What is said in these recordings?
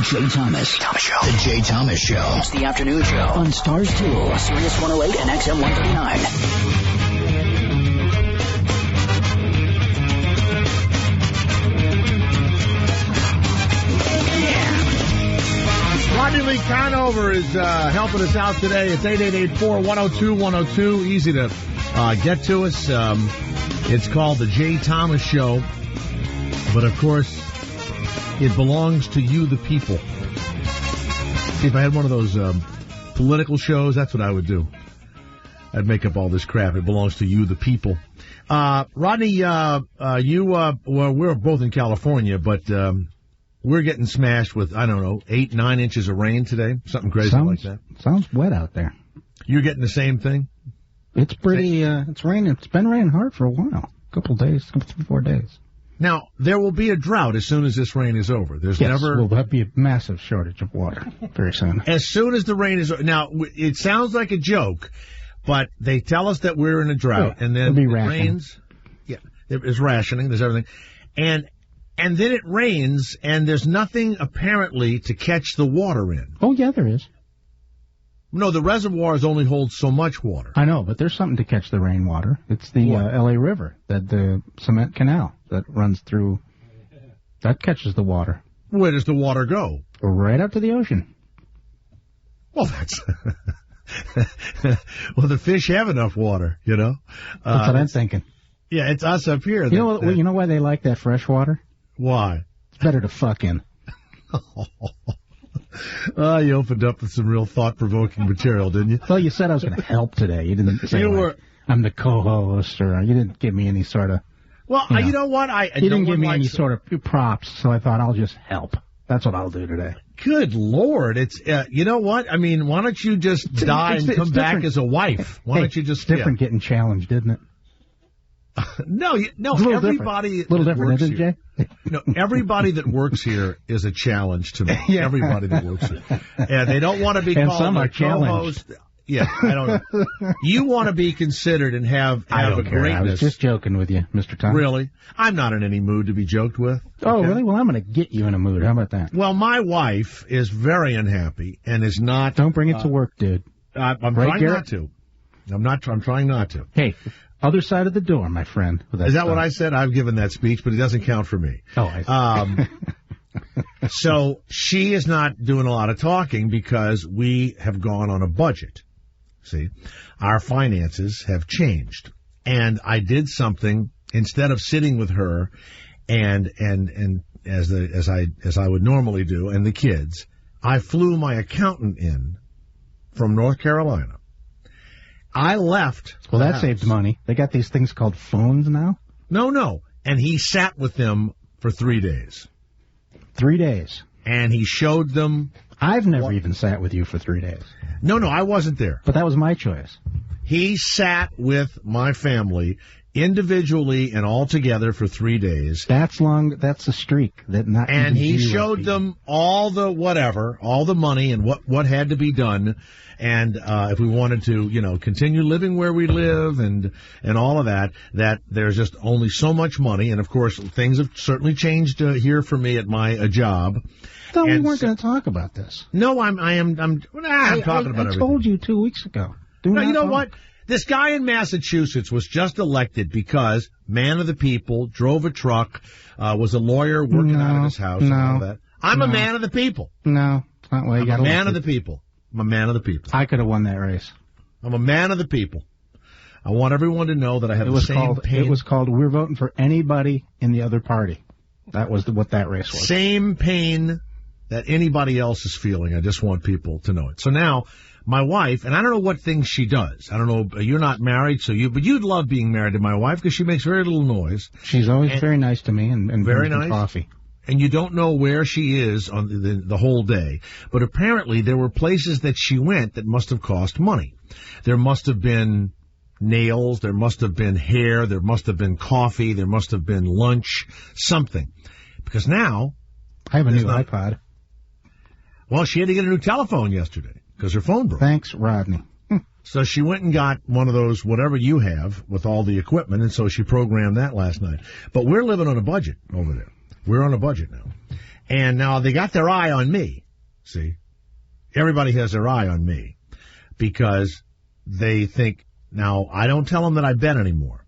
Jay Thomas. Show. The Jay Thomas Show. It's the afternoon show on Stars 2, Sirius 108 and XM 139. Rodney Lee Conover is helping us out today. It's 888-4-102-102. Easy to get to us. It's called The Jay Thomas Show. But, of course, it belongs to you, the people. See, if I had one of those political shows, that's what I would do. I'd make up all this crap. It belongs to you, the people. Rodney, we're both in California, but... we're getting smashed with, I don't know, 8-9 inches of rain today. Something crazy like that. Sounds wet out there. You're getting the same thing? It's pretty, it's raining. It's been raining hard for a while. A couple of days, 3-4 days. Now, there will be a drought as soon as this rain is over. There'll be a massive shortage of water very soon. As soon as the rain is over. Now, it sounds like a joke, but they tell us that we're in a drought, and then it rains. Yeah, there's rationing, there's everything. And then it rains, and there's nothing, apparently, to catch the water in. Oh, yeah, there is. No, the reservoirs only hold so much water. I know, but there's something to catch the rainwater. It's the L.A. River, the cement canal that runs through. That catches the water. Where does the water go? Right up to the ocean. Well, that's... well, the fish have enough water, you know. That's what I'm thinking. Yeah, it's us up here. You know why they like that fresh water? Why? It's better to fuck in. You opened up with some real thought-provoking material, didn't you? Well, you said I was going to help today. You didn't say I'm the co-host, or you didn't give me any sort of... Well, you know what? You didn't give me any sort of props, so I thought I'll just help. That's what I'll do today. Good Lord. It's you know what? I mean, why don't you just die and come back as a wife? Why don't you just... It's different getting challenged, isn't it? No, everybody... A little different, isn't it, Jay? No, everybody that works here is a challenge to me. Yeah. Everybody that works here. And they don't want to be called some are co-host. Yeah, I don't know. You want to be considered and have a greatness. I was just joking with you, Mr. Tom. Really? I'm not in any mood to be joked with. Oh, really? Well, I'm going to get you in a mood. How about that? Well, my wife is very unhappy and is not... Don't bring it to work, dude. I'm trying not to. I'm trying not to. Hey... Other side of the door, my friend. Is that what I said? I've given that speech, but it doesn't count for me. Oh, I see. So she is not doing a lot of talking because we have gone on a budget. See, our finances have changed. And I did something instead of sitting with her and as I would normally do and the kids, I flew my accountant in from North Carolina. I left. Well, that saved money. They got these things called phones now? No. And he sat with them for 3 days. 3 days. And he showed them. I've never even sat with you for 3 days. No, I wasn't there. But that was my choice. He sat with my family individually and all together for 3 days. That's long. That's a streak. And he showed them all the money and what had to be done. And if we wanted to, continue living where we live and all of that there's just only so much money. And, of course, things have certainly changed here for me at my job. I thought we weren't going to talk about this. No, I'm talking about everything. I told you 2 weeks ago. No, you know what? This guy in Massachusetts was just elected because man of the people, drove a truck, was a lawyer working out of his house and all that. I'm a man of the people. No, it's not why you got a man of the people. I'm a man of the people. I could have won that race. I'm a man of the people. I want everyone to know that I have the same pain. It was called We're Voting for Anybody in the Other Party. That was what that race was. Same pain that anybody else is feeling. I just want people to know it. So now, my wife, and I don't know what things she does. I don't know, you're not married, but you'd love being married to my wife because she makes very little noise. She's always very nice to me and very nice coffee. And you don't know where she is on the whole day. But apparently there were places that she went that must have cost money. There must have been nails, there must have been hair, there must have been coffee, there must have been lunch, something. Because now... I have a new iPod. Well, she had to get a new telephone yesterday because her phone broke. Thanks, Rodney. So she went and got one of those, whatever you have, with all the equipment, and so she programmed that last night. But we're living on a budget over there. We're on a budget now. And now they got their eye on me. See? Everybody has their eye on me because they think, now, I don't tell them that I bet anymore.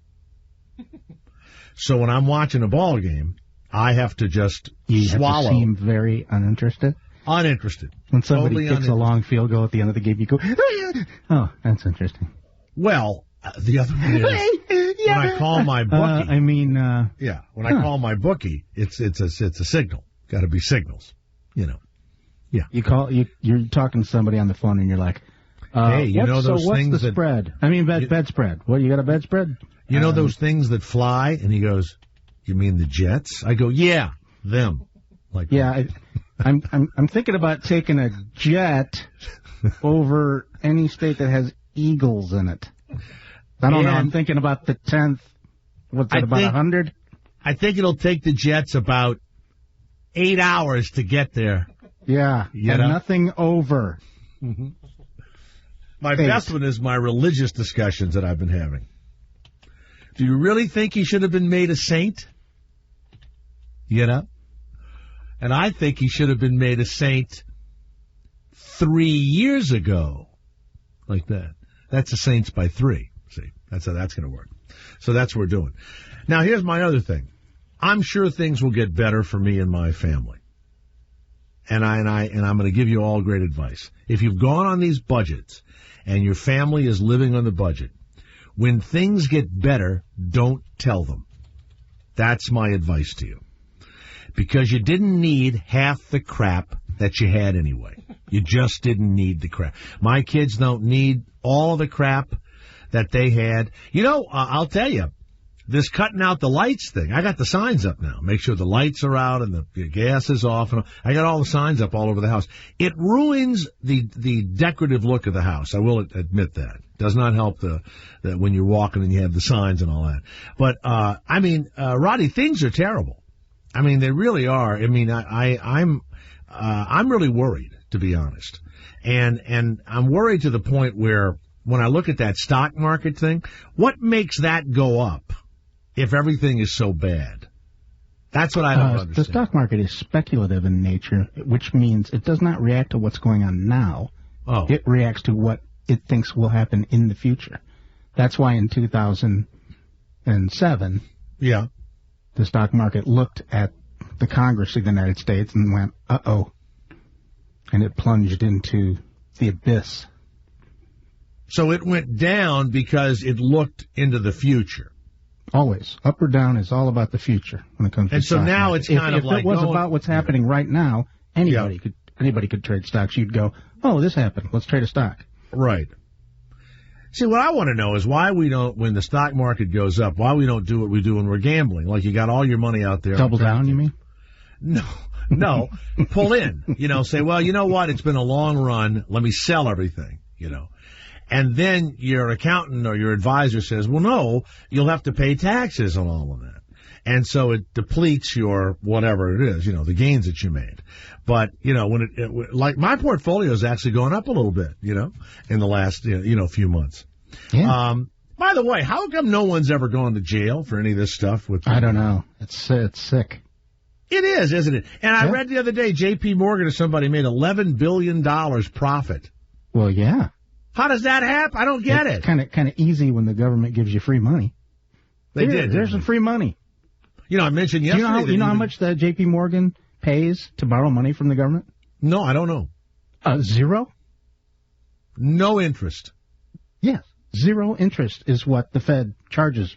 So when I'm watching a ball game, I have to just swallow. You seem very uninterested? Uninterested. When somebody kicks a long field goal at the end of the game, you go, oh, that's interesting. Well, the other one is when I call my bookie. When I call my bookie, it's a signal. Got to be signals, you know. Yeah. You're talking to somebody on the phone and you're like, hey, you know those what's things the spread? I mean, bedspread. What, you got a bedspread? You know those things that fly? And he goes, you mean the jets? I go, yeah, them. Like, yeah, I'm thinking about taking a jet over any state that has eagles in it. I don't know. I'm thinking about the 10th. What's it, about 100? I think it'll take the jets about 8 hours to get there. Yeah, and nothing over. Mm-hmm. My best one is my religious discussions that I've been having. Do you really think he should have been made a saint? You know? And I think he should have been made a saint 3 years ago. Like that. That's a saints by 3. See, that's how that's going to work. So that's what we're doing. Now, here's my other thing. I'm sure things will get better for me and my family. And I'm going to give you all great advice. If you've gone on these budgets and your family is living on the budget, when things get better, don't tell them. That's my advice to you. Because you didn't need half the crap that you had anyway. You just didn't need the crap. My kids don't need all of the crap that they had. You know, I'll tell you, this cutting out the lights thing, I got the signs up now. Make sure the lights are out and the gas is off. And I got all the signs up all over the house. It ruins the decorative look of the house. I will admit that. Does not help that when you're walking and you have the signs and all that. But, Roddy, things are terrible. I mean, they really are. I mean, I'm really worried, to be honest. And I'm worried to the point where when I look at that stock market thing, what makes that go up if everything is so bad? That's what I don't understand. The stock market is speculative in nature, which means it does not react to what's going on now. Oh. It reacts to what it thinks will happen in the future. That's why in 2007, the stock market looked at the Congress of the United States and went, uh-oh, and it plunged into the abyss. So it went down because it looked into the future. Always. Up or down is all about the future when it comes to stock market. And so now it's kind of like... If it was about what's happening right now, anybody could trade stocks. You'd go, oh, this happened. Let's trade a stock. Right. See, what I want to know is why we don't, when the stock market goes up, why we don't do what we do when we're gambling. Like you got all your money out there. Double down, you mean? No. Pull in. Say, well, you know what? It's been a long run. Let me sell everything, And then your accountant or your advisor says, well, no, you'll have to pay taxes on all of that. And so it depletes your whatever it is, the gains that you made. But, when like my portfolio is actually going up a little bit, in the last, few months. Yeah. By the way, how come no one's ever gone to jail for any of this stuff? I don't know. It's sick. It is, isn't it? And I read the other day, J.P. Morgan or somebody made $11 billion profit. Well, yeah. How does that happen? I don't get it. It's kind of easy when the government gives you free money. There's some free money. I mentioned yesterday. Do you know how much the J.P. Morgan pays to borrow money from the government? No, I don't know. 0? No interest. Yes. 0 interest is what the Fed charges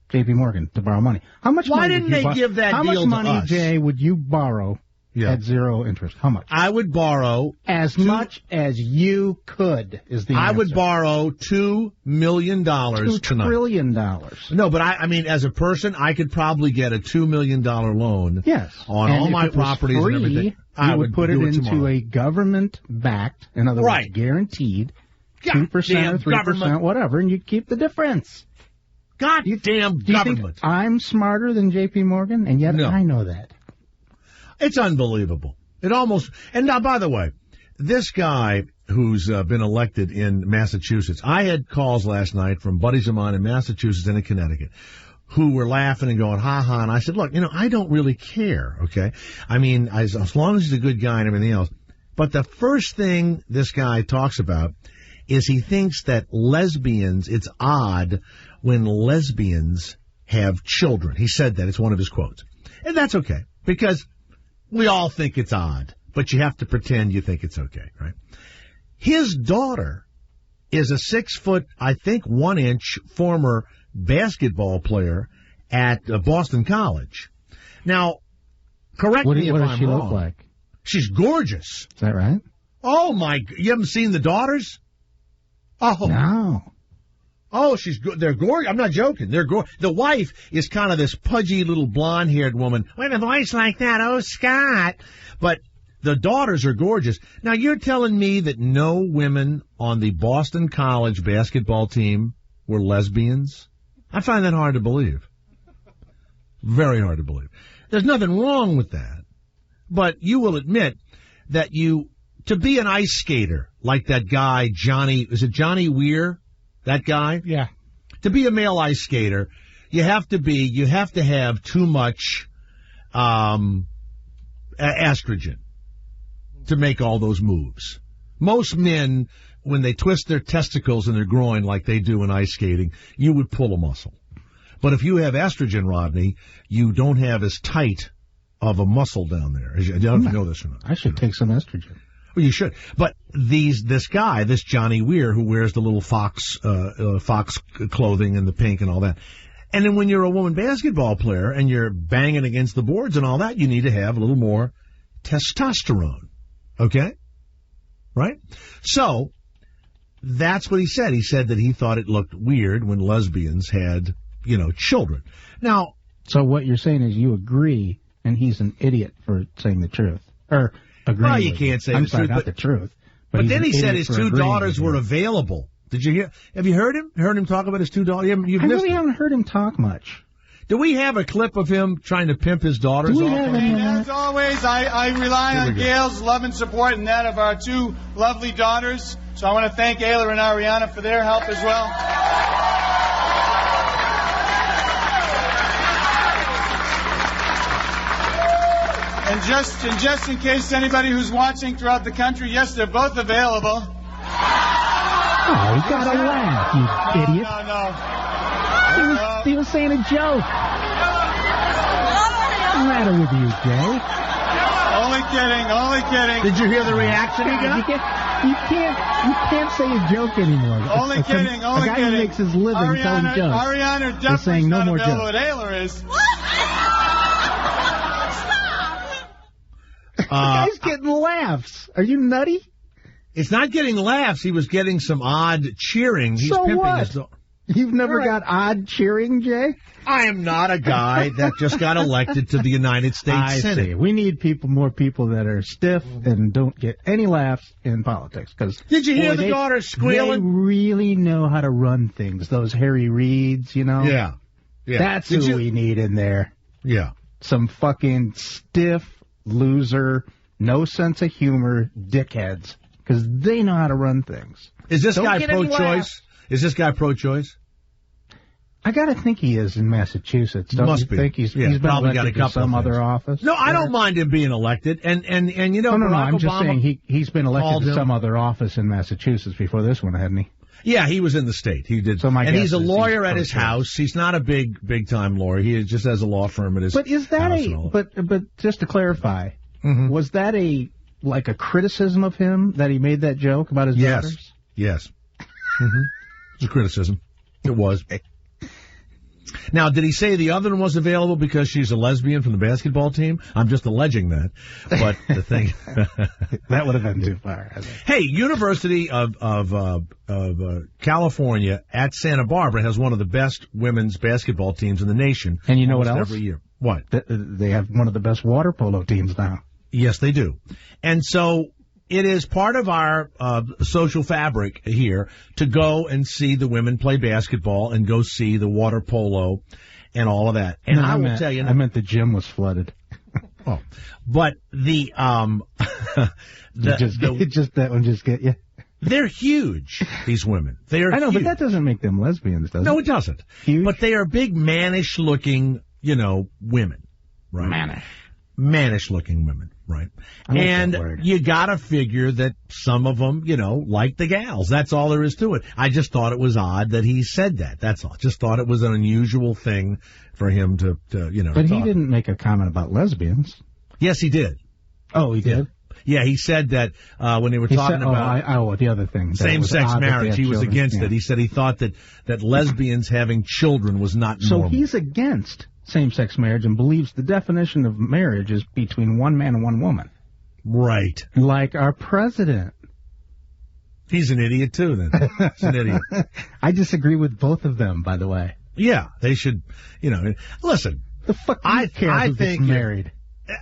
J.P. Morgan to borrow money. How much Why money didn't they give that deal to us? How much money, Jay, would you borrow at 0 interest? How much? I would borrow... much as you could, is the answer. I would borrow $2 million tonight. $2 trillion. No, but I mean, as a person, I could probably get a $2 million loan on all my properties and everything. You would put it into a government-backed, in other words, guaranteed, 2% or 3%, whatever, and you'd keep the difference. Goddamn government. Do you think I'm smarter than J.P. Morgan? And yet I know that. It's unbelievable. And now, by the way, this guy who's been elected in Massachusetts, I had calls last night from buddies of mine in Massachusetts and in Connecticut who were laughing and going, ha-ha. And I said, look, I don't really care, okay? I mean, as long as he's a good guy and everything else. But the first thing this guy talks about is he thinks that it's odd when lesbians have children. He said that. It's one of his quotes. And that's okay, because we all think it's odd, but you have to pretend you think it's okay, right? His daughter is a 6 foot, I think 1 inch former basketball player at Boston College. Now, correct me if I'm wrong. What does she look like? She's gorgeous. Is that right? Oh, you haven't seen the daughters? Oh. No. Oh, she's good. They're gorgeous. I'm not joking. They're gorgeous. The wife is kind of this pudgy little blonde-haired woman with a voice like that. Oh, Scott. But the daughters are gorgeous. Now, you're telling me that no women on the Boston College basketball team were lesbians? I find that hard to believe. Very hard to believe. There's nothing wrong with that. But you will admit that to be an ice skater like that guy, is it Johnny Weir? That guy? Yeah. To be a male ice skater, you have to have too much estrogen to make all those moves. Most men, when they twist their testicles in their groin like they do in ice skating, you would pull a muscle. But if you have estrogen, Rodney, you don't have as tight of a muscle down there. I don't know if you know this or not. I should take some estrogen. Well, you should. But this guy, this Johnny Weir, who wears the little fox clothing and the pink and all that. And then when you're a woman basketball player and you're banging against the boards and all that, you need to have a little more testosterone. Okay? Right? So, that's what he said. He said that he thought it looked weird when lesbians had, children. Now. So what you're saying is you agree, and he's an idiot for saying the truth. Or agreeing. Well, you can't say the truth. Not the truth. But then he said his 2 daughters were available. Did you hear? Have you heard him? Heard him talk about his 2 daughters? I really haven't heard him talk much. Do we have a clip of him trying to pimp his daughters off? And as always, I rely on Gail's love and support and that of our 2 lovely daughters. So I want to thank Ayla and Ariana for their help as well. And just in case anybody who's watching throughout the country, yes, they're both available. Oh, you gotta laugh, you idiot. No. He was saying a joke. What's the matter with you, Jay? Only kidding. Did you hear the reaction he got? You can't say a joke anymore. Only kidding. A guy who makes his living telling jokes. Ariana definitely saying no more available jokes. What Ayla is. The guy's getting laughs. Are you nutty? It's not getting laughs. He was getting some odd cheering. He's so pimping what? You've never got odd cheering, Jay? I am not a guy that just got elected to the United States Senate. See. We need more people that are stiff and don't get any laughs in politics. Did you hear the daughters squealing? They really know how to run things. Those Harry Reids, Yeah. That's who we need in there. Yeah. Some fucking stiff, loser, no sense of humor dickheads. Because they know how to run things. Is this guy pro-choice? Is this guy pro-choice? I got to think he is in Massachusetts. Must you be. think he's been probably elected got a couple to some other office? No, I don't mind him being elected. And No, I'm just saying he's been elected to some other office in Massachusetts before this one, hadn't he? Yeah, he was in the state. He did. And he's a lawyer at his house. He's not a big time lawyer. He just has a law firm at his house. But is that but just to clarify, was that a criticism of him that he made that joke about his daughters? Yes. It's a criticism. It was. Now, did he say the other one was available because she's a lesbian from the basketball team? I'm just alleging that. But the thing that would have been too far. Hey, University of California at Santa Barbara has one of the best women's basketball teams in the nation. And you know what else? Every year. What? They have one of the best water polo teams now. Yes, they do. And so it is part of our social fabric here to go and see the women play basketball and go see the water polo and all of that. And I will tell you, I meant the gym was flooded. But just that one just get you. They're huge, these women. They are I know, huge. but that doesn't make them lesbians, does it? No, it doesn't. Huge? But they are big, mannish-looking, women, right? Mannish-looking women, right? And you gotta figure that some of them, like the gals. That's all there is to it. I just thought it was odd that he said that. That's all. Just thought it was an unusual thing for him to But he didn't make a comment about lesbians. Yes, he did. Oh, he did? Yeah, he said that when they were talking about the other thing, same-sex marriage, he was against it. He said he thought that lesbians having children was not normal. So he's against same-sex marriage and believes the definition of marriage is between one man and one woman. Right. Like our president. He's an idiot, too, then. He's an idiot. I disagree with both of them, by the way. Yeah, they should, listen. The fuck do you care who gets married?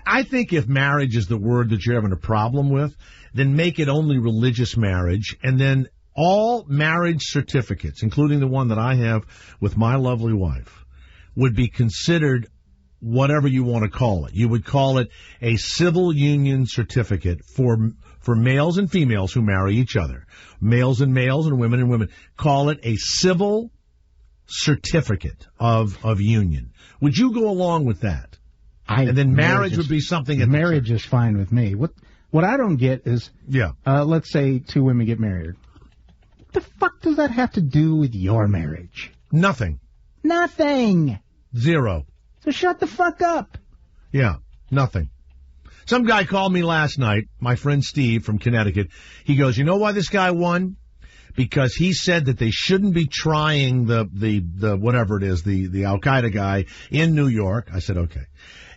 I think if marriage is the word that you're having a problem with, then make it only religious marriage, and then all marriage certificates, including the one that I have with my lovely wife, would be considered whatever you want to call it. You would call it a civil union certificate for males and females who marry each other. Males and males and women. Call it a civil certificate of union. Would you go along with that? And then marriage would be something. Marriage is fine with me. What I don't get is, let's say two women get married. What the fuck does that have to do with your marriage? Nothing. Nothing. Zero. So shut the fuck up. Yeah, nothing. Some guy called me last night, my friend Steve from Connecticut. He goes, you know why this guy won? Because he said that they shouldn't be trying the whatever it is, the Al-Qaeda guy in New York. I said, okay.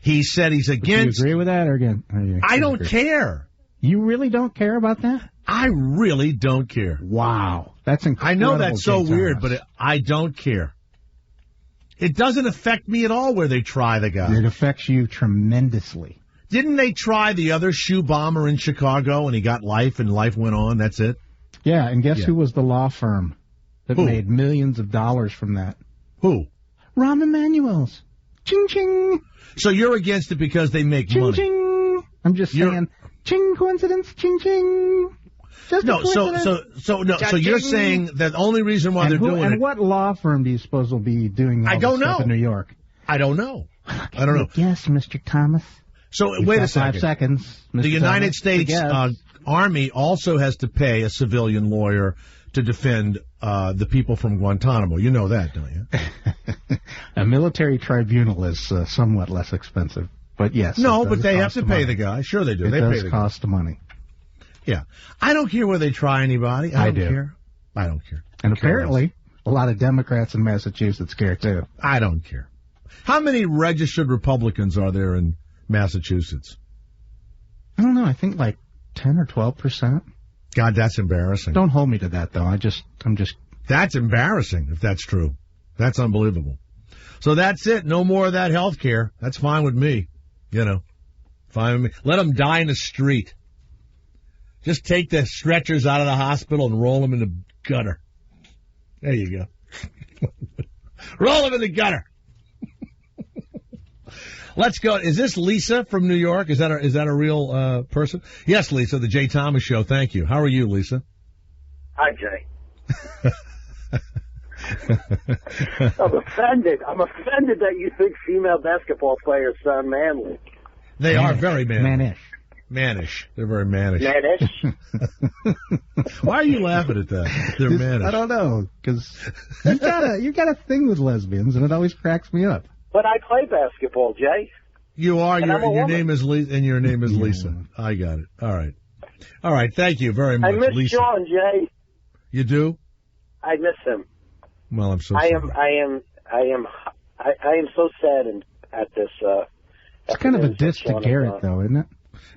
He said he's against... Do you agree with that or again? I don't care. You really don't care about that? I really don't care. Wow. That's incredible. I know that's so weird, but I don't care. It doesn't affect me at all where they try the guy. It affects you tremendously. Didn't they try the other shoe bomber in Chicago and he got life and life went on? That's it? Yeah, and guess who was the law firm that made millions of dollars from that? Who? Rahm Emanuel's. Ching, ching. So you're against it because they make ching, money? Ching. I'm just saying, ching, coincidence, ching, ching. Just no, so you're saying that the only reason why they're doing it... And what law firm do you suppose will be doing all this stuff in New York? I don't know. I don't know. Yes, Mr. Thomas. So wait a second. 5 seconds. Mr. The United States Army also has to pay a civilian lawyer to defend the people from Guantanamo. You know that, don't you? A military tribunal is somewhat less expensive, but yes. No, but they have to pay the guy. Sure they do. It does cost money. Yeah. I don't care whether they try anybody. I don't care. I don't care. And apparently, a lot of Democrats in Massachusetts care, too. I don't care. How many registered Republicans are there in Massachusetts? I don't know. I think like 10 or 12%. God, that's embarrassing. Don't hold me to that, though. I'm just... That's embarrassing, if that's true. That's unbelievable. So that's it. No more of that health care. That's fine with me. Fine with me. Let them die in the street. Just take the stretchers out of the hospital and roll them in the gutter. There you go. Roll them in the gutter. Let's go. Is this Lisa from New York? Is that a real person? Yes, Lisa, the Jay Thomas Show. Thank you. How are you, Lisa? Hi, Jay. I'm offended. I'm offended that you think female basketball players sound manly. They are very manly. Mannish. Mannish. They're very mannish. Mannish? Why are you laughing at that? They're mannish. I don't know, because you got a thing with lesbians, and it always cracks me up. But I play basketball, Jay. You are. Your name is Lisa, and your name is Lisa. I got it. All right. Thank you very much, I miss Lisa. Sean, Jay. You do? I miss him. Well, I'm so sorry. I am so saddened at this. It's kind of a diss to Garrett, though, isn't it?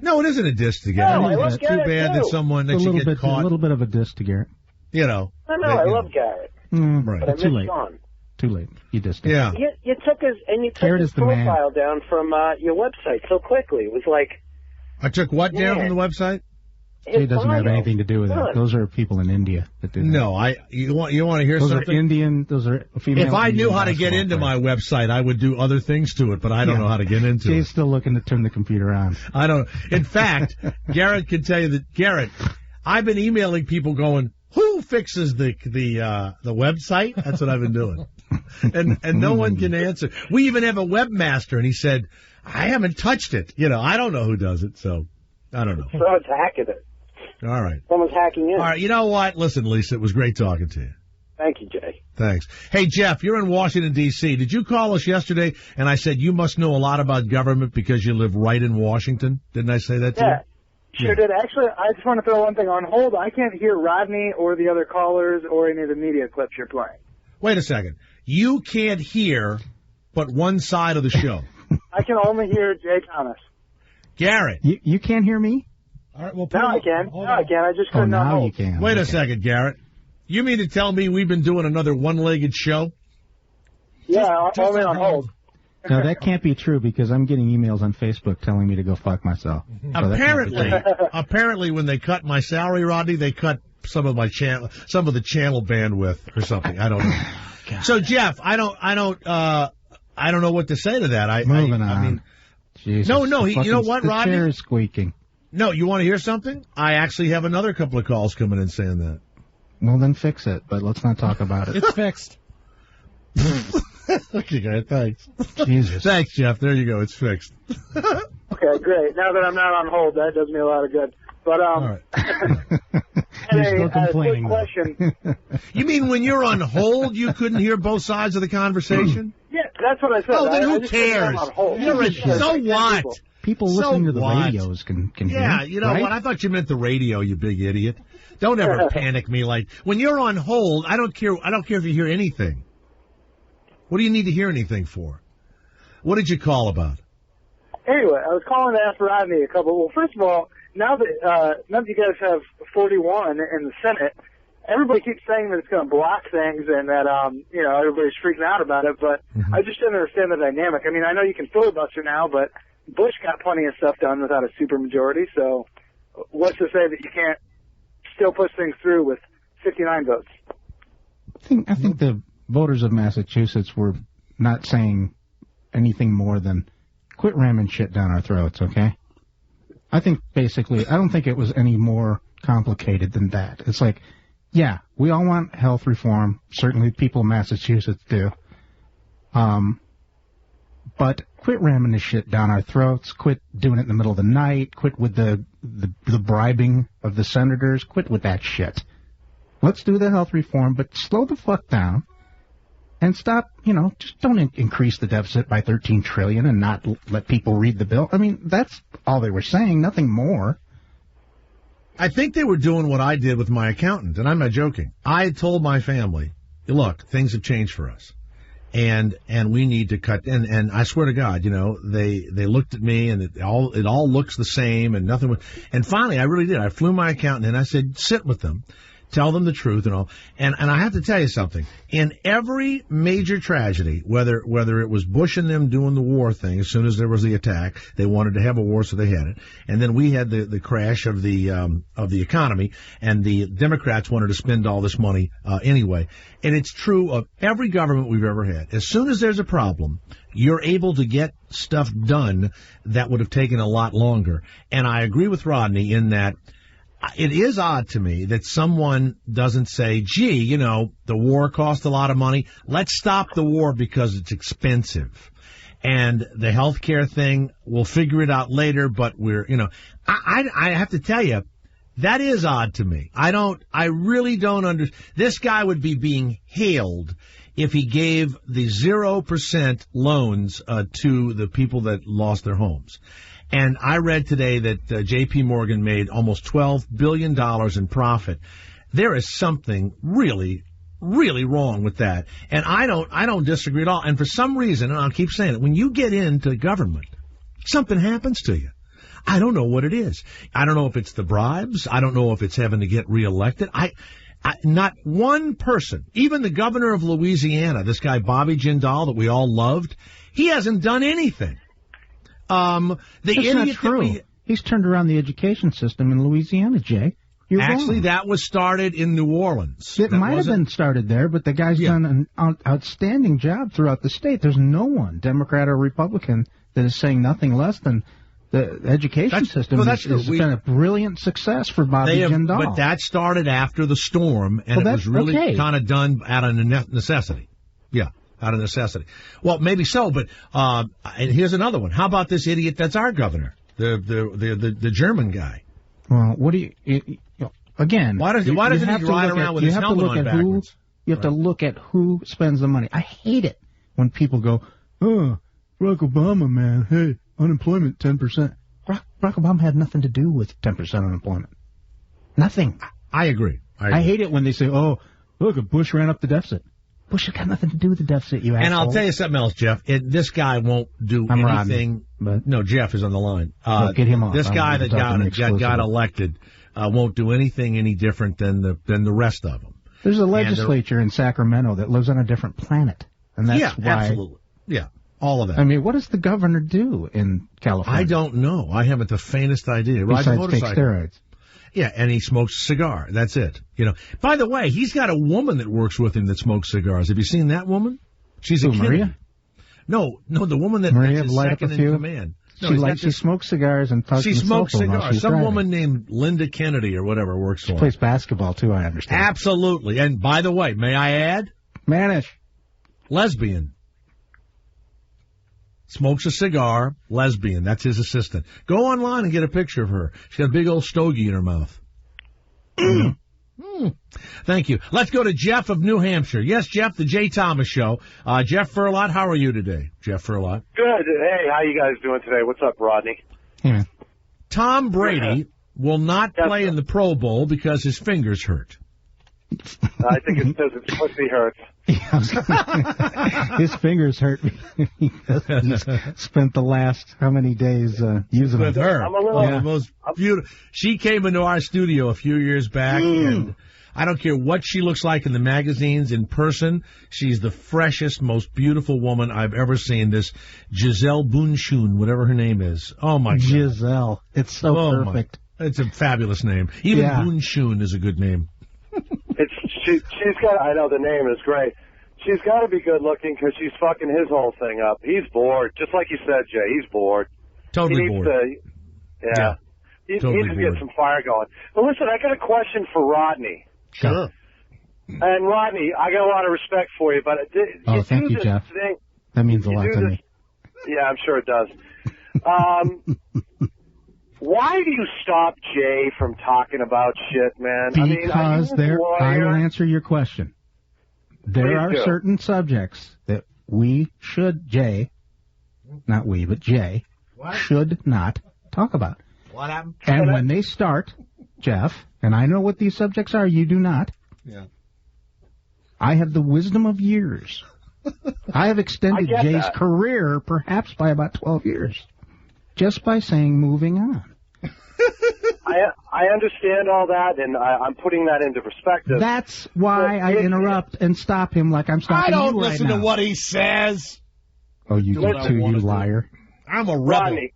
No, it isn't a diss to Garrett. No, I love it's too Garrett, bad too. that you get caught. A little bit of a diss to Garrett. You know. I love Garrett. Right. But I miss Too late. Sean. Too late. You dissed him. Yeah. You took his profile down from your website so quickly. It was like... I took what down from the website? It doesn't have anything to do with that. Those are people in India that do that. No, you want to hear those something? Those are female. If I knew how to get into my website, I would do other things to it, but I don't know how to get into it. Jay's still looking to turn the computer on. I don't. In fact, Garrett can tell you that, Garrett, I've been emailing people going, who fixes the website? That's what I've been doing. And no one can answer. We even have a webmaster, and he said, I haven't touched it. I don't know who does it, so I don't know. Someone's hacking it. All right. Someone's hacking in. All right, you know what? Listen, Lisa, it was great talking to you. Thank you, Jay. Thanks. Hey, Jeff, you're in Washington, D.C. Did you call us yesterday and I said you must know a lot about government because you live right in Washington? Didn't I say that to you? Sure did. Actually, I just want to throw one thing on hold. I can't hear Rodney or the other callers or any of the media clips you're playing. Wait a second. You can't hear but one side of the show. I can only hear Jay Thomas. Garrett. You can't hear me? All right, well, now I can. Now I can. I just couldn't now hold. You can. Wait a second, Garrett. You mean to tell me we've been doing another one-legged show? Yeah, only on hold. No, that can't be true because I'm getting emails on Facebook telling me to go fuck myself. So apparently, when they cut my salary, Rodney, they cut some of the channel bandwidth or something. I don't know. So, Jeff, I don't know what to say to that. Moving on. I mean, Jesus, no. You know what, Rodney? The chair is squeaking. No, you want to hear something? I actually have another couple of calls coming in saying that. Well, then fix it, but let's not talk about it. It's fixed. Okay, guys, thanks. Jesus. Thanks, Jeff. There you go. It's fixed. Okay, great. Now that I'm not on hold, that does me a lot of good. But, all right. You're still complaining. Quick question. You mean when you're on hold, you couldn't hear both sides of the conversation? Yeah, that's what I said. Oh, then who just cares? On hold. So what? People listening to the radios can hear. Yeah, you know right? what? I thought you meant the radio, you big idiot. Don't ever panic me like when you're on hold. I don't care if you hear anything. What do you need to hear anything for? What did you call about? Anyway, I was calling to ask Rodney a couple. Well, first of all, now that you guys have 41 in the Senate, everybody keeps saying that it's going to block things and that everybody's freaking out about it. But I just didn't understand the dynamic. I mean, I know you can filibuster now, but Bush got plenty of stuff done without a supermajority. So what's to say that you can't still push things through with 59 votes? I think the voters of Massachusetts were not saying anything more than quit ramming shit down our throats, okay? I think basically, I don't think it was any more complicated than that. It's like, yeah, we all want health reform. Certainly people in Massachusetts do. But quit ramming this shit down our throats. Quit doing it in the middle of the night. Quit with the bribing of the senators. Quit with that shit. Let's do the health reform, but slow the fuck down. And stop, just don't increase the deficit by $13 trillion and not let people read the bill. I mean, that's all they were saying, nothing more. I think they were doing what I did with my accountant, and I'm not joking. I had told my family, look, things have changed for us, and we need to cut. And I swear to God, they looked at me, and it all looks the same, and nothing. And finally, I really did. I flew my accountant, and I said, sit with them. Tell them the truth and all. And I have to tell you something. In every major tragedy, whether it was Bush and them doing the war thing, as soon as there was the attack, they wanted to have a war, so they had it. And then we had the crash of the economy, and the Democrats wanted to spend all this money anyway. And it's true of every government we've ever had. As soon as there's a problem, you're able to get stuff done that would have taken a lot longer. And I agree with Rodney in that it is odd to me that someone doesn't say, gee, the war cost a lot of money. Let's stop the war because it's expensive. And the health care thing, we'll figure it out later, but I have to tell you, that is odd to me. I really don't understand. This guy would be being hailed if he gave the 0% loans to the people that lost their homes. And I read today that J.P. Morgan made almost $12 billion in profit. There is something really, really wrong with that. And I don't disagree at all. And for some reason, and I'll keep saying it, when you get into government, something happens to you. I don't know what it is. I don't know if it's the bribes. I don't know if it's having to get reelected. Not one person, even the governor of Louisiana, this guy Bobby Jindal that we all loved, he hasn't done anything. That's not true. He's turned around the education system in Louisiana, Jay. You're Actually, wrong. that was started in New Orleans. It might have been started there, but the guy's done an outstanding job throughout the state. There's no one, Democrat or Republican, that is saying nothing less than The education system has been a brilliant success for Bobby Jindal. But that started after the storm, and it was really kind of done out of necessity. Yeah, out of necessity. Well, maybe so, but and here's another one. How about this idiot that's our governor, the German guy? Well, what do you again? Why doesn't he ride around with his helmet on backwards? You have to look at who spends the money. I hate it when people go, "Oh, Barack Obama, man, hey, unemployment 10%. Barack Obama had nothing to do with 10% unemployment. Nothing. I agree. I hate it when they say, "Oh, look, Bush ran up the deficit." Bush has got nothing to do with the deficit, you asshole. And I'll tell you something else, Jeff. This guy won't do anything. Rodney, no, Jeff is on the line. Get him off. This guy that got elected won't do anything any different than the rest of them. There's a legislature in Sacramento that lives on a different planet, and that's why. Absolutely. Yeah, all of that. I mean, what does the governor do in California? I don't know. I haven't the faintest idea. Besides take steroids. Yeah, and he smokes a cigar. That's it. By the way, he's got a woman that works with him that smokes cigars. Have you seen that woman? She's a Maria? No, the woman that's his second in command. No, she smokes cigars and talks. She smokes cigars. Some woman named Linda Kennedy or whatever works for her. She plays basketball too, I understand. Absolutely. And by the way, may I add? Manish. Lesbian. Smokes a cigar, lesbian. That's his assistant. Go online and get a picture of her. She's got a big old stogie in her mouth. Thank you. Let's go to Jeff of New Hampshire. Yes, Jeff, the Jay Thomas Show. Jeff Furlot, how are you today? Jeff Furlot. Good. Hey, how you guys doing today? What's up, Rodney? Yeah. Tom Brady will not play in the Pro Bowl because his fingers hurt. I think it's because his pussy hurts. His fingers hurt because he's spent the last how many days using with them. her. The most beautiful. She came into our studio a few years back, and I don't care what she looks like in the magazines. In person, she's the freshest, most beautiful woman I've ever seen. This Gisele Bundchen, whatever her name is. Oh my God, Gisele. It's so perfect. It's a fabulous name. Even Bundchen is a good name. She's got. I know the name is great. She's got to be good looking because she's fucking his whole thing up. He's bored, just like you said, Jay. He's bored. Totally bored. He needs to get some fire going. But listen, I got a question for Rodney. Sure. And Rodney, I got a lot of respect for you, but thank you, Jeff. That means a lot to me. Yeah, I'm sure it does. Why do you stop Jay from talking about shit, man? Because I will answer your question. There are certain subjects that we should, Jay, not we, but Jay, should not talk about. What happened? And when they start, Jeff, and I know what these subjects are, you do not. Yeah. I have the wisdom of years. I have extended Jay's career perhaps by about 12 years. Just by saying moving on. I understand all that, and I'm putting that into perspective. That's why I interrupt and stop him like I'm stopping you right now. I don't listen to what he says. Oh, you do too, you liar. I'm a rebel. Rodney.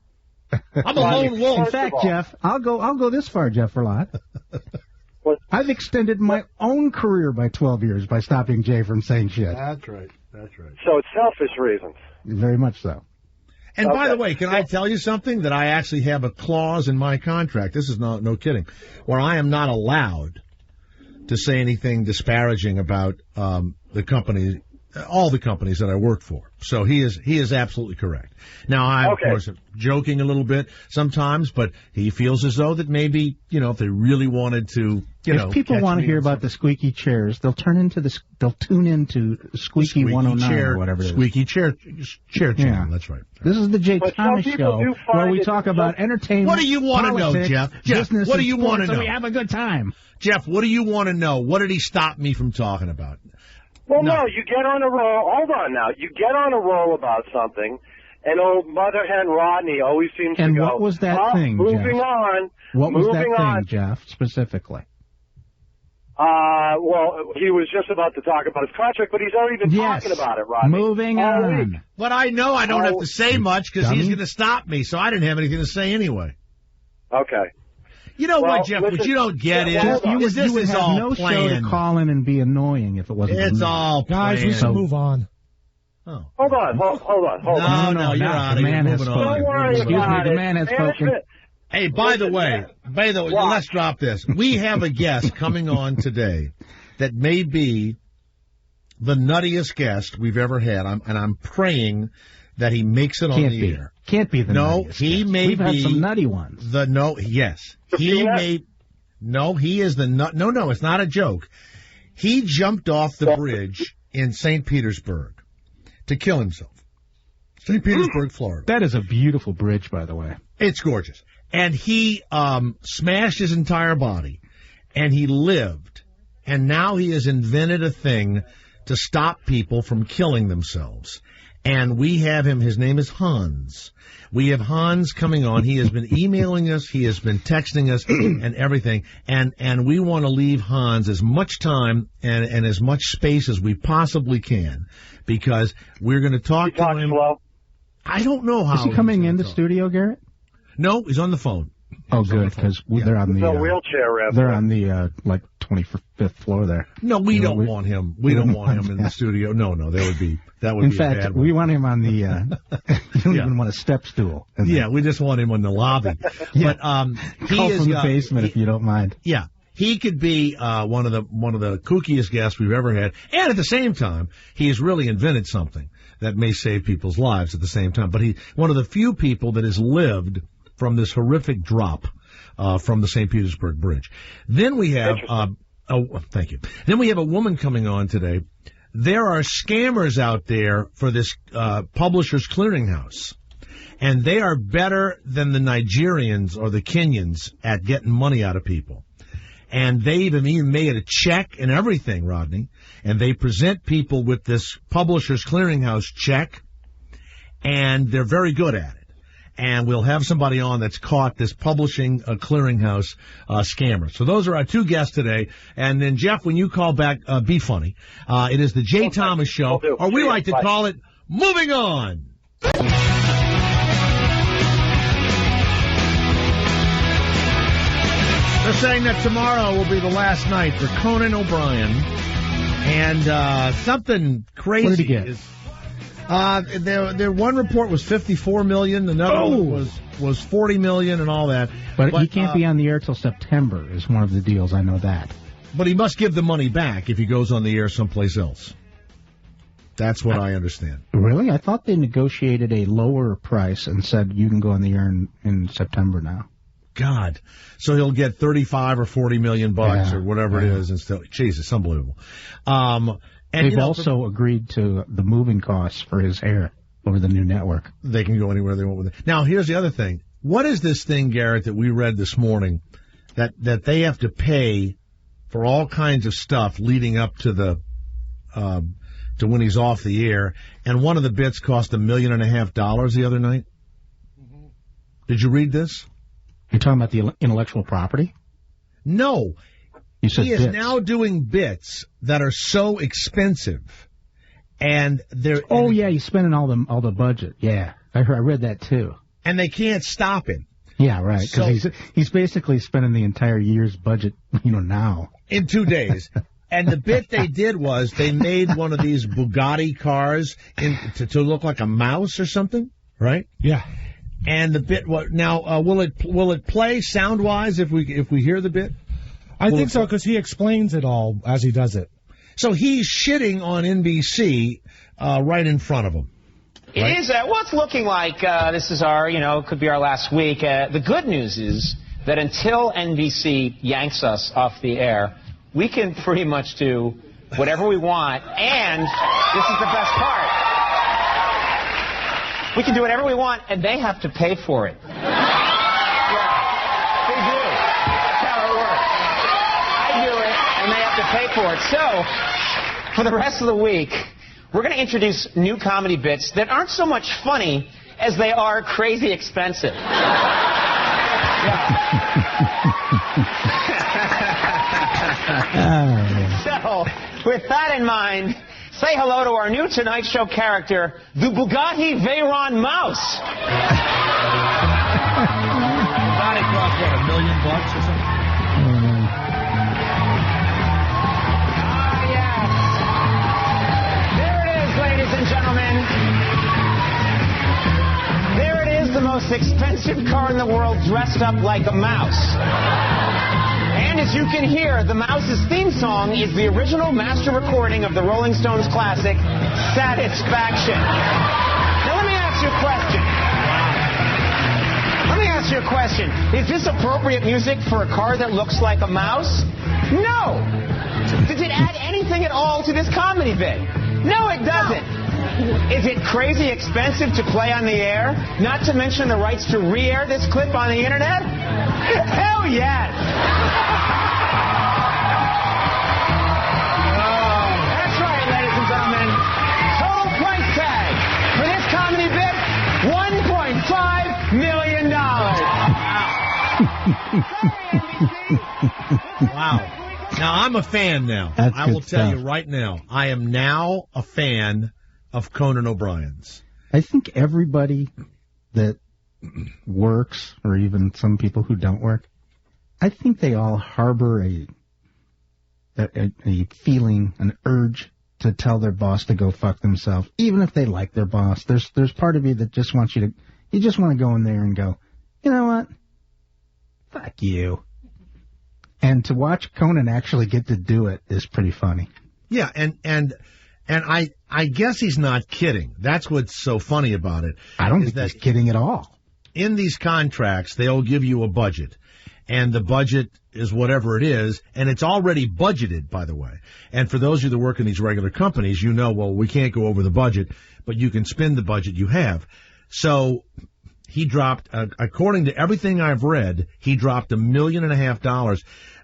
I'm a lone wolf. In fact, Jeff, I'll go this far, Jeff Verlot. I've extended my own career by 12 years by stopping Jay from saying shit. That's right. So it's selfish reasons. Very much so. And by the way, can I tell you something? That I actually have a clause in my contract, this is no kidding, where I am not allowed to say anything disparaging about the company, all the companies that I work for. So he is absolutely correct. Now, I'm, of course, joking a little bit sometimes, but he feels as though that maybe, if they really wanted to, if people want to hear about the squeaky chairs, they'll tune into Squeaky 109 or whatever it is. Squeaky chair channel, that's right. This is the Jay Thomas Show, where we talk about entertainment, what do you want to know, Jeff? Business, what do you want to know? So we have a good time. Jeff, what do you want to know? What did he stop me from talking about? Well, no, you get on a roll. Hold on now. You get on a roll about something, and old Mother Hen Rodney always seems to go, and what was that thing, moving Jeff? on. What was that thing, Jeff, specifically? Well, he was just about to talk about his contract, but he's already been talking about it, Rodney. Moving on. But I know I don't have to say much because he's going to stop me, so I didn't have anything to say anyway. Okay. You know what, Jeff? What you don't get is you would have no show to call in and be annoying if it wasn't. It's all guys. We should move on. Oh. Hold on. No, you're out of here. Moving on. Don't worry Excuse me, about the it. man has spoken. Hey, by the way, let's drop this. We have a guest coming on today that may be the nuttiest guest we've ever had, and I'm praying that he makes it on the air. Can't be the nuttiest he guest. may We've be had some nutty ones. He is the nut. No, it's not a joke. He jumped off the bridge in St. Petersburg to kill himself. St. Petersburg, Florida. That is a beautiful bridge, by the way. It's gorgeous. And he smashed his entire body, and he lived. And now he has invented a thing to stop people from killing themselves. And we have him. His name is Hans. We have Hans coming on. He has been emailing us. He has been texting us and everything. And we want to leave Hans as much time and as much space as we possibly can, because we're going to talk to him. Slow. I don't know how. Is he coming in the studio, Garrett? No, he's on the phone. Oh, good, because they're on the wheelchair ramp. They're on the 25th floor there. No, we don't want him. We don't want him in the studio. No, that would in be fact, a bad one. we want him on the. You don't even want a step stool. Yeah, we just want him in the lobby. Yeah. But he Call is from the basement if you don't mind. Yeah, he could be one of the kookiest guests we've ever had, and at the same time, he has really invented something that may save people's lives at the same time. But he's one of the few people that has lived from this horrific drop from the St. Petersburg Bridge. Then we have, thank you. Then we have a woman coming on today. There are scammers out there for this Publishers Clearinghouse, and they are better than the Nigerians or the Kenyans at getting money out of people. And they even made a check and everything, Rodney, and they present people with this Publishers Clearinghouse check, and they're very good at it. And we'll have somebody on that's caught this publishing clearinghouse scammer. So those are our two guests today. And then, Jeff, when you call back, be funny. It is the Jay Thomas Show, or we like to call it Moving On. They're saying that tomorrow will be the last night for Conan O'Brien. And something crazy. What did he get? Their one report was $54 million. Another one was $40 million and all that. But he can't be on the air till September is one of the deals. I know that. But he must give the money back if he goes on the air someplace else. That's what I understand. Really? I thought they negotiated a lower price and said you can go on the air in September now. God. So he'll get 35 or 40 million bucks or whatever it is. And still, Jesus, unbelievable. And they've also agreed to the moving costs for his hair over the new network. They can go anywhere they want with it. Now, here's the other thing. What is this thing, Garrett, that we read this morning that they have to pay for all kinds of stuff leading up to the to when he's off the air? And one of the bits cost $1.5 million the other night. Mm-hmm. Did you read this? You're talking about the intellectual property? No. You said he is bits. now doing bits that are so expensive, and they're he's spending all the budget. Yeah, I read that too. And they can't stop him. Yeah, right. Because he's basically spending the entire year's budget, now in 2 days. And the bit they did was they made one of these Bugatti cars to look like a mouse or something, right? Yeah. And the bit now will it play sound wise if we hear the bit? I think so, because he explains it all as he does it. So he's shitting on NBC right in front of him. Right? It is. What's looking like this is our, could be our last week. The good news is that until NBC yanks us off the air, we can pretty much do whatever we want. And this is the best part. We can do whatever we want, and they have to pay for it. And they have to pay for it. So, for the rest of the week, we're going to introduce new comedy bits that aren't so much funny as they are crazy expensive. So, with that in mind, say hello to our new Tonight Show character, the Bugatti Veyron Mouse. Bugatti cost, what, $1 million or something? Ladies and gentlemen, most expensive car in the world dressed up like a mouse. And as you can hear, the Mouse's theme song is the original master recording of the Rolling Stones classic, Satisfaction. Now let me ask you a question. Is this appropriate music for a car that looks like a mouse? No. Does it add anything at all to this comedy bit? No, it doesn't. Is it crazy expensive to play on the air? Not to mention the rights to re-air this clip on the internet? Hell yes! That's right, ladies and gentlemen. Total price tag for this comedy bit, $1.5 million. Wow. Now, I'm a fan now. That's I will good tell stuff. you right now, I am now a fan of Conan O'Brien's. I think everybody that works, or even some people who don't work, I think they all harbor a feeling, an urge to tell their boss to go fuck themselves, even if they like their boss. There's part of you that just wants you just want to go in there and go, you know what? Fuck you. And to watch Conan actually get to do it is pretty funny. Yeah, and I guess he's not kidding. That's what's so funny about it. I don't think he's kidding at all. In these contracts, they'll give you a budget, and the budget is whatever it is, and it's already budgeted, by the way. And for those of you that work in these regular companies, you know, well, we can't go over the budget, but you can spend the budget you have. So he dropped, according to everything I've read, he dropped $1.5 million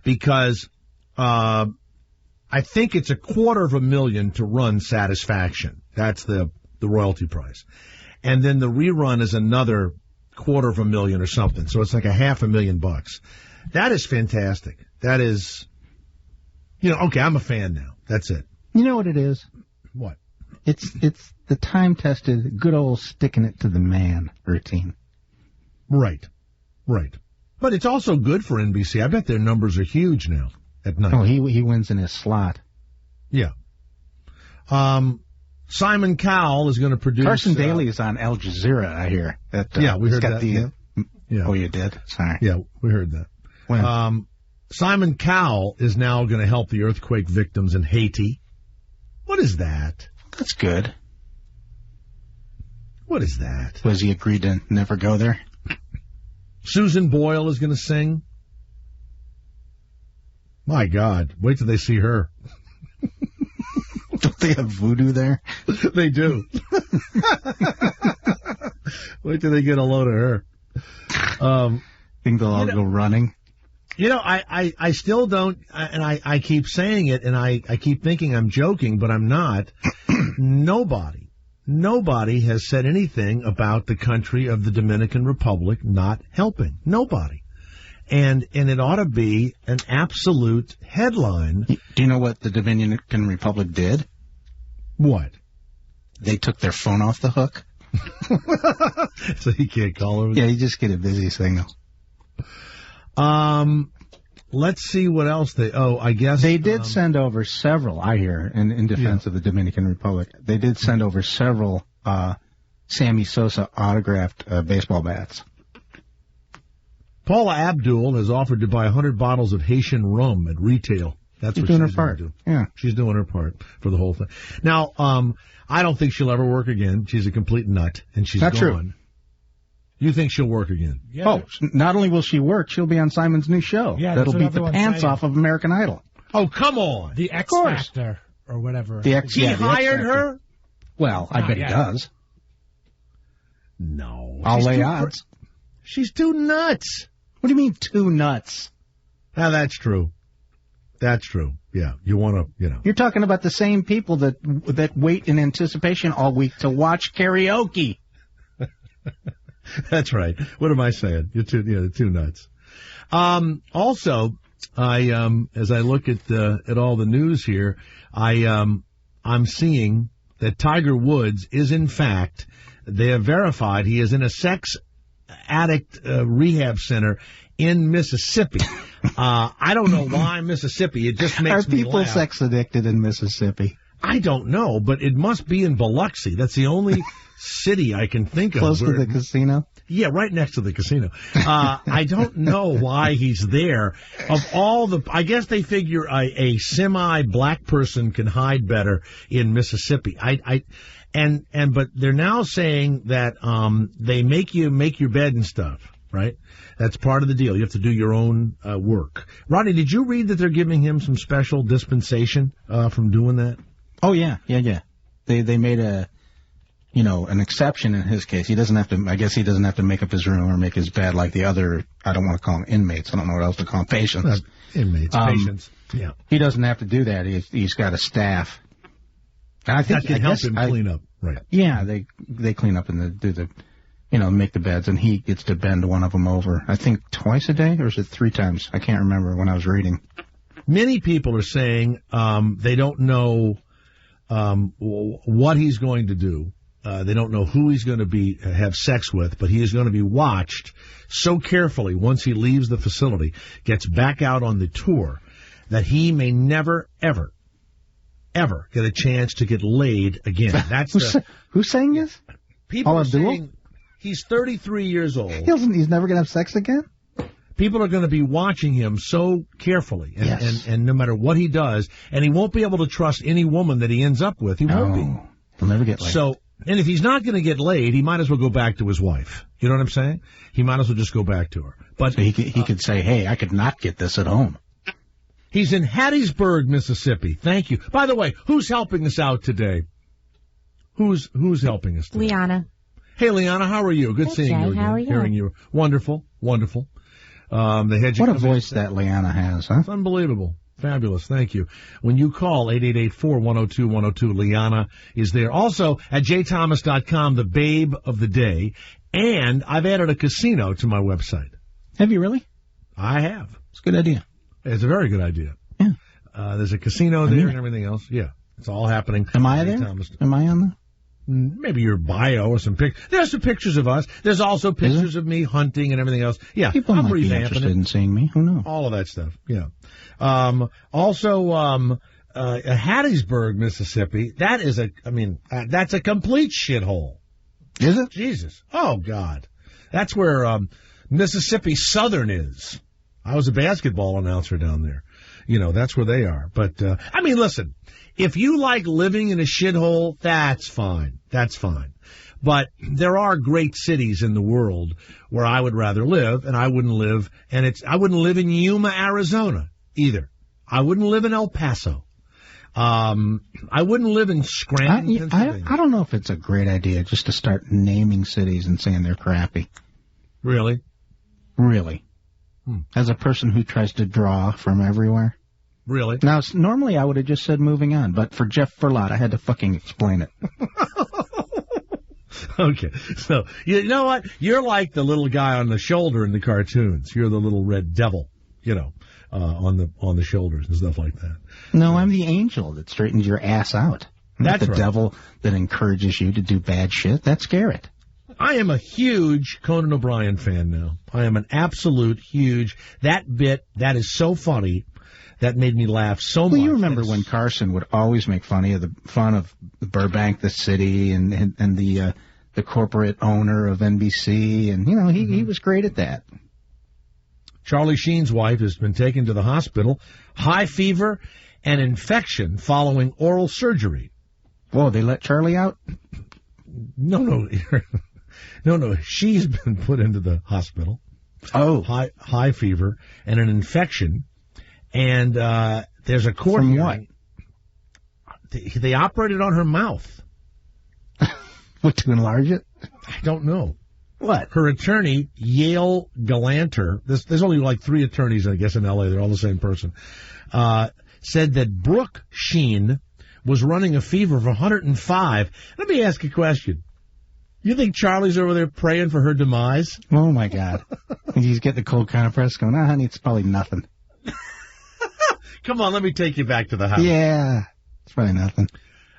because I think it's $250,000 to run Satisfaction. That's the royalty price. And then the rerun is another $250,000 or something. So it's like $500,000. That is fantastic. That is, okay, I'm a fan now. That's it. You know what it is? What? It's the time-tested, good old sticking it to the man routine. Right. But it's also good for NBC. I bet their numbers are huge now at night. Oh, he wins in his slot. Yeah. Simon Cowell is going to produce... Carson Daly is on Al Jazeera, I hear. Yeah, we heard that. Yeah. Oh, you did? Sorry. Yeah, we heard that. When? Simon Cowell is now going to help the earthquake victims in Haiti. What is that? That's good. What is that? Was he agreed to never go there? Susan Boyle is going to sing. My God, wait till they see her. Don't they have voodoo there? They do. Wait till they get a load of her. Think they'll all go running? I still don't, and I keep saying it, and I keep thinking I'm joking, but I'm not. Nobody has said anything about the country of the Dominican Republic not helping. Nobody. And it ought to be an absolute headline. Do you know what the Dominican Republic did? What? They took their phone off the hook. So you can't call them? Yeah, you just get a busy signal. Let's see what else I guess... They did send over several, I hear, in defense of the Dominican Republic. They did send over several Sammy Sosa autographed baseball bats. Paula Abdul has offered to buy 100 bottles of Haitian rum at retail. That's what she's doing her part. Yeah. She's doing her part for the whole thing. Now, I don't think she'll ever work again. She's a complete nut, and she's Not gone. true. You think she'll work again? Yeah. Oh, not only will she work, she'll be on Simon's new show. Yeah, that'll that's what beat the everyone's pants saying. off of American Idol. Oh, come on. The X Factor or whatever. He hired her? Well, I bet he does. No. I'll lay odds. She's too nuts. What do you mean, too nuts? Now, that's true. That's true. Yeah, you want to, You're talking about the same people that wait in anticipation all week to watch karaoke. That's right. What am I saying? You're too nuts. Also, as I look at all the news here, I'm seeing that Tiger Woods is in fact, they have verified he is in a sex addict rehab center in Mississippi. I don't know why Mississippi. It just makes me laugh. Are people sex addicted in Mississippi? I don't know, but it must be in Biloxi. That's the only city I can think of. Close to the casino? Yeah, right next to the casino. I don't know why he's there. Of all the, I guess they figure a semi-black person can hide better in Mississippi. But they're now saying that they make you make your bed and stuff, right? That's part of the deal. You have to do your own work. Rodney, did you read that they're giving him some special dispensation from doing that? Oh, yeah. They made an exception in his case. He doesn't have to, I guess he doesn't have to make up his room or make his bed like the other, I don't want to call them inmates. I don't know what else to call them, patients. Inmates, patients, yeah. He doesn't have to do that. He's got a staff. And I think that can help him clean up, right? Yeah, they clean up and do the, make the beds, and he gets to bend one of them over, I think twice a day, or is it 3 times? I can't remember when I was reading. Many people are saying they don't know what he's going to do. They don't know who he's going to have sex with, but he is going to be watched so carefully once he leaves the facility, gets back out on the tour, that he may never, ever get a chance to get laid again. That's who's saying this? People are saying he's 33 years old. He's never going to have sex again? People are going to be watching him so carefully, and no matter what he does, and he won't be able to trust any woman that he ends up with. He won't be. He'll never get laid. So, and if he's not going to get laid, he might as well go back to his wife. You know what I'm saying? He might as well just go back to her. But so he could say, hey, I could not get this at home. He's in Hattiesburg, Mississippi. Thank you. By the way, who's helping us out today? Who's helping us today? Liana. Hey, Liana, how are you? Good seeing you again. How are you? Hearing you. Wonderful. What a voice that Liana has, huh? It's unbelievable. Fabulous. Thank you. When you call 888-410-212, Liana is there. Also, at jthomas.com, the babe of the day. And I've added a casino to my website. Have you really? I have. It's a good idea. It's a very good idea. Yeah. There's a casino there and everything else. Yeah. It's all happening. Am I there? Am I on there? Maybe your bio or some pictures. There's some pictures of us. There's also pictures of me hunting and everything else. Yeah, people might be interested in seeing me. Who knows? All of that stuff. Yeah. Hattiesburg, Mississippi. That is that's a complete shithole. Is it? Jesus. Oh God. That's where Mississippi Southern is. I was a basketball announcer down there. That's where they are. But listen. If you like living in a shithole, that's fine. That's fine. But there are great cities in the world where I would rather live, and I wouldn't live in Yuma, Arizona, either. I wouldn't live in El Paso. I wouldn't live in Scranton, Pennsylvania. I don't know if it's a great idea just to start naming cities and saying they're crappy. Really? Really. As a person who tries to draw from everywhere. Really? Now, normally I would have just said moving on, but for Jeff Furlot, I had to fucking explain it. Okay. So, you know what? You're like the little guy on the shoulder in the cartoons. You're the little red devil, on the shoulders and stuff like that. No, I'm the angel that straightens your ass out. That's the devil that encourages you to do bad shit. That's Garrett. I am a huge Conan O'Brien fan now. I am an absolute huge. That is so funny. That made me laugh so much. Well, you remember when Carson would always make fun of Burbank, the city, and the corporate owner of NBC, and he was great at that. Charlie Sheen's wife has been taken to the hospital, high fever and infection following oral surgery. Whoa, they let Charlie out? No. No. She's been put into the hospital. Oh, high fever and an infection. And there's a court From hearing. What? They operated on her mouth. What, to enlarge it? I don't know. What? Her attorney, Yale Galanter, there's only like 3 attorneys, I guess, in L.A., they're all the same person, said that Brooke Sheen was running a fever of 105. Let me ask a question. You think Charlie's over there praying for her demise? Oh, my God. He's getting the cold compress going, honey, it's probably nothing. Come on, let me take you back to the house. Yeah, it's probably nothing.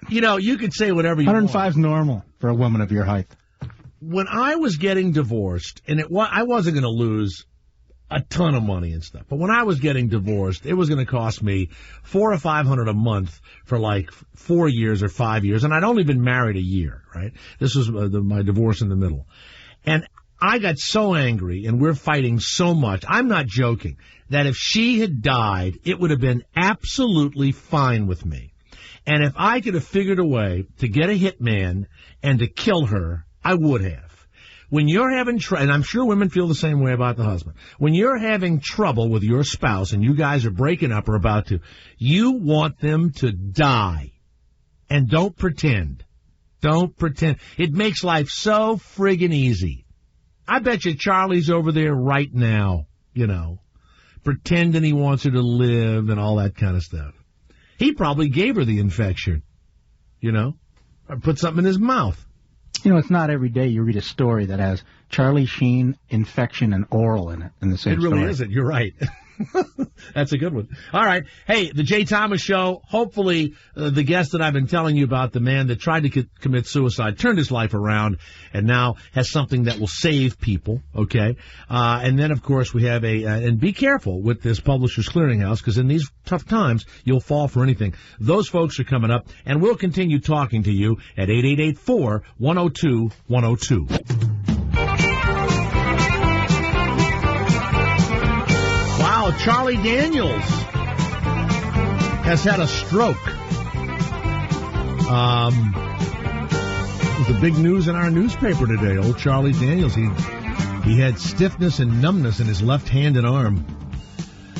You could say whatever you 105 want. 105's normal for a woman of your height. When I was getting divorced, and I wasn't going to lose a ton of money and stuff. But when I was getting divorced, it was going to cost me $400 or $500 a month for like 4 years or 5 years, and I'd only been married a year, right? This was my divorce in the middle. And I got so angry, and we're fighting so much, I'm not joking, that if she had died, it would have been absolutely fine with me. And if I could have figured a way to get a hitman and to kill her, I would have. When you're having and I'm sure women feel the same way about the husband. When you're having trouble with your spouse and you guys are breaking up or about to, you want them to die. And don't pretend. Don't pretend. It makes life so friggin' easy. I bet you Charlie's over there right now, pretending he wants her to live and all that kind of stuff. He probably gave her the infection, or put something in his mouth. It's not every day you read a story that has Charlie Sheen, infection, and oral in it in the same story. It really isn't. You're right. That's a good one. All right. Hey, the Jay Thomas Show. Hopefully, the guest that I've been telling you about, the man that tried to commit suicide, turned his life around and now has something that will save people. Okay. And then, of course, we have and be careful with this Publishers Clearinghouse, because in these tough times, you'll fall for anything. Those folks are coming up, and we'll continue talking to you at 888-4-102-102. Wow, Charlie Daniels has had a stroke. It was the big news in our newspaper today. Old Charlie Daniels, he had stiffness and numbness in his left hand and arm.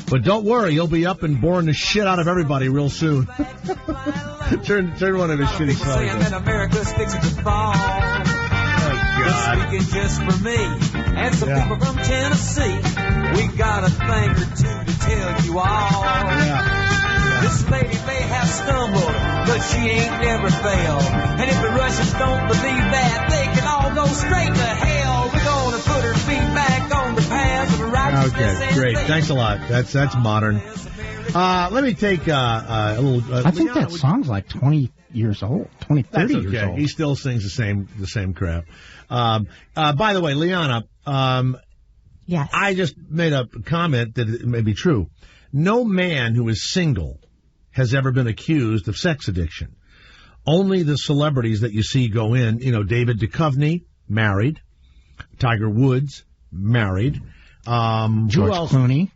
But don't worry, he'll be up and boring the shit out of everybody real soon. turn one of his shitty songs. Speaking just for me and some people from Tennessee, we got a thing or two to tell you all. This lady may have stumbled, but she ain't never failed. And if the Russians don't believe that, they can all go straight to hell. We're gonna put her feet back on the path of righteousness. Okay, great. Thanks a lot. That's modern. Let me take a little. I think that song's like 20 years old, 30 years old. He still sings the same crap. By the way, Liana, yes, I just made a comment that it may be true. No man who is single has ever been accused of sex addiction. Only the celebrities that you see go in, David Duchovny, married. Tiger Woods, married. George Clooney.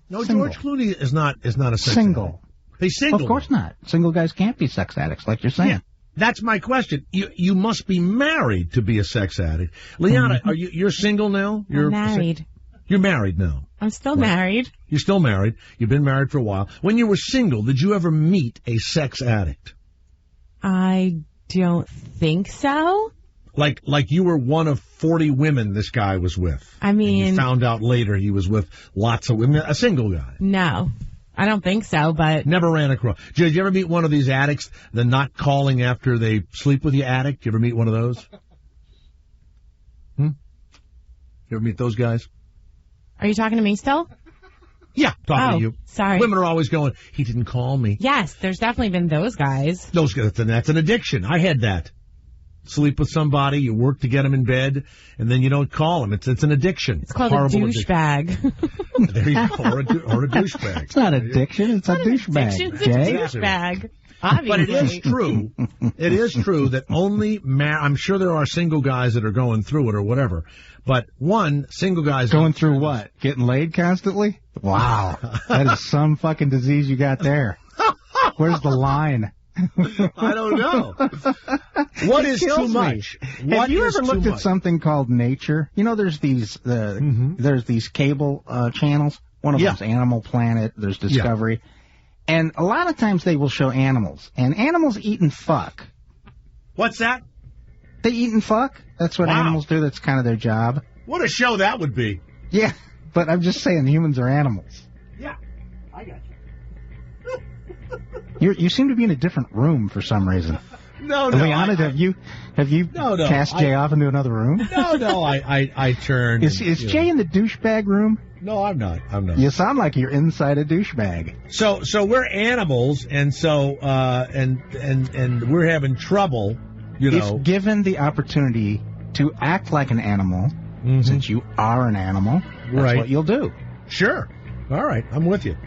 No, single. George Clooney is not a sex single. Addict. He's single. Of course not. Single guys can't be sex addicts, like you're saying. Yeah, that's my question. You must be married to be a sex addict. Liana, you're single now? I'm married. You're married now. I'm still married. You're still married. You've been married for a while. When you were single, did you ever meet a sex addict? I don't think so. Like you were one of 40 women this guy was with. I mean, and you found out later he was with lots of women. A single guy. No, I don't think so, but... Never ran across. Did you ever meet one of these addicts, the not calling after they sleep with you addict? You ever meet one of those? You ever meet those guys? Are you talking to me still? Yeah, talking to you. Sorry. Women are always going, he didn't call me. Yes, there's definitely been those guys. Those guys, that's an addiction. I had that. Sleep with somebody, you work to get them in bed, and then you don't call them. It's an addiction. It's called a douchebag. There you go, or a douchebag. It's not addiction, it's a douchebag. It's a douchebag. Obviously. But it is true. It is true that only I'm sure there are single guys that are going through it or whatever. But single guys going through what? Getting laid constantly? Wow. That is some fucking disease you got there. Where's the line? I don't know. What is too much? Have you ever looked at something called Nature? There's these there's these cable channels. One of them's Animal Planet. There's Discovery. Yeah. And a lot of times they will show animals. And animals eat and fuck. What's that? They eat and fuck. That's what animals do. That's kind of their job. What a show that would be. Yeah, but I'm just saying humans are animals. Yeah, I got you. You seem to be in a different room for some reason. No. Liana, have you cast Jay off into another room? No, I turned. Is Jay in the douchebag room? No, I'm not. You sound like you're inside a douchebag. So we're animals, and so and we're having trouble. If given the opportunity to act like an animal, Since you are an animal, that's what you'll do. Sure. All right, I'm with you.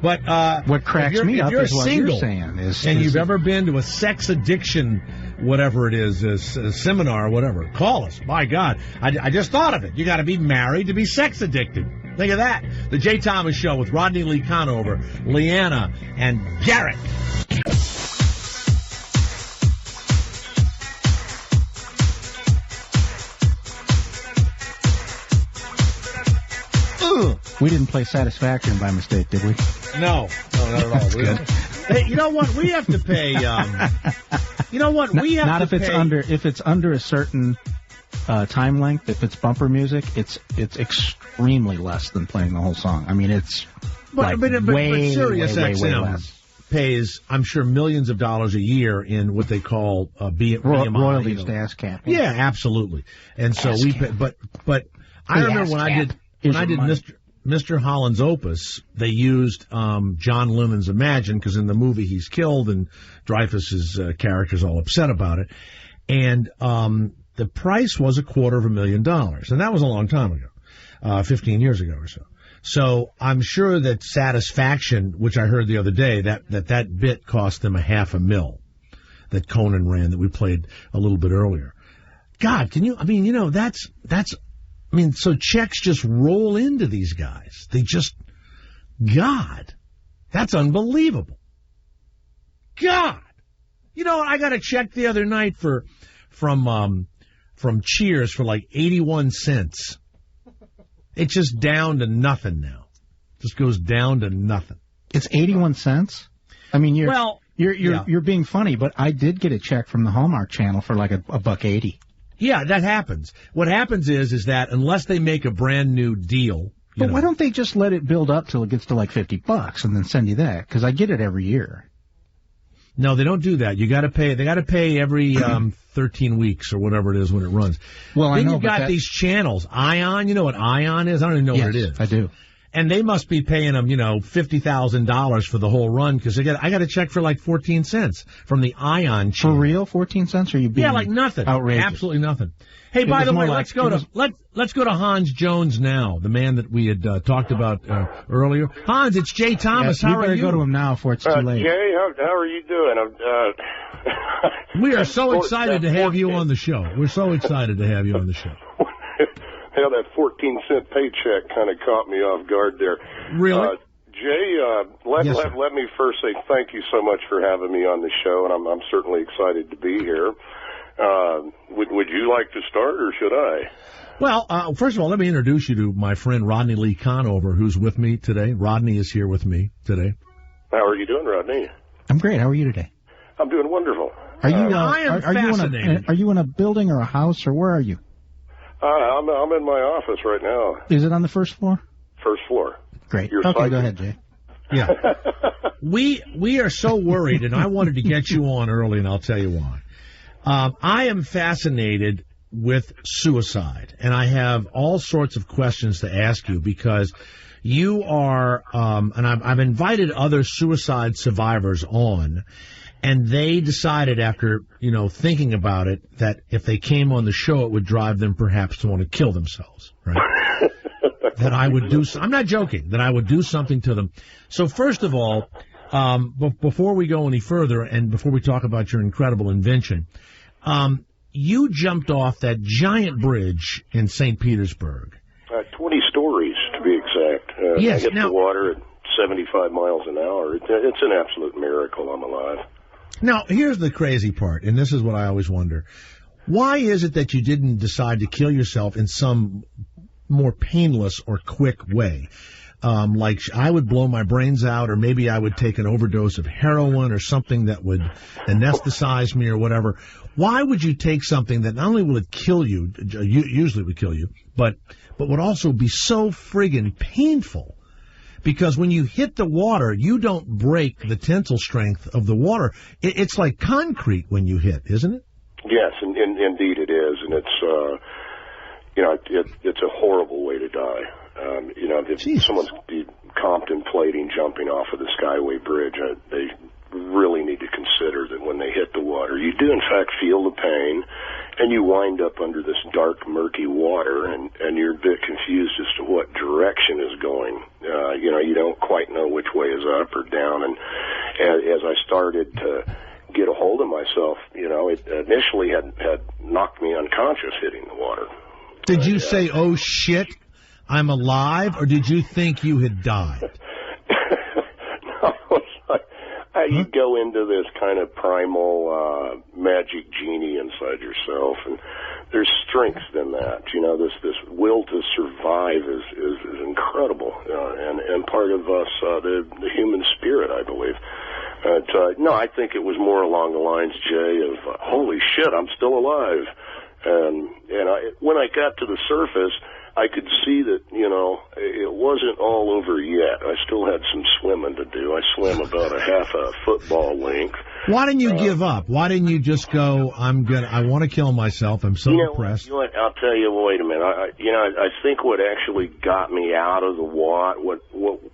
But what cracks me up is what you're saying and you've ever been to a sex addiction, whatever it is, a seminar or whatever, call us. My God, I just thought of it. You got to be married to be sex addicted. Think of that. The Jay Thomas Show with Rodney Lee Conover, Leanna, and Garrett. We didn't play Satisfaction by mistake, did we? No, not at all. That's good. Hey, you know what? We have to pay. You know what? We have not to if it's pay. If it's under a certain time length. If it's bumper music, it's extremely less than playing the whole song. I mean, it's but Sirius way XM less. pays, I'm sure, millions of dollars a year in what they call BMI, royalties to ASCAP. Yeah, absolutely. And so we pay, but I remember when I did Mr. Holland's Opus, they used John Lennon's Imagine, because in the movie he's killed and Dreyfuss's character's all upset about it. And the price was $250,000. And that was a long time ago, 15 years ago or so. So I'm sure that Satisfaction, which I heard the other day, that bit cost them $500,000 that Conan ran, that we played a little bit earlier. God, so checks just roll into these guys. God, that's unbelievable. God. You know, I got a check the other night from Cheers for like 81 cents. It's just down to nothing now. Just goes down to nothing. It's 81 cents? I mean, you're being funny, but I did get a check from the Hallmark Channel for like $1.80. Yeah, that happens. What happens is that unless they make a brand new deal. But why don't they just let it build up till it gets to like $50 and then send you that? Because I get it every year. No, they don't do that. You got to pay. They got to pay every 13 weeks or whatever it is when it runs. Well, then I know. You've got these channels. Ion. You know what Ion is? I don't even know what it is. I do. And they must be paying them, $50,000 for the whole run, because I got a check for like 14 cents from the Ion channel. For real, 14 cents? Or are you being like nothing, outrageous? Absolutely nothing. Hey, by the way, let's go to Hans Jones now, the man that we had talked about earlier. Hans, it's Jay Thomas. How are you? You better go to him now before it's too late. Jay, how are you doing? We are so excited to have you on the show. We're so excited to have you on the show. Yeah, that 14-cent paycheck kind of caught me off guard there. Really? Jay, let me first say thank you so much for having me on the show, and I'm certainly excited to be here. Would you like to start, or should I? Well, first of all, let me introduce you to my friend Rodney Lee Conover, who's with me today. Rodney is here with me today. How are you doing, Rodney? I'm great. How are you today? I'm doing wonderful. Are you? I am fascinated. Are you in a building or a house, or where are you? I'm in my office right now. Is it on the first floor? First floor. Great. You're okay, psychic. Go ahead, Jay. Yeah. We are so worried, and I wanted to get you on early, and I'll tell you why. I am fascinated with suicide, and I have all sorts of questions to ask you, because you are, and I've invited other suicide survivors on, and they decided after, thinking about it, that if they came on the show, it would drive them perhaps to want to kill themselves, right? That I would do, I'm not joking, that I would do something to them. So first of all, before we go any further, and before we talk about your incredible invention, you jumped off that giant bridge in St. Petersburg. 20 stories, to be exact. Yes, I hit the water at 75 miles an hour. It's an absolute miracle I'm alive. Now, here's the crazy part, and this is what I always wonder. Why is it that you didn't decide to kill yourself in some more painless or quick way? Like I would blow my brains out, or maybe I would take an overdose of heroin or something that would anesthetize me or whatever. Why would you take something that not only will it kill you, usually would kill you, but would also be so friggin' painful? Because when you hit the water, you don't break the tensile strength of the water. It's like concrete when you hit, isn't it? Yes, indeed it is, and it's a horrible way to die. If someone's contemplating jumping off of the Skyway Bridge, they really need to consider that when they hit the water, you do in fact feel the pain, and you wind up under this dark, murky water, and you're a bit confused as to what direction is going. You don't quite know which way is up or down. And as I started to get a hold of myself, it initially had knocked me unconscious hitting the water. Did you say, "Oh shit, I'm alive," or did you think you had died? You go into this kind of primal magic genie inside yourself, and there's strength in that. This will to survive is incredible, and part of us, the human spirit, I believe. No, I think it was more along the lines, Jay, of holy shit, I'm still alive. And when I got to the surface, I could see that, it wasn't all over yet. I still had some swimming to do. I swam about a half a football length. Why didn't you give up? Why didn't you just go, I want to kill myself. I'm so depressed. I'll tell you, wait a minute. I think what actually got me out of the water,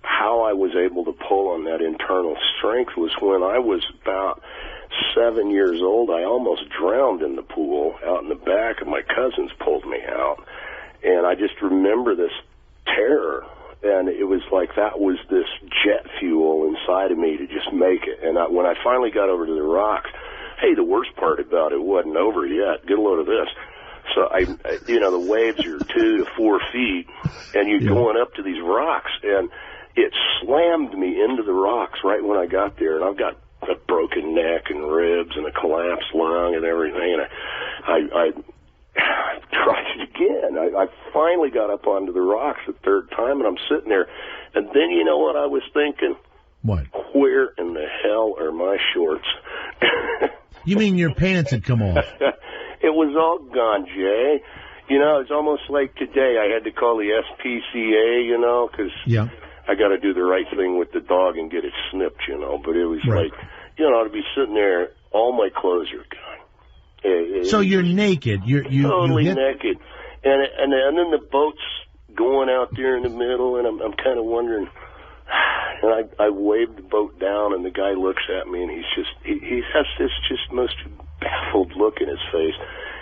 how I was able to pull on that internal strength was when I was about 7 years old. I almost drowned in the pool out in the back, and my cousins pulled me out. And I just remember this terror, and it was like that was this jet fuel inside of me to just make it. And when I finally got over to the rocks, hey, the worst part about it wasn't over yet. Get a load of this. So, the waves are 2 to 4 feet, and you're going up to these rocks, and it slammed me into the rocks right when I got there. And I've got a broken neck and ribs and a collapsed lung and everything, and I tried it again. I finally got up onto the rocks the third time, and I'm sitting there. And then you know what I was thinking? What? Where in the hell are my shorts? You mean your pants had come off? It was all gone, Jay. It's almost like today I had to call the SPCA, because I got to do the right thing with the dog and get it snipped, But it was like, to be sitting there, all my clothes are gone. So you're naked. You're totally naked, and then the boat's going out there in the middle, and I'm kind of wondering. And I waved the boat down, and the guy looks at me, and he has this just most baffled look in his face,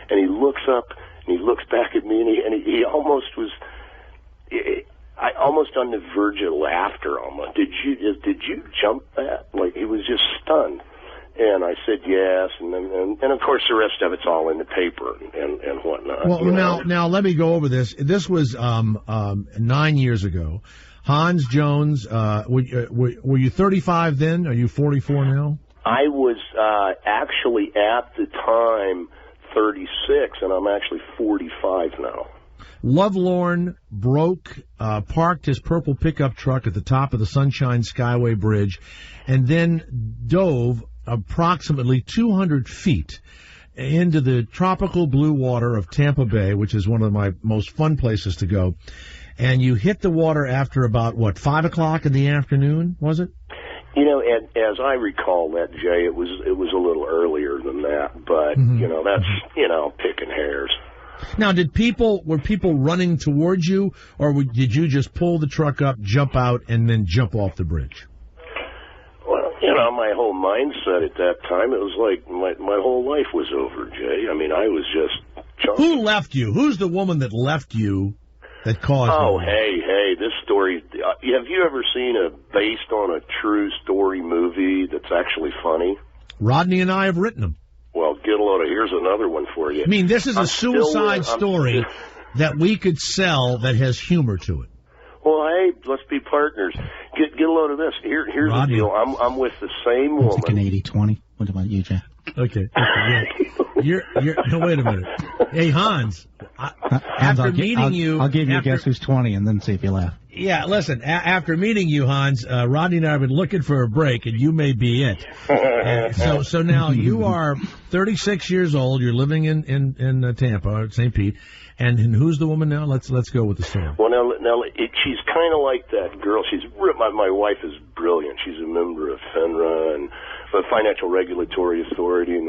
and he looks up and he looks back at me, and he almost was. I almost on the verge of laughter. Almost. Did you jump that? Like he was just stunned. And I said yes, and of course the rest of it's all in the paper and whatnot. Well, now let me go over this. This was 9 years ago. Hans Jones, were you 35 then? Are you 44 now? I was actually at the time 36, and I'm actually 45 now. Lovelorn parked his purple pickup truck at the top of the Sunshine Skyway Bridge, and then dove approximately 200 feet into the tropical blue water of Tampa Bay, which is one of my most fun places to go. And you hit the water after about, 5 o'clock in the afternoon, was it? As I recall that, Jay, it was a little earlier than that, but, that's, picking hairs. Now, were people running towards you, or did you just pull the truck up, jump out, and then jump off the bridge? Well, my whole mindset at that time, it was like my whole life was over, Jay. I mean, I was just jumping. Who left you? Who's the woman that left you that caused it? Hey, this story, have you ever seen a based on a true story movie that's actually funny? Rodney and I have written them. Well, get a load of, here's another one for you. I mean, this is a suicide story that we could sell that has humor to it. Well, hey, let's be partners. Get a load of this. Here's Rodney. The deal. I'm with the same woman. It's like an 80-20. What about you, Jay? Okay. No, wait a minute. Hey, Hans. After meeting you... I'll give you a guess who's 20 and then see if you laugh. Yeah, listen, after meeting you, Hans, Rodney and I have been looking for a break, and you may be it. So now you are 36 years old. You're living in Tampa, St. Pete. And who's the woman now? Let's go with the story. Well, now she's kind of like that girl. My wife is brilliant. She's a member of FINRA and the Financial Regulatory Authority, and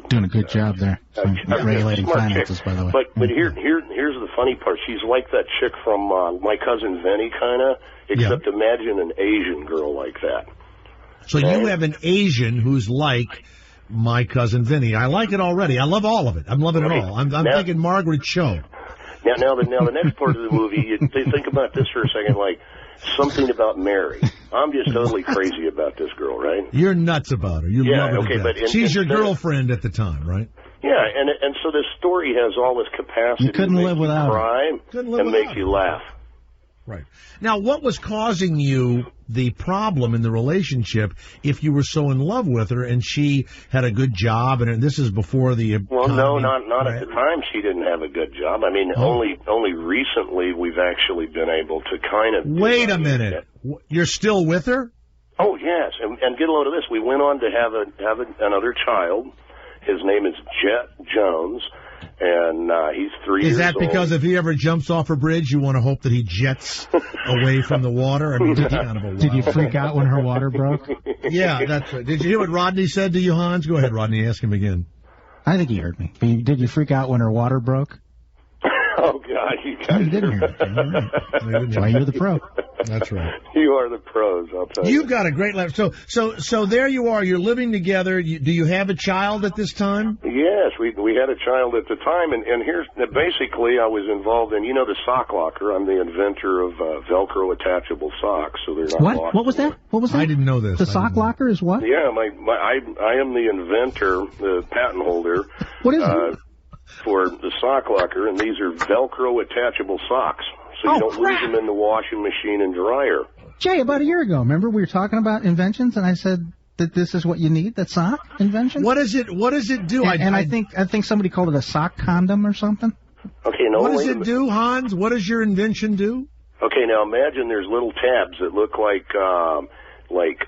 doing a good job there. Regulating finances, chick. By the way. But here's the funny part. She's like that chick from My Cousin Vinny, kind of. Except imagine an Asian girl like that. So you have an Asian who's like My Cousin Vinny. I like it already. I love all of it. I'm loving it all. I'm thinking Margaret Cho. Now the next part of the movie, you think about this for a second, like something about Mary. I'm just totally crazy about this girl, right? You're nuts about her. You love her to death. She's your girlfriend at the time, right? Yeah, and so this story has all this capacity to make you cry and make you laugh. Right. Now, what was causing you the problem in the relationship if you were so in love with her and she had a good job, and this is before the Well, no, not at the time. She didn't have a good job. I mean, only recently we've actually been able to kind of... Wait a minute. You're still with her? Oh, yes. And get a load of this. We went on to have another child. His name is Jet Jones. And he's 3 years old. Is that because if he ever jumps off a bridge, you want to hope that he jets away from the water? I mean, did you freak out when her water broke? Yeah, that's right. Did you hear what Rodney said to you, Hans? Go ahead, Rodney. Ask him again. I think he heard me. Did you freak out when her water broke? Oh, God, you guys. You didn't hear me. That's why you're the pro. That's right. You are the pros, I'll tell you. You've got a great life. So there you are. You're living together. Do you have a child at this time? Yes, we had a child at the time, and here's basically I was involved in, the sock locker. I'm the inventor of Velcro attachable socks, so they're not locked. What was that? What was that? I didn't know this. The sock locker is what? Yeah, I am the inventor, the patent holder. What is it? For the sock locker, and these are Velcro attachable socks, so you don't lose them in the washing machine and dryer. Jay, about a year ago, remember we were talking about inventions, and I said that this is what you need, that sock invention? What does it do? I think somebody called it a sock condom or something. Okay, no. What does it do, Hans? What does your invention do? Okay, now imagine there's little tabs that look like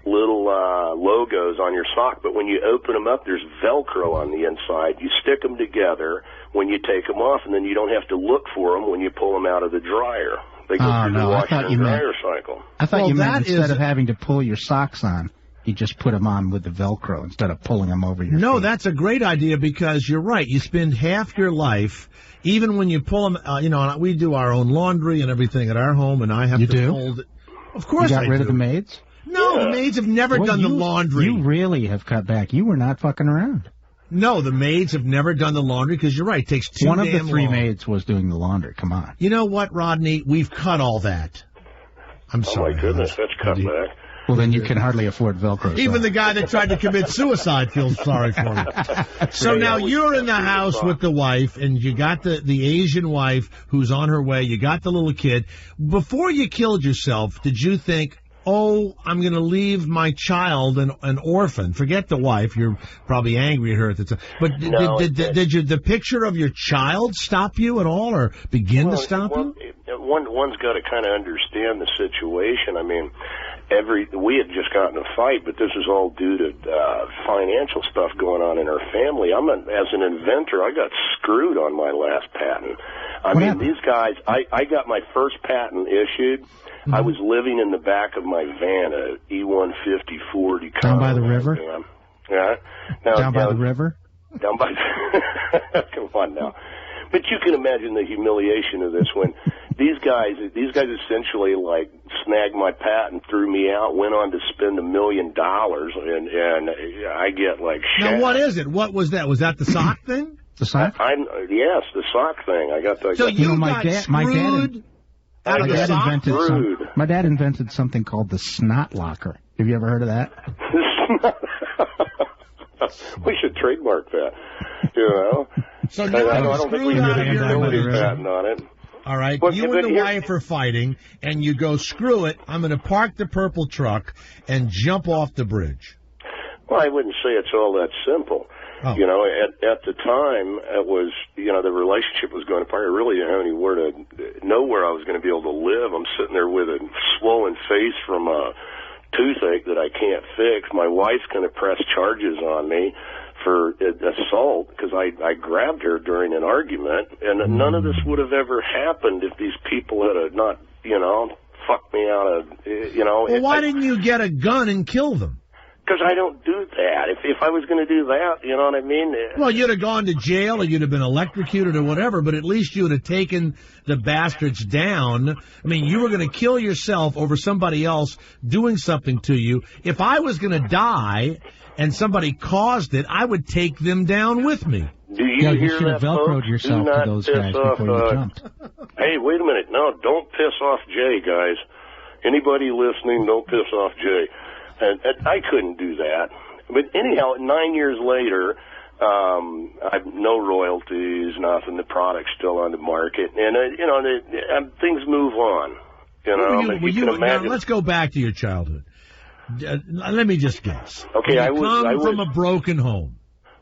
little logos on your sock, but when you open them up, there's Velcro on the inside. You stick them together when you take them off, and then you don't have to look for them when you pull them out of the dryer. They go through the washing and dryer cycle. I thought you meant instead of having to pull your socks on, you just put them on with the Velcro instead of pulling them over your feet. That's a great idea because you're right. You spend half your life, even when you pull them, we do our own laundry and everything at our home, and I have to hold it. Of course I do. You got rid of the maids? No, the maids have never done the laundry. You really have cut back. You were not fucking around. No, the maids have never done the laundry because you're right. It takes too damn long. One of the 3 maids was doing the laundry. Come on. You know what, Rodney? We've cut all that. I'm sorry. Oh, my goodness. That's cut back. Well, then you can hardly afford Velcro. Even the guy that tried to commit suicide feels sorry for you. So now you're in the house with the wife, and you got the Asian wife who's on her way. You got the little kid. Before you killed yourself, did you think, I'm going to leave my child an orphan? Forget the wife. You're probably angry at her at the time. But did the picture of your child stop you at all, or begin to stop you? One's got to kind of understand the situation. I mean, we had just gotten a fight, but this is all due to financial stuff going on in our family. As an inventor, I got screwed on my last patent. These guys, I got my first patent issued. Mm-hmm. I was living in the back of my van, a E150 Ford Econoline. Down by the river? Yeah. Down by the river? Down by come on now. But you can imagine the humiliation of this when these guys essentially snagged my patent, threw me out, went on to spend $1 million, and I get shit. Now what is it? What was that? Was that the sock thing? The sock? Yes, the sock thing. I got the. So my dad invented something called the snot locker. Have you ever heard of that? We should trademark that. So I don't think we can get a utility patent on it. All right, you and the wife are fighting, and you go, screw it, I'm going to park the purple truck and jump off the bridge. Well, I wouldn't say it's all that simple. Oh. At the time, it was, the relationship was going apart. I really didn't have anywhere to know where I was going to be able to live. I'm sitting there with a swollen face from a toothache that I can't fix. My wife's going to press charges on me for assault because I grabbed her during an argument, and none of this would have ever happened if these people had not, fucked me out of, Well, why didn't you get a gun and kill them? Because I don't do that. If I was going to do that, you know what I mean? Well, you'd have gone to jail or you'd have been electrocuted or whatever, but at least you would have taken the bastards down. I mean, you were going to kill yourself over somebody else doing something to you. If I was going to die and somebody caused it, I would take them down with me. Do you you hear should that, have Velcroed folks? yourself Do to not those piss guys off, before you jumped. Hey, wait a minute. No, don't piss off Jay, guys. Anybody listening, don't piss off Jay. And I couldn't do that. But anyhow, 9 years later, I've no royalties, nothing. The product's still on the market, and things move on. Now, let's go back to your childhood. Let me just guess. Okay, I come from a broken home.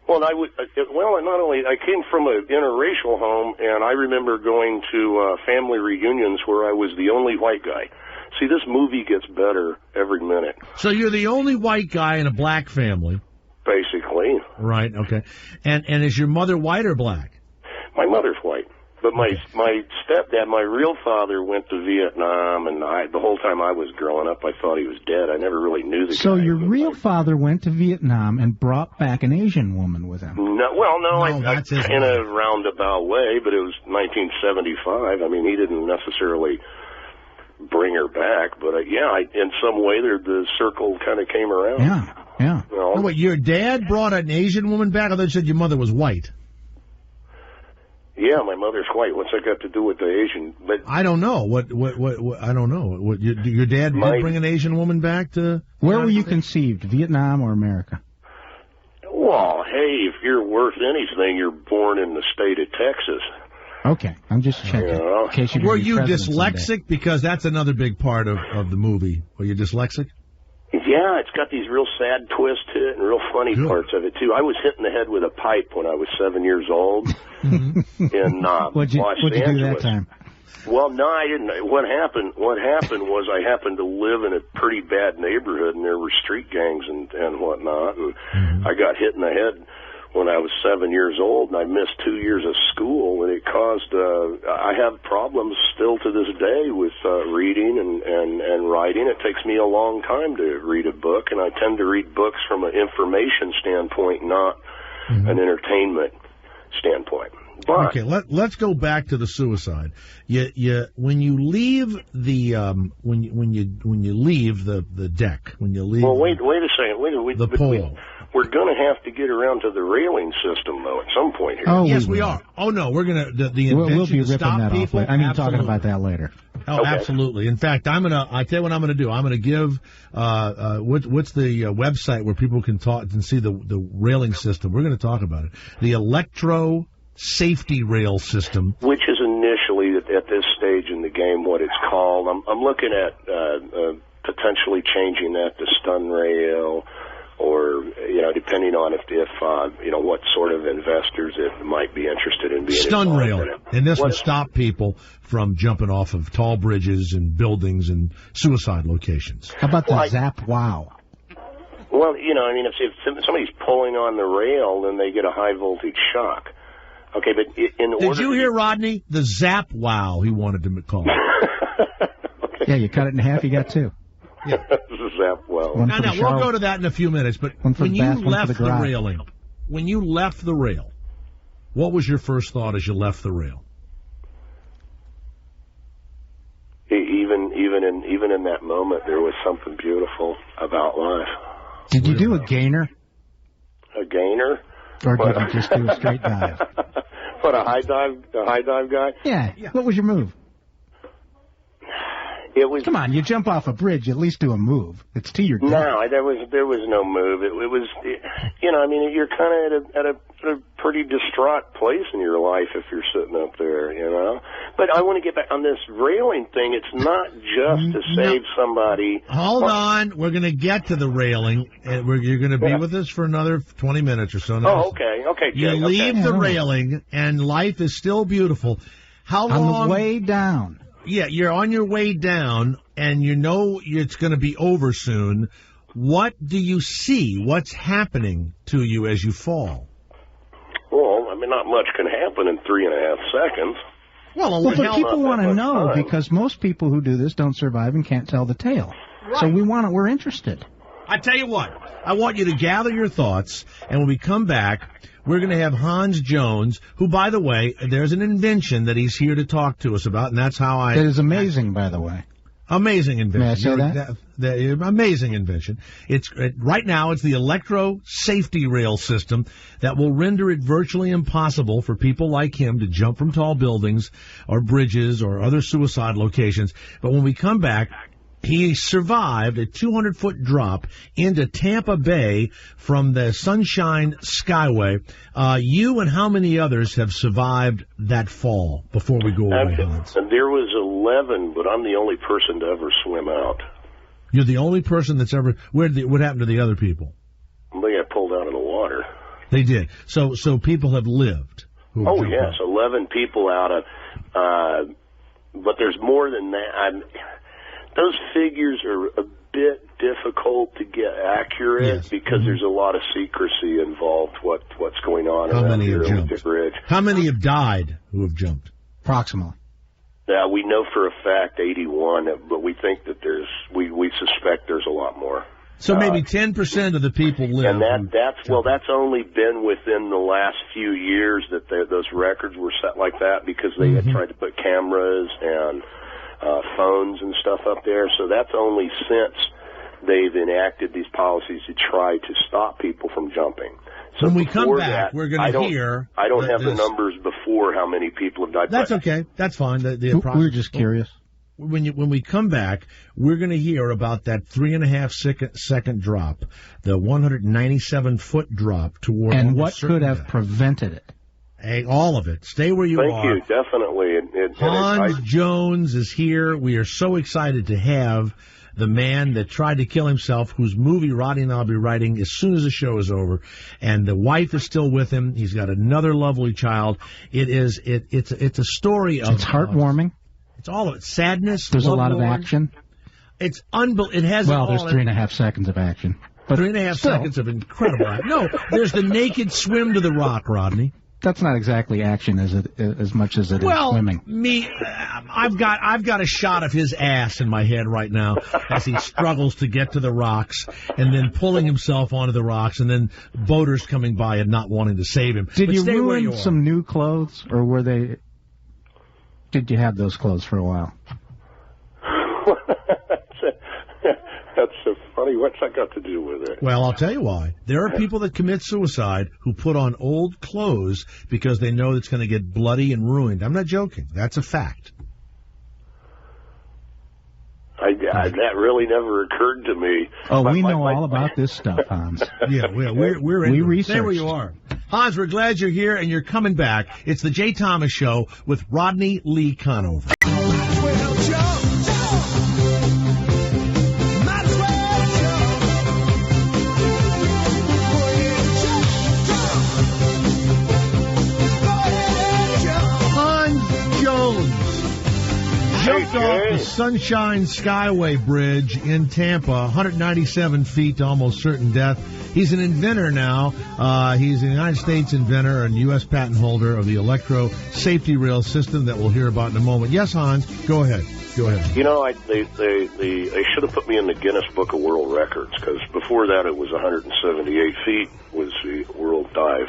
Well, not only I came from an interracial home, and I remember going to family reunions where I was the only white guy. See, this movie gets better every minute. So you're the only white guy in a black family? Basically. Right, okay. And is your mother white or black? My mother's white. But my stepdad, my real father, went to Vietnam, and the whole time I was growing up, I thought he was dead. I never really knew the guy. So your real father went to Vietnam and brought back an Asian woman with him? No, I in a roundabout way, but it was 1975. I mean, he didn't necessarily bring her back, but in some way the circle kind of came around. Yeah. Oh, wait, your dad brought an Asian woman back? I thought you said your mother was white. Yeah, my mother's white. What's that got to do with the Asian? But I don't know. What I don't know. Your dad did bring an Asian woman back to? Where were you conceived, Vietnam or America? Well, hey, if you're worth anything, you're born in the state of Texas. Okay, I'm just checking. In case you were you dyslexic? Someday. Because that's another big part of the movie. Were you dyslexic? Yeah, it's got these real sad twists to it and real funny parts of it, too. I was hit in the head with a pipe when I was 7 years old in Los What'd Angeles. you do that time? Well, no, I didn't. What happened was I happened to live in a pretty bad neighborhood, and there were street gangs and whatnot, and I got hit in the head when I was 7 years old, and I missed 2 years of school, and it caused, I have problems still to this day with reading and writing. It takes me a long time to read a book, and I tend to read books from an information standpoint, not an entertainment standpoint. But, okay, let's go back to the suicide. When you leave the when you leave the deck, when you leave. Well, wait a second. The pole. We're going to have to get around to the railing system, though, at some point here. Oh, yes, we are. Oh, no, we're going to, the intention we'll be to stop that people. Off. I mean, talking about that later. Oh, okay. Absolutely. In fact, I tell you what I'm going to do. I'm going to give, what's the website where people can talk and see the railing system? We're going to talk about it. The Electro Safety Rail System. Which is initially, at this stage in the game, what it's called. I'm looking at potentially changing that to stun rail, or, depending on if what sort of investors it might be interested in being stun rail. In it. And this would stop people from jumping off of tall bridges and buildings and suicide locations. How about the Zap Wow? Well, if somebody's pulling on the rail, then they get a high voltage shock. Okay, but Did you hear, Rodney? The Zap Wow, he wanted to call it. Okay. Yeah, you cut it in half, you got two. Yeah. Zap Wow. Now, we'll go to that in a few minutes, but when you left the railing, when you left the rail, what was your first thought as you left the rail? Even in that moment, there was something beautiful about life. Did you do a gainer? A gainer? Or did you just do a straight dive? What, a high dive guy? Yeah. What was your move? It was. Come on, you jump off a bridge, at least do a move. It's to your death. No, there was no move. It was, you're kind of at a pretty distraught place in your life if you're sitting up there, But I want to get back on this railing thing. It's not just to save somebody. Hold on, we're going to get to the railing, and you're going to be with us for another 20 minutes or so. Oh, okay, You leave the railing, and life is still beautiful. How long? On the way down. Yeah, you're on your way down, and it's going to be over soon. What do you see? What's happening to you as you fall? Well, not much can happen in 3.5 seconds. Well, but people want to know, because most people who do this don't survive and can't tell the tale. Right. So we're interested. I tell you what, I want you to gather your thoughts, and when we come back, we're going to have Hans Jones, who, by the way, there's an invention that he's here to talk to us about, and that's how I... It is amazing, by the way. Amazing invention. May I say that? Amazing invention. Right now, it's the electro safety rail system that will render it virtually impossible for people like him to jump from tall buildings or bridges or other suicide locations. But when we come back, he survived a 200-foot drop into Tampa Bay from the Sunshine Skyway. You and how many others have survived that fall before we go away, Hans? And there was 11, but I'm the only person to ever swim out. You're the only person that's ever... What happened to the other people? They got pulled out of the water. They did. So people have lived. Oh, yes, 11 people out of... but there's more than that. Those figures are a bit difficult to get accurate because there's a lot of secrecy involved. What's going on around here with the bridge? How many have died who have jumped? Approximately. Yeah, we know for a fact 81, but we think that we suspect there's a lot more. So maybe 10% of the people live. And that's only been within the last few years that those records were set like that because they had tried to put cameras and phones and stuff up there. So that's only since they've enacted these policies to try to stop people from jumping. So when we come back, we're going to hear... I don't have the numbers before how many people have died. That's okay. That's fine. We're just curious. When we come back, we're going to hear about that 3.5 second drop, the 197-foot drop toward... And what could have prevented it? Hey, all of it. Stay where you are. Thank you, definitely. Hans Jones is here. We are so excited to have the man that tried to kill himself, whose movie Rodney and I'll be writing as soon as the show is over. And the wife is still with him. He's got another lovely child. It's a story of... It's heartwarming. It's all of it. Sadness. There's a lot of action. It's unbelievable. It has... Well, there's 3.5 seconds of action. But 3.5 seconds of incredible action. No, there's the naked swim to the rock, Rodney. That's not exactly action as much as it is swimming. I've got a shot of his ass in my head right now as he struggles to get to the rocks and then pulling himself onto the rocks and then boaters coming by and not wanting to save him. Did you ruin some new clothes, or did you have those clothes for a while? That's so funny. What's that got to do with it? Well, I'll tell you why. There are people that commit suicide who put on old clothes because they know it's going to get bloody and ruined. I'm not joking. That's a fact. That really never occurred to me. Oh, we know all about this stuff, Hans. Yeah, we're in. We researched. Stay where you are. Hans, we're glad you're here and you're coming back. It's the Jay Thomas Show with Rodney Lee Conover. Jumped off the Sunshine Skyway Bridge in Tampa, 197 feet to almost certain death. He's an inventor now. He's a United States inventor and U.S. patent holder of the electro safety rail system that we'll hear about in a moment. Yes, Hans, go ahead. Go ahead. You know, they should have put me in the Guinness Book of World Records because before that it was 178 feet was the world dive.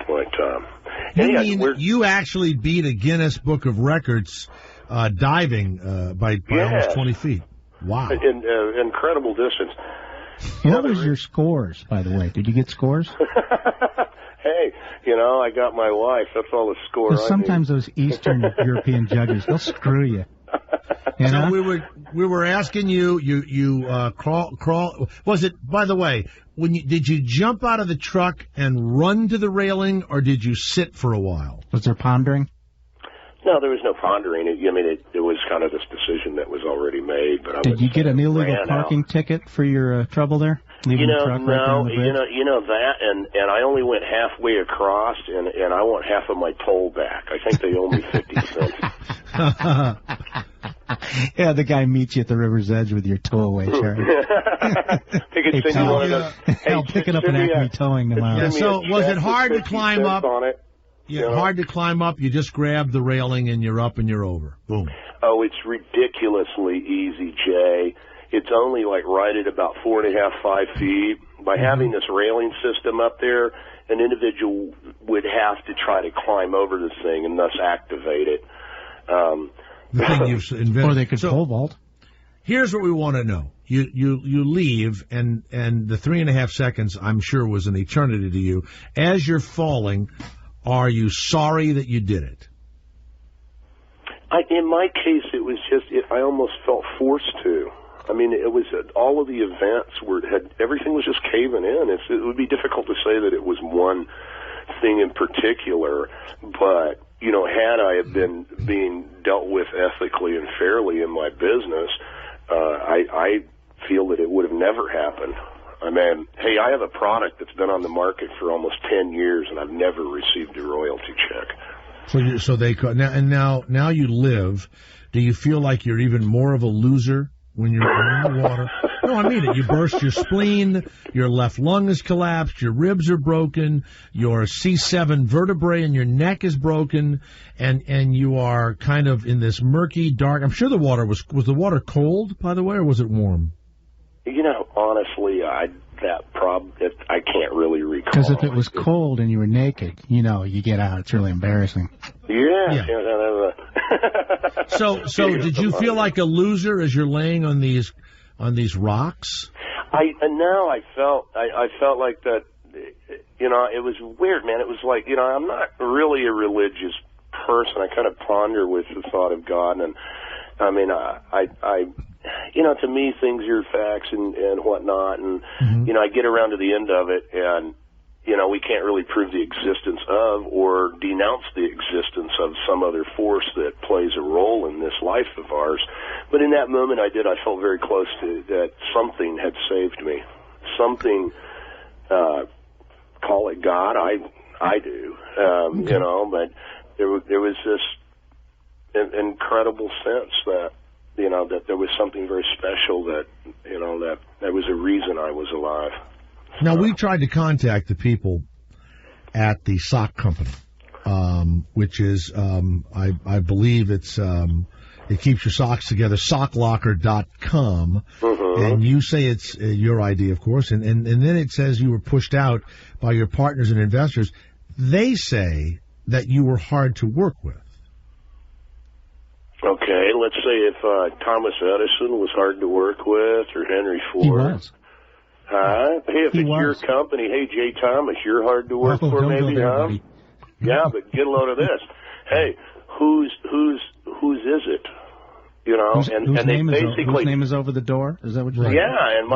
But you actually beat a Guinness Book of Records diving by almost 20 feet. Wow. Incredible distance. What was your scores, by the way? Did you get scores? Hey, I got my wife. That's all the score I need. Sometimes those Eastern European judges, they'll screw you. So we were asking you crawl. Was it, by the way, did you jump out of the truck and run to the railing, or did you sit for a while? Was there pondering? No, there was no pondering. It was kind of this decision that was already made. But did you get an illegal parking ticket for your trouble there? Leaving the truck right there on the bridge? you know that, and I only went halfway across, and I want half of my toll back. I think they owe me 50 cents. Yeah, the guy meets you at the river's edge with your towaway charge. Hey, I'll pick it up in Acme Towing tomorrow. Yeah, so was it hard to climb up? Hard to climb up. You just grab the railing and you're up and you're over. Boom. Oh, it's ridiculously easy, Jay. It's only like right at about 4.5, 5 feet. By having this railing system up there, an individual would have to try to climb over this thing and thus activate it. The thing you've invented. Or they could pole vault. Here's what we want to know. You leave, and the 3.5 seconds, I'm sure, was an eternity to you. As you're falling, are you sorry that you did it? In my case, it was just, I almost felt forced to. I mean, it was all of the events everything was just caving in. It would be difficult to say that it was one thing in particular, but, you know, had I have been being dealt with ethically and fairly in my business, I feel that it would have never happened. I mean, hey, I have a product that's been on the market for almost 10 years, and I've never received a royalty check. So they now you live. Do you feel like you're even more of a loser when you're in the water? No, I mean it. You burst your spleen, your left lung is collapsed, your ribs are broken, your C7 vertebrae in your neck is broken, and you are kind of in this murky, dark. I'm sure the water was the water cold, by the way, or was it warm? You know, honestly, I can't really recall. Because if it was cold and you were naked, you know, you get out. It's really embarrassing. Yeah. So did you feel like a loser as you're laying on these rocks? I felt like that. You know, it was weird, man. It was like, you know, I'm not really a religious person. I kind of ponder with the thought of God, and I mean, you know, to me, things are facts and whatnot, and, you know, I get around to the end of it, and, you know, we can't really prove the existence of or denounce the existence of some other force that plays a role in this life of ours. But in that moment I felt very close to that something had saved me. Something, call it God, I do, you know, but there was this incredible sense that, you know, that there was something very special that, you know, that there was a reason I was alive. Now, we tried to contact the people at the sock company, which is, I believe it keeps your socks together, socklocker.com, and you say it's your idea, of course, and then it says you were pushed out by your partners and investors. They say that you were hard to work with. Okay, let's say if Thomas Edison was hard to work with, or Henry Ford. He was. Hey, if it's your company, hey, Jay Thomas, you're hard to work for, maybe, huh? Yeah, but get a load of this. Hey, whose is it? You know, whose they basically whose name is over the door? Is that what you're saying? Yeah, and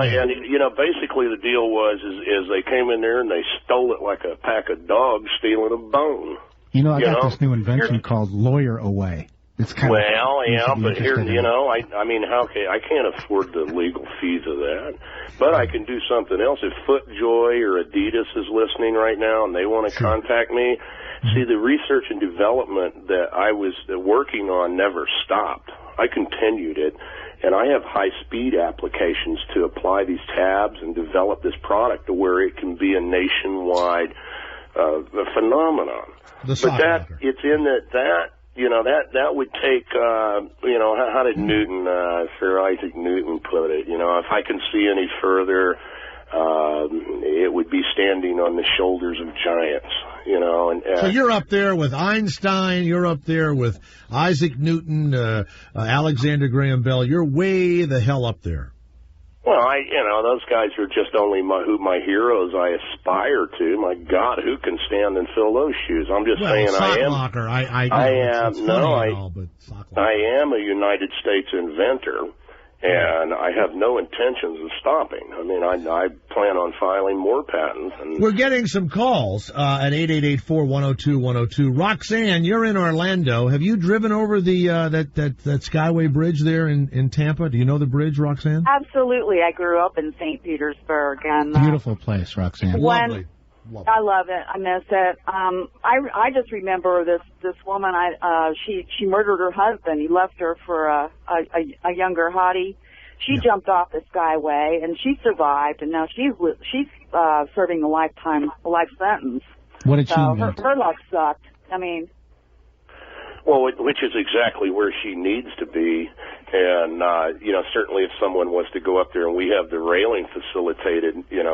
you know, basically the deal was is they came in there and they stole it like a pack of dogs stealing a bone. You know, I got this new invention called Lawyer Away. It's kind of but here, you know, I mean, I can't afford the legal fees of that, but I can do something else. If FootJoy or Adidas is listening right now and they want to contact me, see, the research and development that I was working on never stopped. I continued it, and I have high-speed applications to apply these tabs and develop this product to where it can be a nationwide phenomenon. But it's in that. You know, that would take, you know, how did Newton, Sir Isaac Newton put it? You know, if I can see any further, it would be standing on the shoulders of giants, you know. And so you're up there with Einstein, you're up there with Isaac Newton, Alexander Graham Bell. You're way the hell up there. Well, you know, those guys are just only my heroes I aspire to. My God, who can stand and fill those shoes? I'm just saying I am. Locker. I am a United States inventor, and I have no intentions of stopping. I mean, I plan on filing more patents. And we're getting some calls at 888-410-212. Roxanne, you're in Orlando. Have you driven over the that Skyway Bridge there in Tampa? Do you know the bridge, Roxanne? Absolutely. I grew up in St. Petersburg. And beautiful place, Roxanne. Lovely. I love it. I miss it. I just remember this woman. She murdered her husband. He left her for a younger hottie. She jumped off the Skyway and she survived, and now she's serving a life sentence. What did she invent? Her luck sucked. I mean. Well, which is exactly where she needs to be. And, certainly if someone was to go up there and we have the railing facilitated, there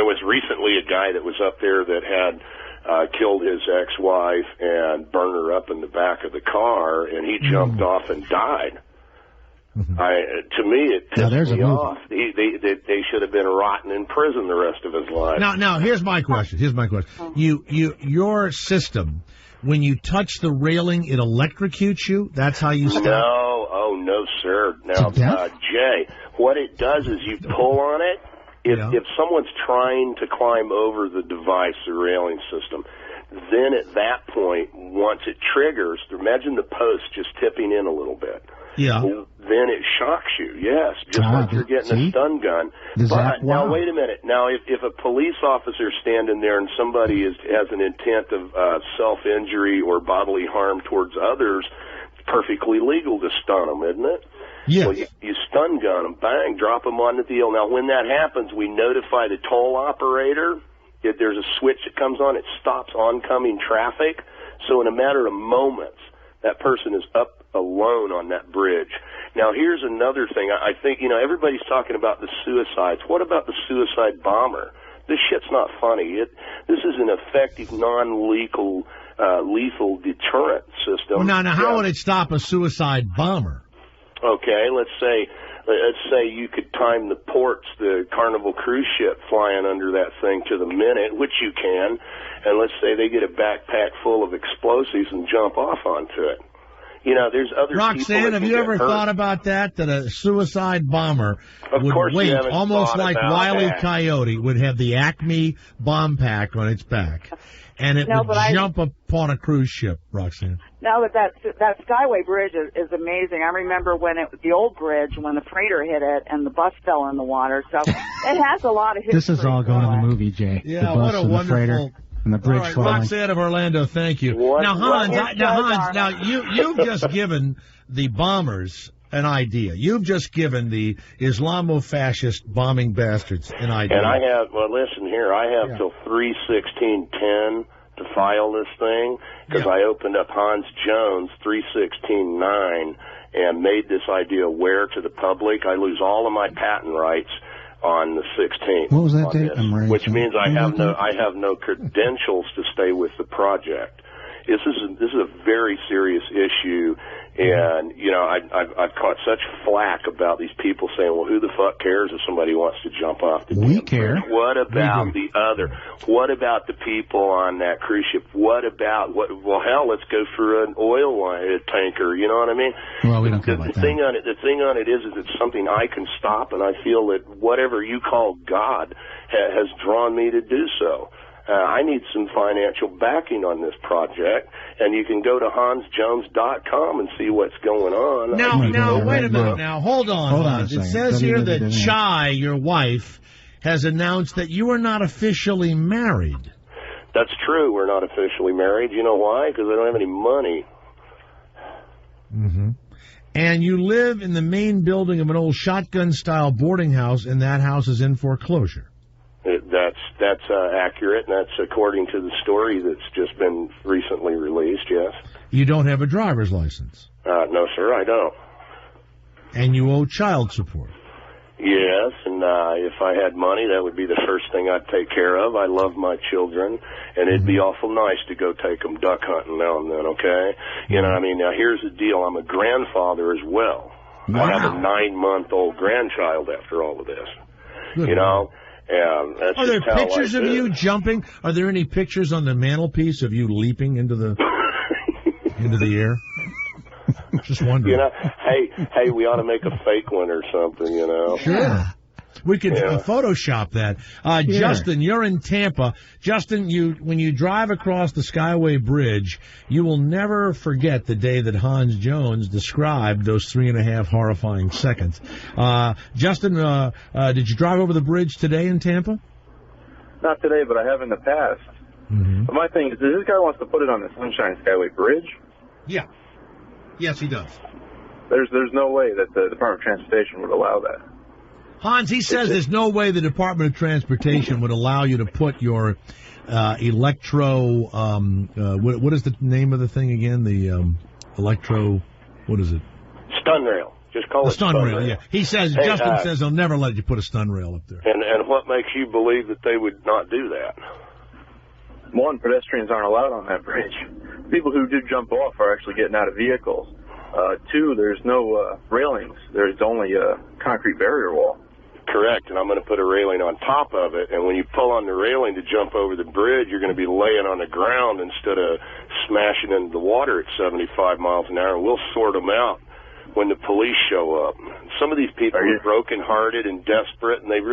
was recently a guy that was up there that had killed his ex-wife and burned her up in the back of the car, and he jumped off and died. To me, it pissed me off. They should have been rotting in prison the rest of his life. Now, here's my question. Your system, when you touch the railing, it electrocutes you? That's how you stop? No, sir. Now, Jay, what it does is you pull on it. If someone's trying to climb over the device, the railing system, then at that point, once it triggers, imagine the post just tipping in a little bit. Yeah. Then it shocks you, yes, just like you're getting a stun gun. Now, wait a minute. Now, if a police officer is standing there and somebody has an intent of self-injury or bodily harm towards others, it's perfectly legal to stun them, isn't it? Yes. Well, you stun gun them, bang, drop them on the deal. Now, when that happens, we notify the toll operator. If there's a switch that comes on, it stops oncoming traffic. So in a matter of moments, that person is up alone on that bridge. Now, here's another thing. I think, everybody's talking about the suicides. What about the suicide bomber? This shit's not funny. This is an effective, non-lethal lethal deterrent system. Well, now, how would it stop a suicide bomber? Okay, let's say you could time the ports, the Carnival cruise ship flying under that thing to the minute, which you can, and let's say they get a backpack full of explosives and jump off onto it. There's other Roxanne, have you ever thought about that a suicide bomber would wait, almost like Wile E. Coyote, would have the Acme bomb pack on its back, and it would jump upon a cruise ship, Roxanne? No, but that Skyway Bridge is amazing. I remember when it was the old bridge, when the freighter hit it and the bus fell in the water. So it has a lot of history. This is all going in the movie, Jay. Yeah, the bus what a and wonderful... the freighter. And the bridge falling. Roxanne of Orlando, thank you. Hans, you've just given the bombers an idea. You've just given the Islamo-fascist bombing bastards an idea. And I have till 3/16/10 to file this thing, because I opened up Hans Jones 3/16/9 and made this idea aware to the public. I lose all of my patent rights on the 16th. What was that date? Which means I have no credentials to stay with the project. This is a very serious issue, and I've caught such flack about these people saying, "Well, who the fuck cares if somebody wants to jump off the We care. What about the other? What about the people on that cruise ship? Well, hell, let's go for an oil tanker. You know what I mean? Well, we don't care about that. The thing on it is it's something I can stop, and I feel that whatever you call God has drawn me to do so. I need some financial backing on this project, and you can go to HansJones.com and see what's going on. Now, wait a minute. Now, hold on, Hans. It says here that Chai, your wife, has announced that you are not officially married. That's true. We're not officially married. You know why? Because I don't have any money. Mm-hmm. And you live in the main building of an old shotgun-style boarding house, and that house is in foreclosure. That's accurate, and that's according to the story that's just been recently released, yes. You don't have a driver's license? No, sir, I don't. And you owe child support? Yes, and if I had money, that would be the first thing I'd take care of. I love my children, and it'd be awful nice to go take them duck hunting now and then, okay? You know what I mean? Now, here's the deal. I'm a grandfather as well. Wow. I have a 9-month-old grandchild after all of this. Good you know? That's Are there pictures of you jumping? Are there any pictures on the mantelpiece of you leaping into the air? Just wondering. You know, hey, we ought to make a fake one or something, you know. Sure. We could Photoshop that. Justin, you're in Tampa. Justin, when you drive across the Skyway Bridge, you will never forget the day that Hans Jones described those 3.5 horrifying seconds. Justin, did you drive over the bridge today in Tampa? Not today, but I have in the past. Mm-hmm. But my thing is, this guy wants to put it on the Sunshine Skyway Bridge? Yeah. Yes, he does. There's no way that the Department of Transportation would allow that. Hans, he says there's no way the Department of Transportation would allow you to put your electro, what is the name of the thing again? The electro, what is it? Stun rail. Just call it stun rail. Yeah. He says, hey, Justin says they'll never let you put a stun rail up there. And what makes you believe that they would not do that? One, pedestrians aren't allowed on that bridge. People who do jump off are actually getting out of vehicles. Two, there's no railings. There's only a concrete barrier wall. Correct, and I'm going to put a railing on top of it, and when you pull on the railing to jump over the bridge, you're going to be laying on the ground instead of smashing into the water at 75 miles an hour, and we'll sort them out when the police show up. Some of these people are broken-hearted and desperate, and they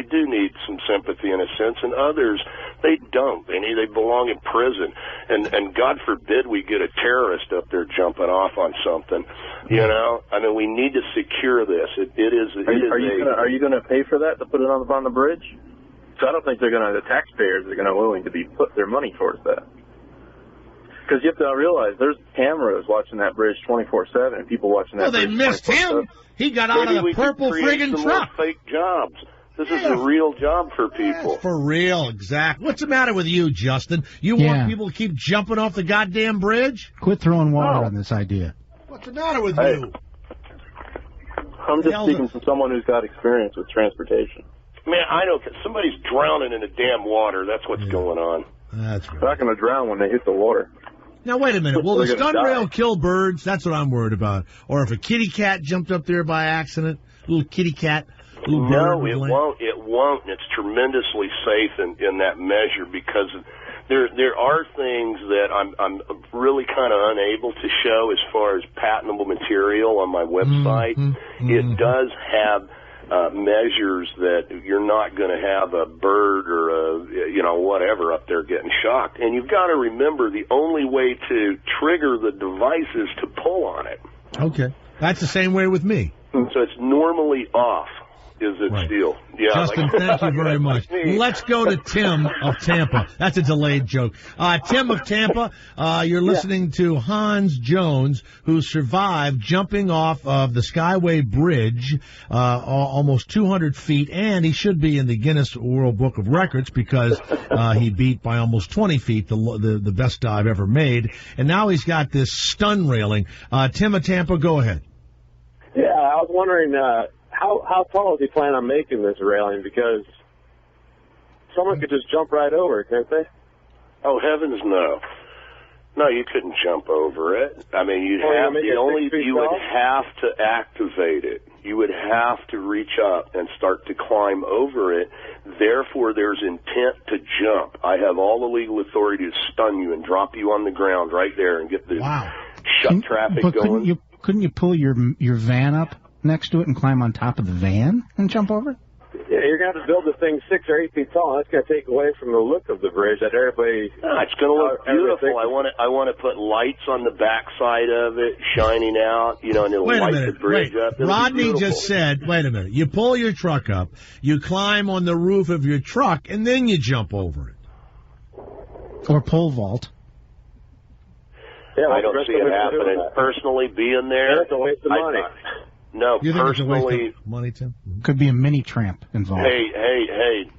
do need some sympathy in a sense, and others, they don't. They belong in prison, and God forbid we get a terrorist up there jumping off on something. You know, I mean, we need to secure this. Are you going to pay for that to put it on the bridge? So I don't think the taxpayers are going to willing to put their money towards that. Because you have to realize there's cameras watching that bridge 24/7, and people watching that. Well, they missed him. He got out of the purple friggin' truck. Fake jobs. This is a real job for people. For real, exactly. What's the matter with you, Justin? You want people to keep jumping off the goddamn bridge? Quit throwing water on this idea. What's the matter with you? I'm just speaking from someone who's got experience with transportation. Man, I know somebody's drowning in the damn water. That's what's going on. That's right. They're not going to drown when they hit the water. Now, wait a minute. Will the stun rail kill birds? That's what I'm worried about. Or if a kitty cat jumped up there by accident, little kitty cat, little bird. No, it won't. It won't. It's tremendously safe in that measure because there are things that I'm really kind of unable to show as far as patentable material on my website. It does have measures that you're not going to have a bird or whatever up there getting shocked. And you've got to remember the only way to trigger the device is to pull on it. Okay. That's the same way with me. So it's normally off. Is its deal. Yeah, Justin, thank you very much. Let's go to Tim of Tampa. That's a delayed joke. Tim of Tampa, you're listening to Hans Jones, who survived jumping off of the Skyway Bridge almost 200 feet, and he should be in the Guinness World Book of Records because he beat by almost 20 feet the best dive ever made. And now he's got this stun railing. Tim of Tampa, go ahead. Yeah, I was wondering... How tall does he plan on making this railing? Because someone could just jump right over it, can't they? Oh, heavens no. No, you couldn't jump over it. I mean, you would have to activate it. You would have to reach up and start to climb over it. Therefore, there's intent to jump. I have all the legal authority to stun you and drop you on the ground right there and get the shut traffic going. Couldn't you pull your van up next to it and climb on top of the van and jump over it? Yeah, you're going to have to build the thing 6 or 8 feet tall. That's going to take away from the look of the bridge that everybody... No, it's going to look beautiful. I want to put lights on the backside of it, shining out, and it'll light the bridge up. Rodney just said, wait a minute, you pull your truck up, you climb on the roof of your truck, and then you jump over it. Or pole vault. Yeah, I don't see it happening. Personally, being there... That's a waste of money. No, you think personally, it's a waste of money, Tim? Could be a mini tramp involved. Hey,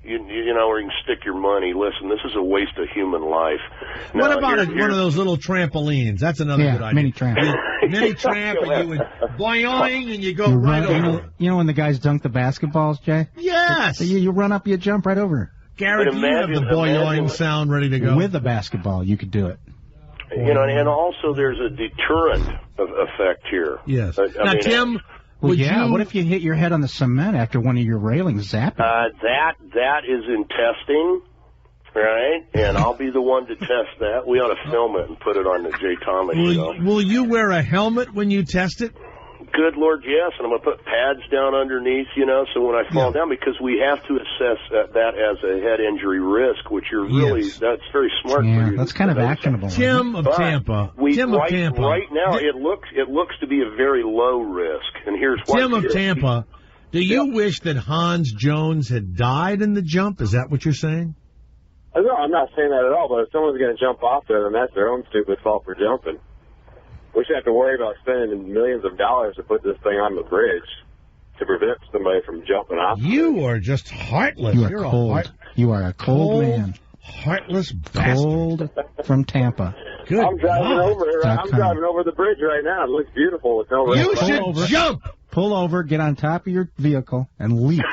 you know where you can stick your money. Listen, this is a waste of human life. What about one of those little trampolines? That's another good idea. Mini tramp. Mini tramp, and you would boing, and you go right over. You know when the guys dunk the basketballs, Jay? Yes. You run up, you jump right over. Garrett, do you have the boing sound ready to go? With a basketball, you could do it. And also there's a deterrent effect here. Yes. Now, Tim... What if you hit your head on the cement after one of your railings zapping? That is in testing, right? And I'll be the one to test that. We ought to film it and put it on the Jay Thomas show. Will you wear a helmet when you test it? Good Lord, yes. And I'm going to put pads down underneath, so when I fall down, because we have to assess that as a head injury risk, which you're really, that's very smart for you. That's kind of actionable. Tim of Tampa. Right now, it looks to be a very low risk. And here's why. Tim of Tampa, do you wish that Hans Jones had died in the jump? Is that what you're saying? No, I'm not saying that at all, but if someone's going to jump off there, then that's their own stupid fault for jumping. We should have to worry about spending millions of dollars to put this thing on the bridge. to prevent somebody from jumping off. You are just heartless. You're cold. You are a cold man. Heartless bastard. Cold from Tampa. Good I'm driving God. over. I'm driving over the bridge right now. It looks beautiful. It's no rain. You should jump. Pull over, get on top of your vehicle, and leap.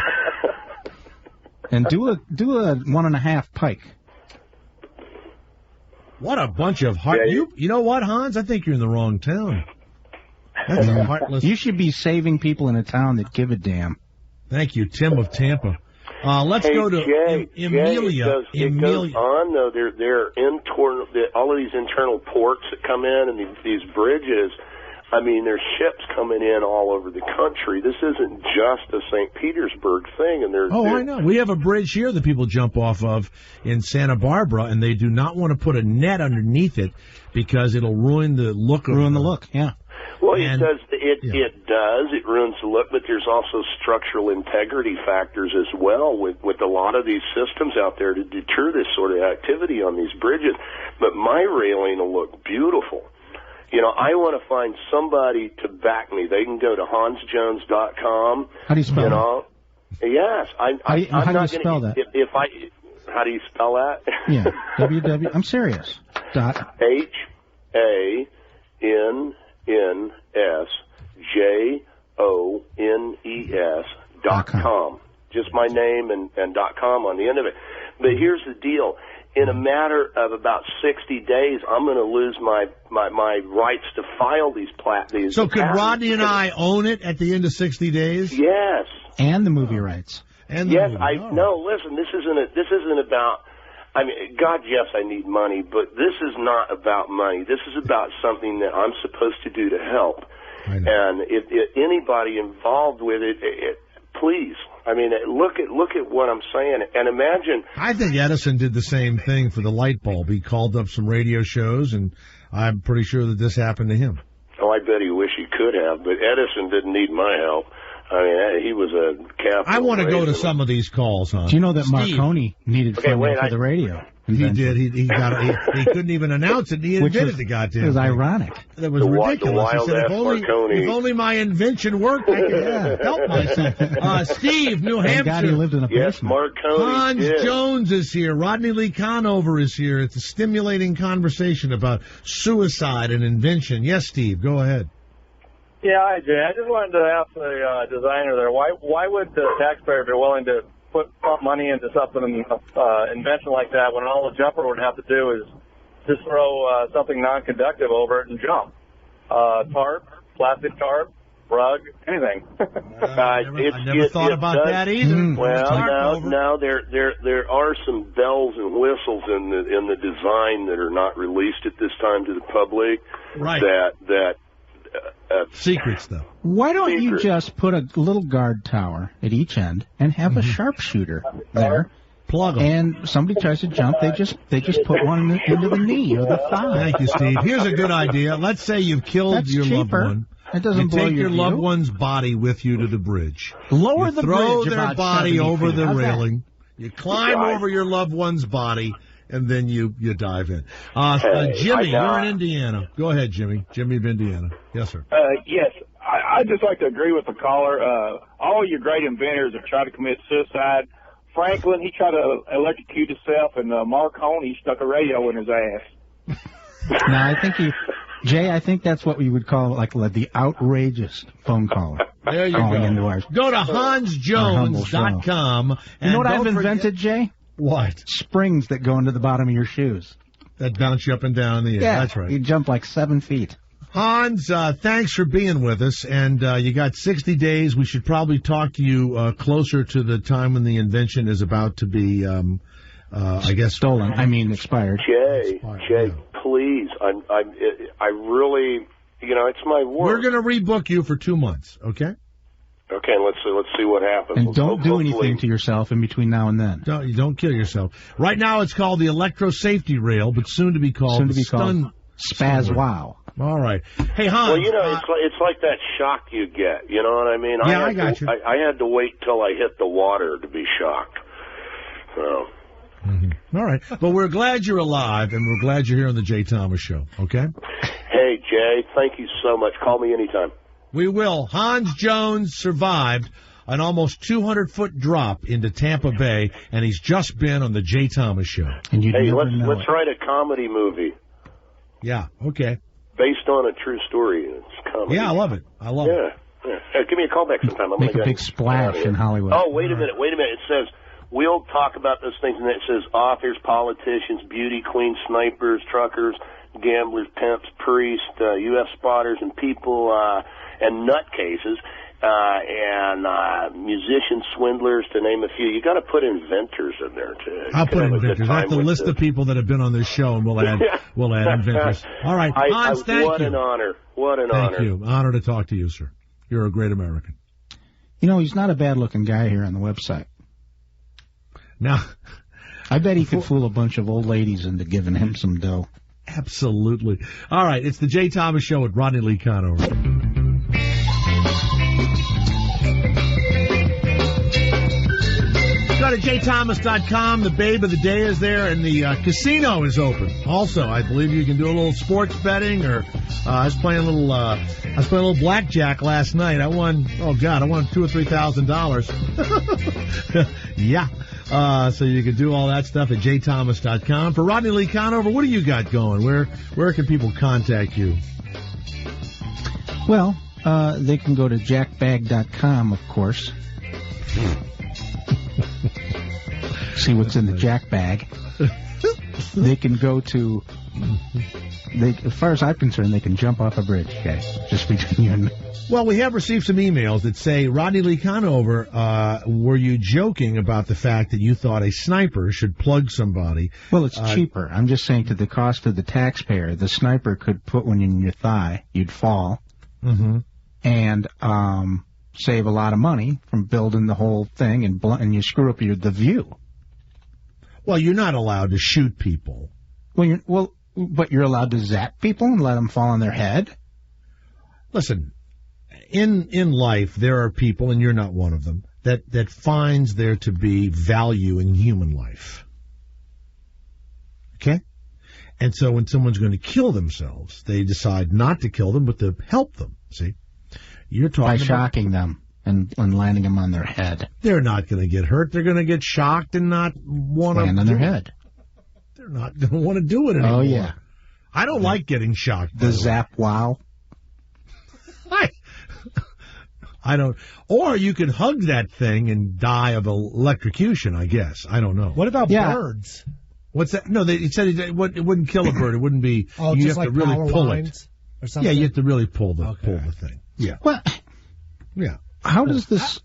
And do a 1.5 pike. What a bunch of heart. You know what, Hans? I think you're in the wrong town. That's a heartless. You should be saving people in a town that give a damn. Thank you, Tim of Tampa. Let's go to Emilia. It goes on, though. They're internal. All of these internal ports that come in and these bridges. I mean, there's ships coming in all over the country. This isn't just a St. Petersburg thing. And I know. We have a bridge here that people jump off of in Santa Barbara, and they do not want to put a net underneath it because it'll ruin the look. Yeah. Well, it does. It ruins the look, but there's also structural integrity factors as well with a lot of these systems out there to deter this sort of activity on these bridges. But my railing will look beautiful. You know, I want to find somebody to back me. They can go to hansjones.com. How do you spell that? Yes. How do you spell that? How do you spell that? Yeah. www. I'm serious. HANSJONES.com. Just my name and .com on the end of it. But here's the deal. In a matter of about 60 days, I'm going to lose my rights to file these patents. So could Rodney and I own it at the end of 60 days? Yes. And the movie rights. And yes, no. Listen, this isn't about. I mean, God, yes, I need money, but this is not about money. This is about something that I'm supposed to do to help. And if anybody involved with it, please. I mean, look at what I'm saying, and imagine. I think Edison did the same thing for the light bulb. He called up some radio shows, and I'm pretty sure that this happened to him. Oh, I bet he wish he could have, but Edison didn't need my help. I mean, he was a capital. I want to go to some of these calls, huh? Do you know that Marconi needed funding for the radio? He did. He couldn't even announce it. He invented the goddamn. It was ironic. That was ridiculous. He said, if only my invention worked, I could help myself. Steve, New Hampshire. God he lived in a yes, Marconi. Hans Jones is here. Rodney Lee Conover is here. It's a stimulating conversation about suicide and invention. Yes, Steve, go ahead. Yeah, hi, Jay. I just wanted to ask the designer there, why would the taxpayer be willing to pump money into something, invention like that, when all the jumper would have to do is just throw something non-conductive over it and jump? Tarp, plastic tarp, rug, anything. I never thought about that either. Well, no, there are some bells and whistles in the design that are not released at this time to the public. Right. That secrets, though. Why don't you just put a little guard tower at each end and have a sharpshooter there? Plug them. And somebody tries to jump, they just put one into the knee or the thigh. Thank you, Steve. Here's a good idea. Let's say you've killed your loved one. It doesn't you blow take your view. loved one's body with you to the bridge. Lower the throw bridge their about body 70 over feet. the How's railing. You climb over your loved one's body, and then you dive in. Jimmy, you're in Indiana. Go ahead, Jimmy. Jimmy of Indiana. Yes, sir. Yes. I'd just like to agree with the caller. All your great inventors have tried to commit suicide. Franklin, he tried to electrocute himself, and Marconi stuck a radio in his ass. No, I think that's what we would call like the outrageous phone caller. There you go. Go to hansjones.com. You know what I've invented, Jay? What? Springs that go into the bottom of your shoes. That bounce you up and down in the air. Yeah, that's right. You jump like 7 feet. Hans, thanks for being with us. And you got 60 days. We should probably talk to you closer to the time when the invention is about to be, I guess, stolen. I mean, expired. Jay, please. I really, it's my work. We're going to rebook you for 2 months, okay? Okay, let's see what happens. And don't do anything to yourself in between now and then. You don't kill yourself. Right now it's called the Electro Safety Rail, but soon to be called Stun Spaz Wow. All right. Hey, Hans. Well, it's like that shock you get. You know what I mean? Yeah, I got you. I had to wait till I hit the water to be shocked. So. All right. But we're glad you're alive, and we're glad you're here on the Jay Thomas Show, okay? Hey, Jay, thank you so much. Call me anytime. We will. Hans Jones survived an almost 200-foot drop into Tampa Bay, and he's just been on the Jay Thomas Show. And hey, let's write a comedy movie. Yeah, okay. Based on a true story. It's comedy. Yeah, I love it. I love it. Yeah. Give me a call back sometime. Make a big splash in Hollywood. Oh, wait a minute. It says, we'll talk about those things, and it says authors, politicians, beauty queens, snipers, truckers, gamblers, pimps, priests, U.S. spotters, and people, and nutcases. And musicians, swindlers, to name a few. You got to put inventors in there too. I'll put inventors. I have to list the people that have been on this show, and we'll add inventors. All right, Hans, thank you. What an honor. What an honor. Thank you. Honor to talk to you, sir. You're a great American. You know, he's not a bad-looking guy here on the website. Now, I bet he could fool a bunch of old ladies into giving him some dough. Absolutely. All right, it's the Jay Thomas Show with Rodney Lee Conover. Go to jthomas.com. The babe of the day is there, and the casino is open. Also, I believe you can do a little sports betting, or I was playing a little blackjack last night. I won $2,000 or $3,000. Yeah. So you can do all that stuff at jthomas.com. For Rodney Lee Conover, what do you got going? Where can people contact you? Well, they can go to jackbag.com, of course. See what's in the jack bag. They can go to... as far as I'm concerned, they can jump off a bridge, guys. Just between you and me. Well, we have received some emails that say, Rodney Lee Conover, were you joking about the fact that you thought a sniper should plug somebody? Well, it's cheaper. I'm just saying to the cost of the taxpayer, the sniper could put one in your thigh, you'd fall, and save a lot of money from building the whole thing, and you screw up the view. Well, you're not allowed to shoot people. But you're allowed to zap people and let them fall on their head? Listen, in life, there are people, and you're not one of them, that finds there to be value in human life. Okay? And so when someone's going to kill themselves, they decide not to kill them, but to help them. See? You're talking by shocking them and landing them on their head. They're not going to get hurt. They're going to get shocked and not want to land on their head. They're not going to want to do it anymore. Oh, yeah. I don't like getting shocked. The zap wow. I don't. Or you could hug that thing and die of electrocution, I guess. I don't know. What about birds? What's that? No, he said it wouldn't kill a bird. It wouldn't be. Oh, you just have like to really power pull lines it. Or something? Yeah, you have to really pull the thing. Yeah. Well, yeah. How does this...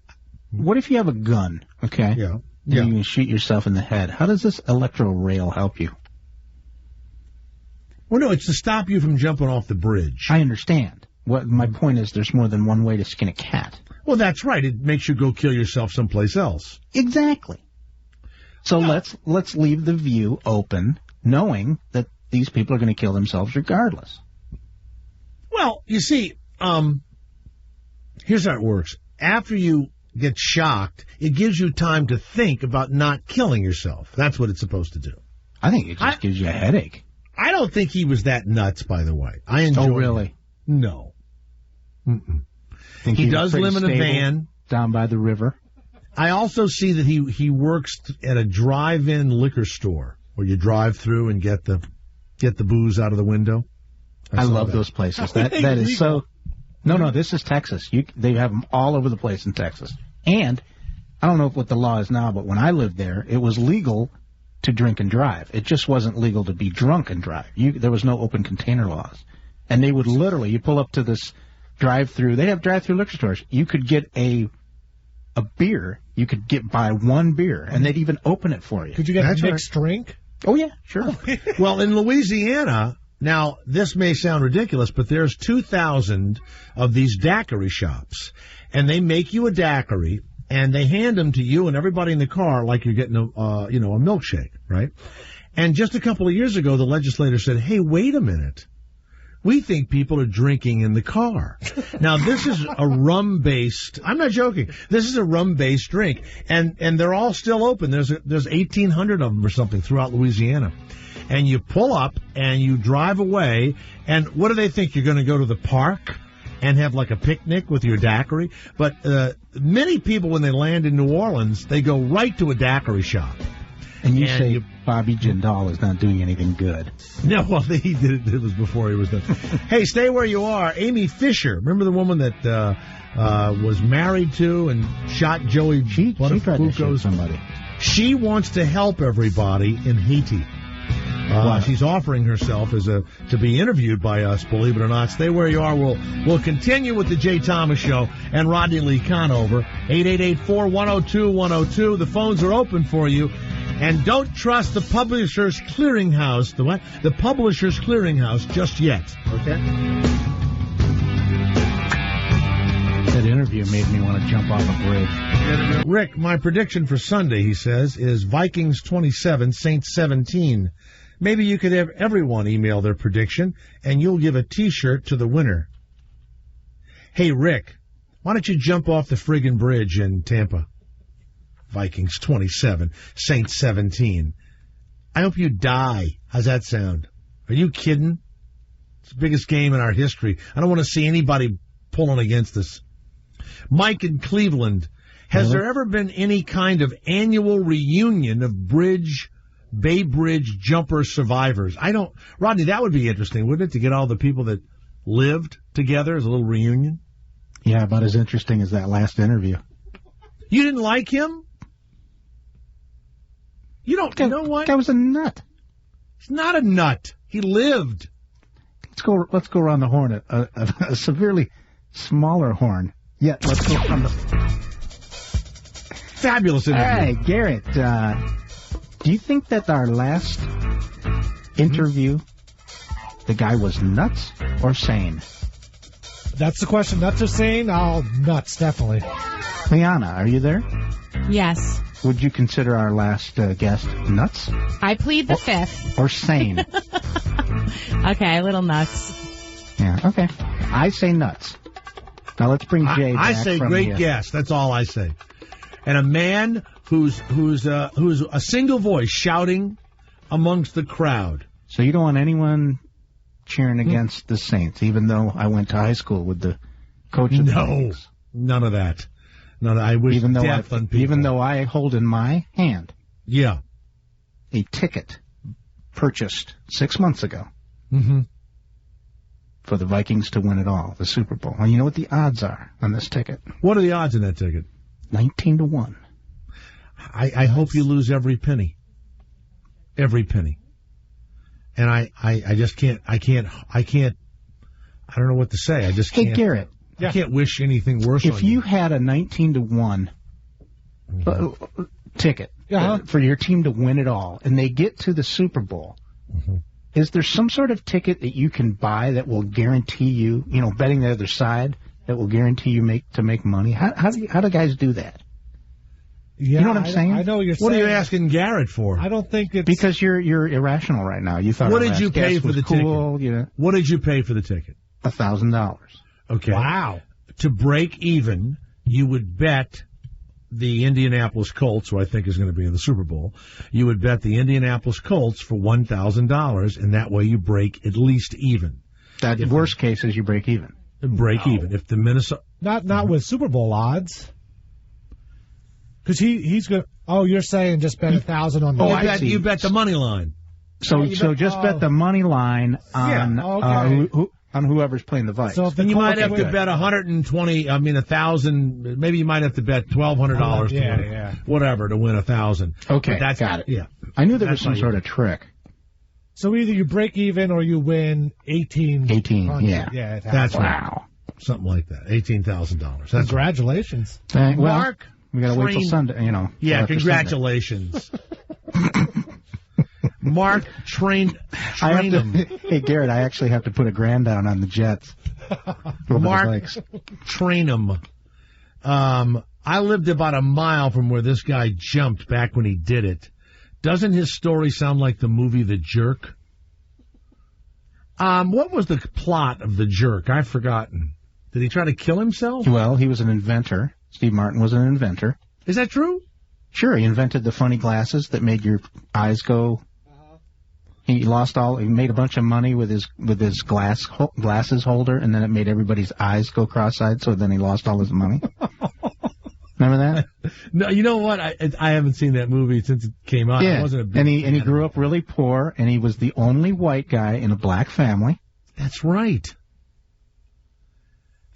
What if you have a gun, okay? Yeah. You can shoot yourself in the head. How does this electro rail help you? Well, no, it's to stop you from jumping off the bridge. I understand. My point is there's more than one way to skin a cat. Well, that's right. It makes you go kill yourself someplace else. Exactly. So let's leave the view open, knowing that these people are going to kill themselves regardless. Well, you see, here's how it works. After you get shocked, it gives you time to think about not killing yourself. That's what it's supposed to do. I think it just gives you a headache. I don't think he was that nuts, by the way. I enjoy. Oh, really? It. No. He does live in a van down by the river. I also see that he works at a drive-in liquor store where you drive through and get the booze out of the window. I love those places. That is so. No, this is Texas. They have them all over the place in Texas. And I don't know what the law is now, but when I lived there, it was legal to drink and drive. It just wasn't legal to be drunk and drive. There was no open container laws. And they would literally, you pull up to this drive-through. They have drive-through liquor stores. You could get a beer. You could buy one beer, and they'd even open it for you. Could you get a mixed drink? Oh, yeah, sure. Well, in Louisiana, now, this may sound ridiculous, but there's 2,000 of these daiquiri shops, and they make you a daiquiri, and they hand them to you and everybody in the car like you're getting a milkshake, right? And just a couple of years ago, the legislator said, hey, wait a minute. We think people are drinking in the car. Now, this is a rum-based, I'm not joking, this is a rum-based drink, and they're all still open. There's 1,800 of them or something throughout Louisiana. And you pull up, and you drive away, and what do they think? You're going to go to the park and have like a picnic with your daiquiri. But many people, when they land in New Orleans, they go right to a daiquiri shop. And you say Bobby Jindal is not doing anything good. No, well, he did it. It was before he was done. Hey, stay where you are. Amy Fisher, remember the woman that was married to and shot Joey? She tried to shoot somebody. She wants to help everybody in Haiti. She's offering herself to be interviewed by us, believe it or not. Stay where you are. We'll continue with the Jay Thomas Show and Rodney Lee Conover. 888-410-212. The phones are open for you. And don't trust the Publishers Clearinghouse. The what? The Publishers Clearinghouse just yet. Okay? That interview made me want to jump off a bridge. Rick, my prediction for Sunday, he says, is Vikings 27, Saints 17. Maybe you could have everyone email their prediction, and you'll give a T-shirt to the winner. Hey, Rick, why don't you jump off the friggin' bridge in Tampa? Vikings 27, Saints 17. I hope you die. How's that sound? Are you kidding? It's the biggest game in our history. I don't want to see anybody pulling against us. Mike in Cleveland, has there ever been any kind of annual reunion of Bay Bridge jumper survivors? Rodney, that would be interesting, wouldn't it, to get all the people that lived together as a little reunion? Yeah, about as interesting as that last interview. You didn't like him? You know what? That was a nut. He's not a nut. He lived. Let's go around the horn, a severely smaller horn. Yeah, let's go around the... Fabulous interview. All right, Garrett, do you think that our last interview, the guy was nuts or sane? That's the question. Nuts or sane? Oh, nuts, definitely. Liana, are you there? Yes. Would you consider our last guest nuts? I plead the fifth. Or sane? Okay, a little nuts. Yeah, okay. I say nuts. Now let's bring Jay back. I say great guest. That's all I say. And a man who's a single voice shouting amongst the crowd. So you don't want anyone cheering against the Saints, even though I went to high school with the coach of the Saints? None of that. No, I wish death on people. Even though I hold in my hand a ticket purchased 6 months ago for the Vikings to win it all, the Super Bowl. And you know what the odds are on this ticket? What are the odds in that ticket? 19-1. I hope you lose every penny. Every penny. And I just can't, I don't know what to say. I just can't. Hey, Garrett. I can't wish anything worse on you. If you had a 19-1 ticket for your team to win it all, and they get to the Super Bowl, is there some sort of ticket that you can buy that will guarantee you, betting the other side, that will guarantee you make money? How do guys do that? Yeah, you know what I'm saying? I know what you're saying. What are you asking Garrett for? I don't think it's... Because you're irrational right now. You thought what did you pay for the cool, ticket? What did you pay for the ticket? $1,000. Okay. Wow. To break even, you would bet the Indianapolis Colts, who I think is going to be in the Super Bowl, you would bet the Indianapolis Colts for $1,000, and that way you break at least even. That worst case is you break even. Even. If the Minnesota... Not with Super Bowl odds. Because he's going to... Oh, you're saying just bet 1,000 on the... You bet the money line. So just bet the money line on... on whoever's playing the Vikes. So then you might have to bet 1,000. Maybe you might have to bet $1,200 whatever to win 1,000. Okay, got it. Yeah, I knew there was some sort of trick. So either you break even or you win 18. Yeah, that's wow, something like that. $18,000. Congratulations, Mark. We gotta wait till Sunday. Yeah, congratulations. Mark trained him. Hey, Garrett, I actually have to put $1,000 down on the Jets. Mark, train him. I lived about a mile from where this guy jumped back when he did it. Doesn't his story sound like the movie The Jerk? What was the plot of The Jerk? I've forgotten. Did he try to kill himself? Well, he was an inventor. Steve Martin was an inventor. Is that true? Sure, he invented the funny glasses that made your eyes go He made a bunch of money with his glasses holder, and then it made everybody's eyes go cross-eyed, so then he lost all his money. Remember that? No, you know what? I haven't seen that movie since it came out. Yeah. I wasn't a big and he grew up really poor, and he was the only white guy in a black family. That's right.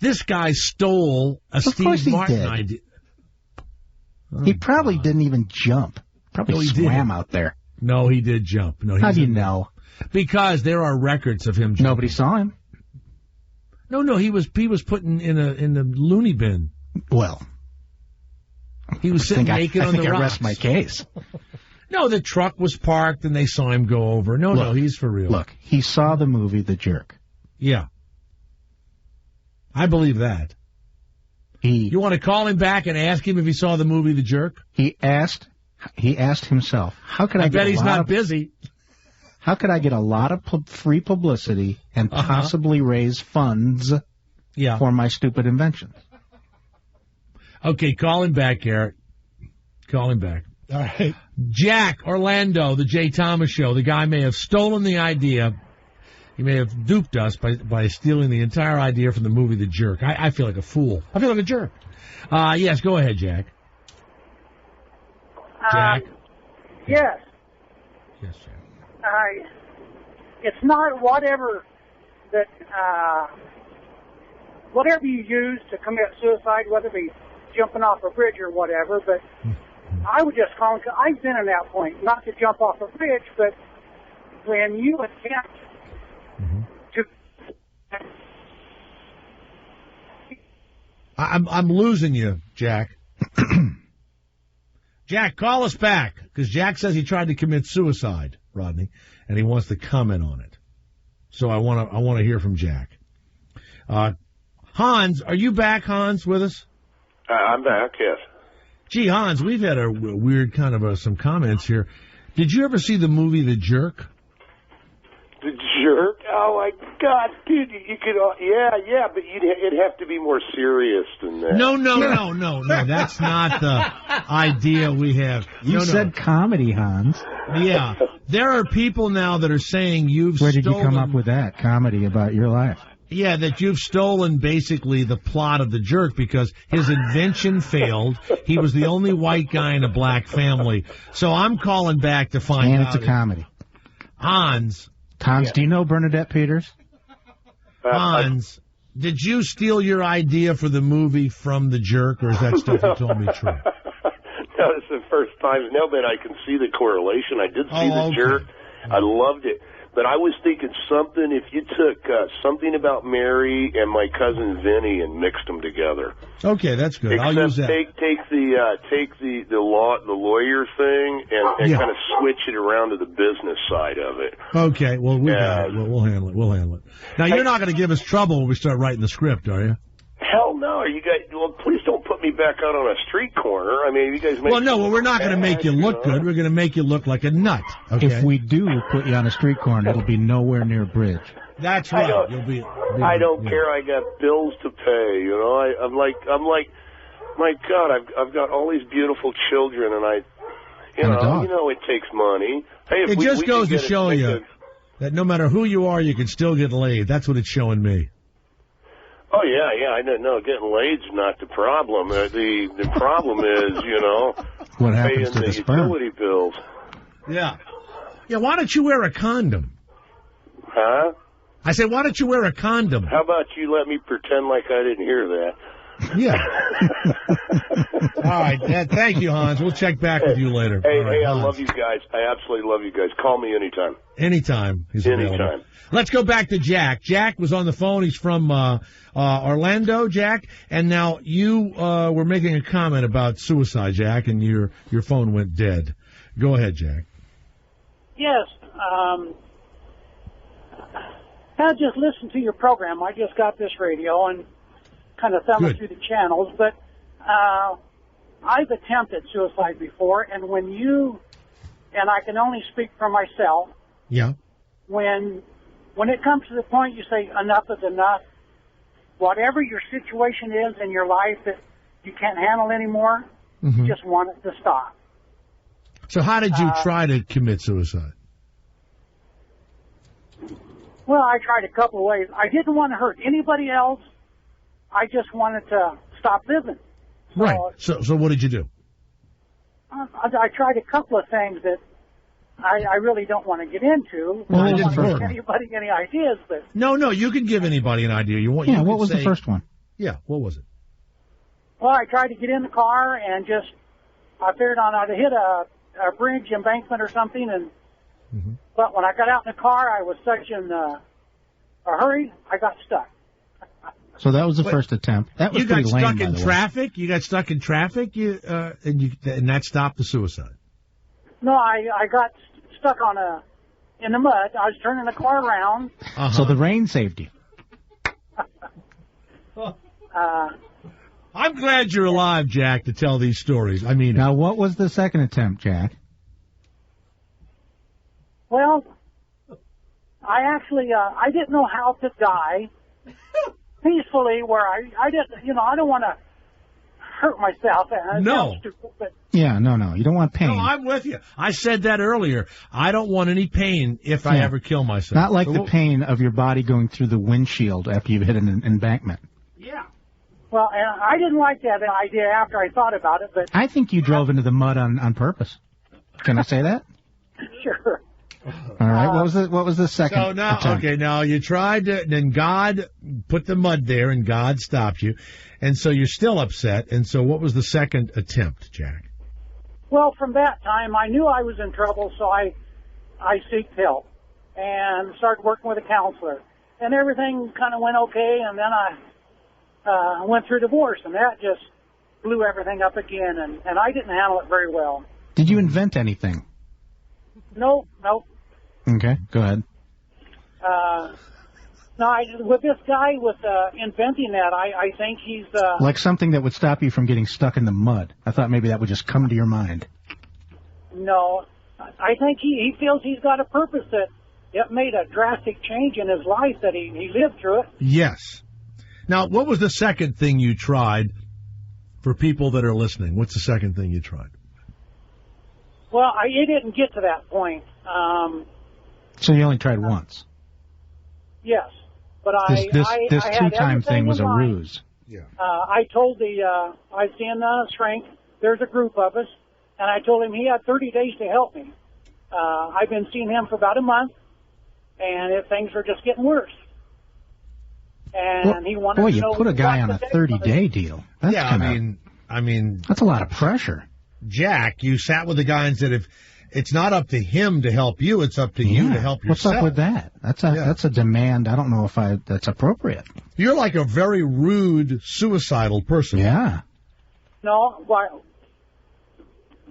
This guy stole a Steve Martin idea. He probably didn't even jump. Probably swam out there. No, he did jump. No, how do you know? Because there are records of him jumping. Nobody saw him. No, he was put in the loony bin. Well, he was sitting naked on the rocks. I rest my case. No, the truck was parked and they saw him go over. No, he's for real. Look, he saw the movie The Jerk. Yeah. I believe that. You want to call him back and ask him if he saw the movie The Jerk? He asked himself, how could I bet he's not busy. How could I get a lot of free publicity and possibly raise funds for my stupid inventions? Okay, call him back, Garrett. Call him back. All right. Jack, Orlando, the Jay Thomas Show. The guy may have stolen the idea. He may have duped us by stealing the entire idea from the movie The Jerk. I feel like a fool. I feel like a jerk. Yes, go ahead, Jack. Jack? Yes. Yes, Jack. It's not whatever you use to commit suicide, whether it be jumping off a bridge or whatever, but I would just call it, I've been in that point, not to jump off a bridge, but when you attempt to... I'm losing you, Jack. Jack, call us back, because Jack says he tried to commit suicide, Rodney, and he wants to comment on it. So I want to hear from Jack. Hans, are you back, Hans, with us? I'm back, yes. Gee, Hans, we've had a weird kind of some comments here. Did you ever see the movie The Jerk? The Jerk? Oh, my God, dude, you could, yeah, but it'd have to be more serious than that. No, that's not the idea we have. You said comedy, Hans. Yeah. There are people now that are saying Where did you come up with that, comedy about your life? Yeah, that you've stolen basically the plot of The Jerk because his invention failed. He was the only white guy in a black family. So I'm calling back to find out. And it's a comedy. Hans, do you know Bernadette Peters? Hans, did you steal your idea for the movie from The Jerk, or is that stuff you told me true? No, it's the first time. No, but I can see the correlation. I did see The Jerk. I loved it. But I was thinking something, if you took something about Mary and my cousin Vinny and mixed them together. Okay, that's good. I'll use that. Take the lawyer thing and kind of switch it around to the business side of it. Okay, well, we'll handle it. We'll handle it. Now, you're not going to give us trouble when we start writing the script, are you? Hell no. You guys, well, please don't put me back out on a street corner. I mean, you guys make we're not going to make you look good. We're going to make you look like a nut. Okay? If we do put you on a street corner, it'll be nowhere near a bridge. That's right. I don't care. I got bills to pay. You know, I'm like, my God, I've got all these beautiful children, and it takes money. Hey, it just goes to show you that no matter who you are, you can still get laid. That's what it's showing me. Oh, yeah, I don't know. Getting laid's not the problem. The problem is, what happens paying to the utility bills. Yeah. Yeah, why don't you wear a condom? Huh? I said, why don't you wear a condom? How about you let me pretend like I didn't hear that? Yeah. All right. Thank you, Hans. We'll check back with you later. Hey, I love you guys. I absolutely love you guys. Call me anytime. Anytime. He's available. Anytime. Let's go back to Jack. Jack was on the phone. He's from Orlando, Jack. And now you were making a comment about suicide, Jack, and your phone went dead. Go ahead, Jack. Yes. I just listened to your program. I just got this radio and kind of thumbing through the channels, but I've attempted suicide before, and when I can only speak for myself. Yeah. When it comes to the point you say enough is enough, whatever your situation is in your life that you can't handle anymore, you just want it to stop. So how did you try to commit suicide? Well, I tried a couple of ways. I didn't want to hurt anybody else. I just wanted to stop living. So, right. So what did you do? I tried a couple of things that I really don't want to get into. Well, I don't want to give anybody any ideas, but... No, you can give anybody an idea. Yeah, what was the first one? Yeah, what was it? Well, I tried to get in the car and just... I figured I'd hit a bridge embankment or something, and but when I got out in the car, I was such in a hurry, I got stuck. So that was the first attempt. That was pretty lame, by the way. You got stuck in traffic? You got stuck in traffic, and that stopped the suicide? No, I got stuck in the mud. I was turning the car around. So the rain saved you. I'm glad you're alive, Jack, to tell these stories. I mean, now what was the second attempt, Jack? Well, I actually I didn't know how to die peacefully, where I didn't, I don't want to hurt myself. No. Yeah, no, you don't want pain. No, I'm with you. I said that earlier. I don't want any pain if I ever kill myself. Not like the pain of your body going through the windshield after you've hit an embankment. Yeah. Well, and I didn't like that idea after I thought about it, but... I think you drove into the mud on purpose. Can I say that? Sure. All right, what was the second attempt? Now you tried to, then God put the mud there, and God stopped you, and so you're still upset, and so what was the second attempt, Jack? Well, from that time, I knew I was in trouble, so I seeked help and started working with a counselor, and everything kind of went okay, and then I went through divorce, and that just blew everything up again, and I didn't handle it very well. Did you invent anything? No. Okay, go ahead. No, with this guy, with inventing that, I think he's... like something that would stop you from getting stuck in the mud. I thought maybe that would just come to your mind. No, I think he feels he's got a purpose that it made a drastic change in his life, that he lived through it. Yes. Now, what was the second thing you tried for people that are listening? What's the second thing you tried? Well, it didn't get to that point. So you only tried once? Yes. But this two-time thing was a ruse. Yeah. I told I see in Strength, there's a group of us, and I told him he had 30 days to help me. I've been seeing him for about a month, and things are just getting worse. And he wanted to know... Boy, you put a guy on a 30-day deal. That's I mean... That's a lot of pressure. Jack, you sat with the guy and said, it's not up to him to help you, it's up to you to help yourself. What's up with that? That's a demand. I don't know if that's appropriate. You're like a very rude, suicidal person. Yeah. No, well,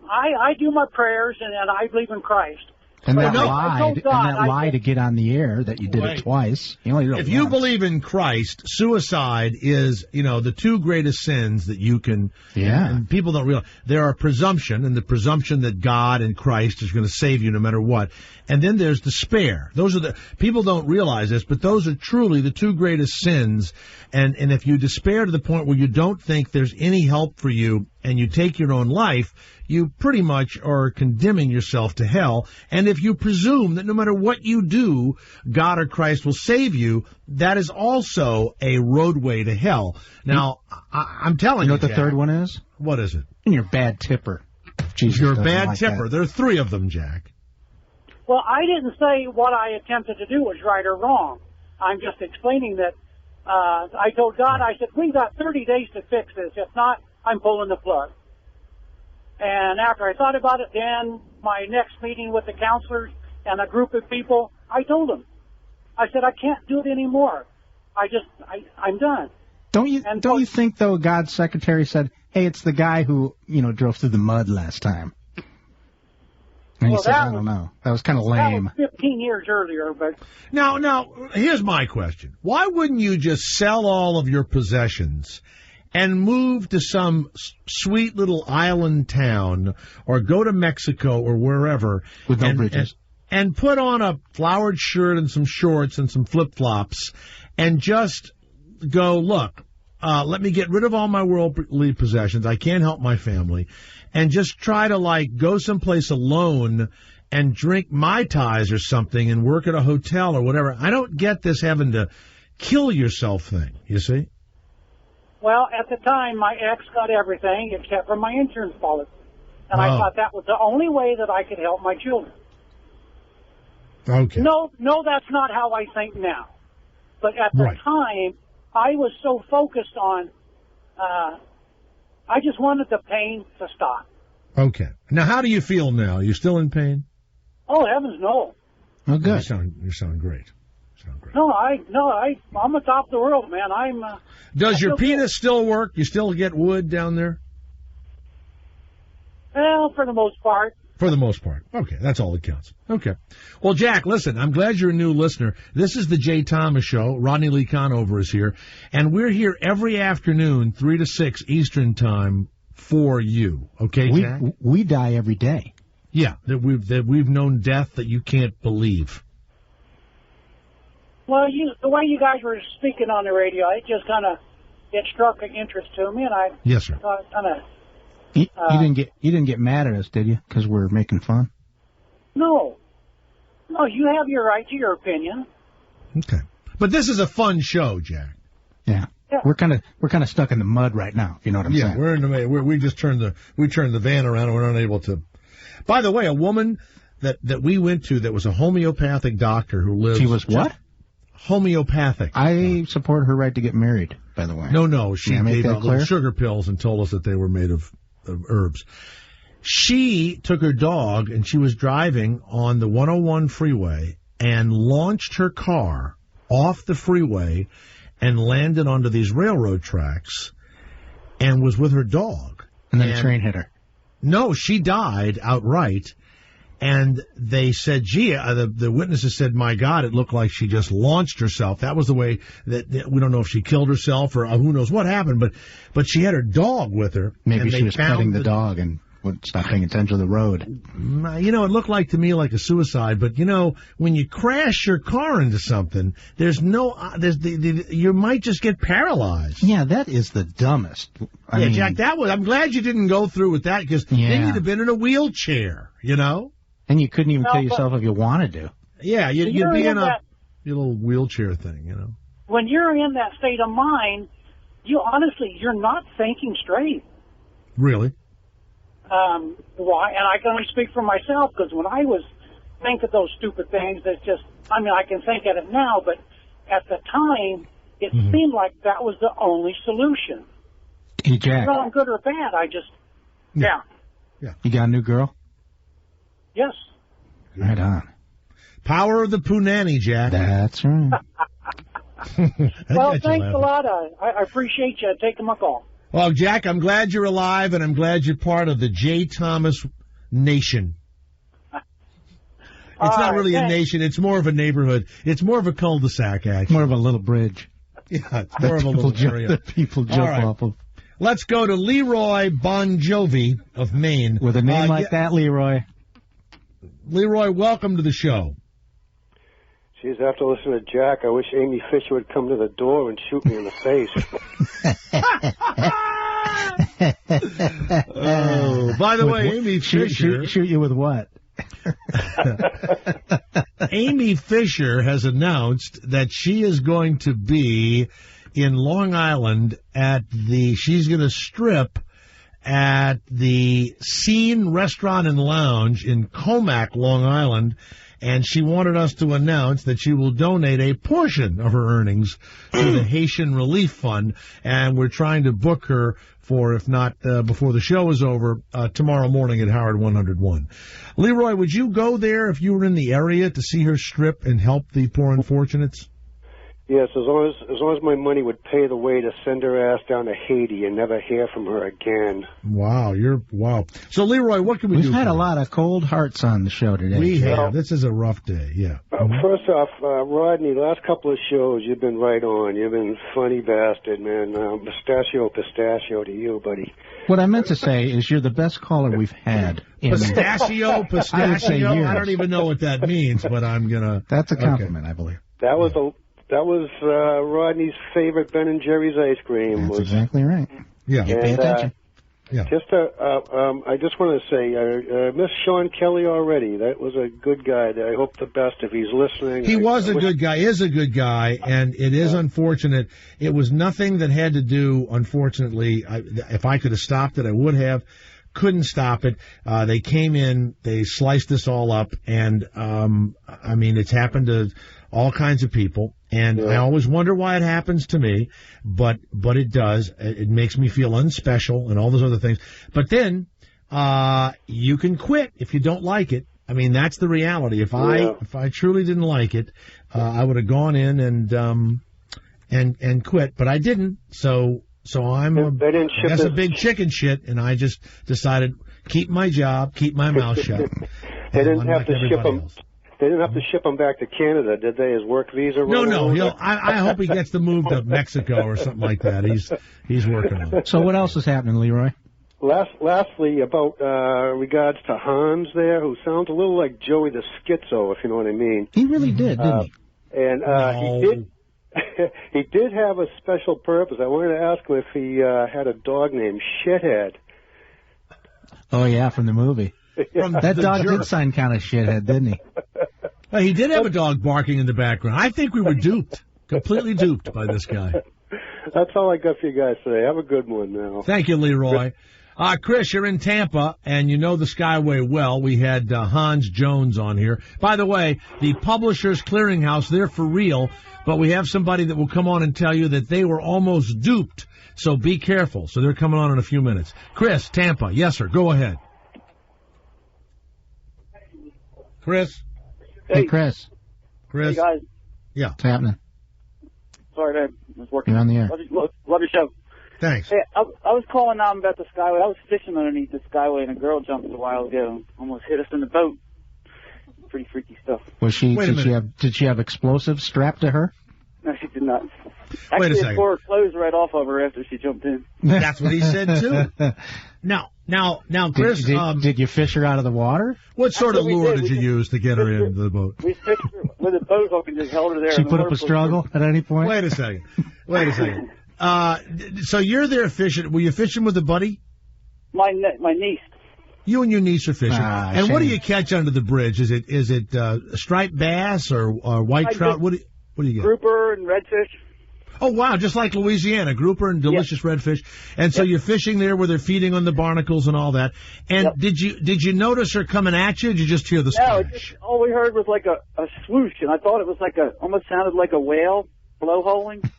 I do my prayers, and I believe in Christ. And that lie to get on the air that you did it twice. You only did it if you believe in Christ, suicide is, the two greatest sins that you can... Yeah. And people don't realize. There are presumption, and the presumption that God and Christ is going to save you no matter what. And then there's despair. Those are people don't realize this, but those are truly the two greatest sins. And if you despair to the point where you don't think there's any help for you, and you take your own life, you pretty much are condemning yourself to hell. And if you presume that no matter what you do, God or Christ will save you, that is also a roadway to hell. Now, I'm telling you, you know what the third one is? What is it? You're a bad tipper. Jesus, you're a bad tipper. There are three of them, Jack. Well, I didn't say what I attempted to do was right or wrong. I'm just explaining that I told God, I said, we've got 30 days to fix this. If not, I'm pulling the plug. And after I thought about it, then my next meeting with the counselors and a group of people, I told them. I said, I can't do it anymore. I'm done. Don't you think, though, God's secretary said, hey, it's the guy who, drove through the mud last time? And he said, I don't know. That was kind of lame. That was 15 years earlier, but... Now, here's my question. Why wouldn't you just sell all of your possessions and move to some sweet little island town or go to Mexico or wherever... With no bridges. And put on a flowered shirt and some shorts and some flip-flops and just go, look, let me get rid of all my worldly possessions. I can't help my family. And just try to, go someplace alone and drink Mai Tais or something and work at a hotel or whatever. I don't get this having to kill yourself thing, you see? Well, at the time, my ex got everything except for my insurance policy. And I thought that was the only way that I could help my children. Okay. No, that's not how I think now. But at the time, I was so focused on, I just wanted the pain to stop. Okay. Now, how do you feel now? You still in pain? Oh, heavens, no. Oh, good. You sound great. No, I'm atop the world, man. Does your penis still work? You still get wood down there? Well, for the most part. For the most part. Okay, that's all that counts. Okay. Well, Jack, listen, I'm glad you're a new listener. This is the Jay Thomas Show. Rodney Lee Conover is here. And we're here every afternoon, 3 to 6 Eastern Time for you. Okay, Jack? We die every day. Yeah, that we've known death that you can't believe. Well, the way you guys were speaking on the radio, it just it struck an interest to me, and I yes, sir. You didn't get mad at us, did you? Because we're making fun. No, you have your right to your opinion. Okay, but this is a fun show, Jack. Yeah. We're kind of stuck in the mud right now. If you know what I'm saying? Yeah, we're in the we just turned the van around and we're unable to. By the way, a woman that we went to that was a homeopathic doctor who lives. She was what? Homeopathic. I support her right to get married, by the way. No, she gave out little sugar pills and told us that they were made of herbs. She took her dog and she was driving on the 101 freeway and launched her car off the freeway and landed onto these railroad tracks and was with her dog. And then a train hit her. No, she died outright. And they said, gee, the witnesses said, my God, it looked like she just launched herself. That was the way that we don't know if she killed herself or who knows what happened, but she had her dog with her. Maybe she was petting the dog and would stop paying attention to the road. You know, it looked like to me like a suicide, but you know, when you crash your car into something, you might just get paralyzed. Yeah, that is the dumbest. I mean, Jack, I'm glad you didn't go through with that because then you'd have been in a wheelchair, you know? And you couldn't even kill yourself if you wanted to. Yeah, you'd be in your little wheelchair thing, you know. When you're in that state of mind, you're not thinking straight. Really? Why? And I can only speak for myself because when I was thinking those stupid things, I can think at it now, but at the time, it seemed like that was the only solution. Hey, Jack. Whether I'm good or bad, Yeah. You got a new girl? Yes. Right on. Power of the Punani, Jack. That's right. Well, thanks a lot. I appreciate you taking my call. Well, Jack, I'm glad you're alive, and I'm glad you're part of the J. Thomas Nation. It's not really a nation. It's more of a neighborhood. It's more of a cul-de-sac, actually. More of a little bridge. Yeah, it's more of a little area. That people jump off of. Let's go to Leroy Bon Jovi of Maine. With a name like that, Leroy. Leroy, welcome to the show. Geez, after listening to Jack, I wish Amy Fisher would come to the door and shoot me in the face. Oh, by the way, Amy Fisher... Shoot you with what? Amy Fisher has announced that she is going to be in Long Island she's going to strip at the Scene Restaurant and Lounge in Comac, Long Island, and she wanted us to announce that she will donate a portion of her earnings to the Haitian Relief Fund, and we're trying to book her for, if not before the show is over, tomorrow morning at Howard 101. Leroy, would you go there if you were in the area to see her strip and help the poor unfortunates? Yes, as long as my money would pay the way to send her ass down to Haiti and never hear from her again. Wow, wow. So, Leroy, what can we do? We've had a lot of cold hearts on the show today. We have. This is a rough day, yeah. First off, Rodney, last couple of shows, you've been right on. You've been funny bastard, man. Pistachio to you, buddy. What I meant to say is you're the best caller we've had. Pistachio? I don't even know what that means, but I'm going to... That's a compliment, I believe. That was Rodney's favorite Ben & Jerry's ice cream. That's exactly right. Yeah. You pay attention. Yeah. I just want to say, I miss Sean Kelly already. That was a good guy. I hope the best if he's listening. He was a good guy, is a good guy, and it is unfortunate. It was nothing that had to do, unfortunately, if I could have stopped it, I would have. Couldn't stop it. They came in, they sliced this all up, and, I mean, it's happened to all kinds of people. And I always wonder why it happens to me, but it does. It makes me feel unspecial and all those other things. But then, you can quit if you don't like it. I mean, that's the reality. If I truly didn't like it, I would have gone in and quit, but I didn't. So that's a big chicken shit, and I just decided keep my job, keep my mouth shut. They didn't have to ship them. They didn't have to ship him back to Canada, did they? His work visa? No. I hope he gets to move to Mexico or something like that. He's working on it. So what else is happening, Leroy? Lastly, about regards to Hans there, who sounds a little like Joey the Schizo, if you know what I mean. He really did, didn't he? And he did have a special purpose. I wanted to ask him if he had a dog named Shithead. Oh yeah, from the movie. That dog did sound kind of shithead, didn't he? He did have a dog barking in the background. I think we were duped, completely duped by this guy. That's all I got for you guys today. Have a good one now. Thank you, Leroy. Chris, you're in Tampa, and you know the Skyway well. We had Hans Jones on here. By the way, the Publishers Clearinghouse, they're for real, but we have somebody that will come on and tell you that they were almost duped, so be careful. So they're coming on in a few minutes. Chris, Tampa. Yes, sir. Go ahead. Chris? Hey, Chris. Chris? Hey, guys. Yeah. What's happening? Sorry, man. I was working. You're on the air. Love your show. Thanks. Hey, I was calling about the Skyway. I was fishing underneath the Skyway, and a girl jumped a while ago. Almost hit us in the boat. Pretty freaky stuff. Was she? Did she have explosives strapped to her? No, she did not. Wait a Actually, second. it tore her clothes right off of her after she jumped in. That's what he said, too. Now, Chris... Did you fish her out of the water? What sort of lure did you use to get her into the boat? We fished her with a boat hook and just held her there. She put up a struggle at any point? Wait a second. So you're there fishing. Were you fishing with a buddy? My niece. You and your niece are fishing. And what do shame. you catch under the bridge? Is it striped bass or white trout? What do you get? Grouper and redfish. Oh, wow, just like Louisiana, grouper and delicious redfish. And so you're fishing there where they're feeding on the barnacles and all that. And did you notice her coming at you, or did you just hear the splash? No, all we heard was like a swoosh, and I thought it was almost sounded like a whale blowholing.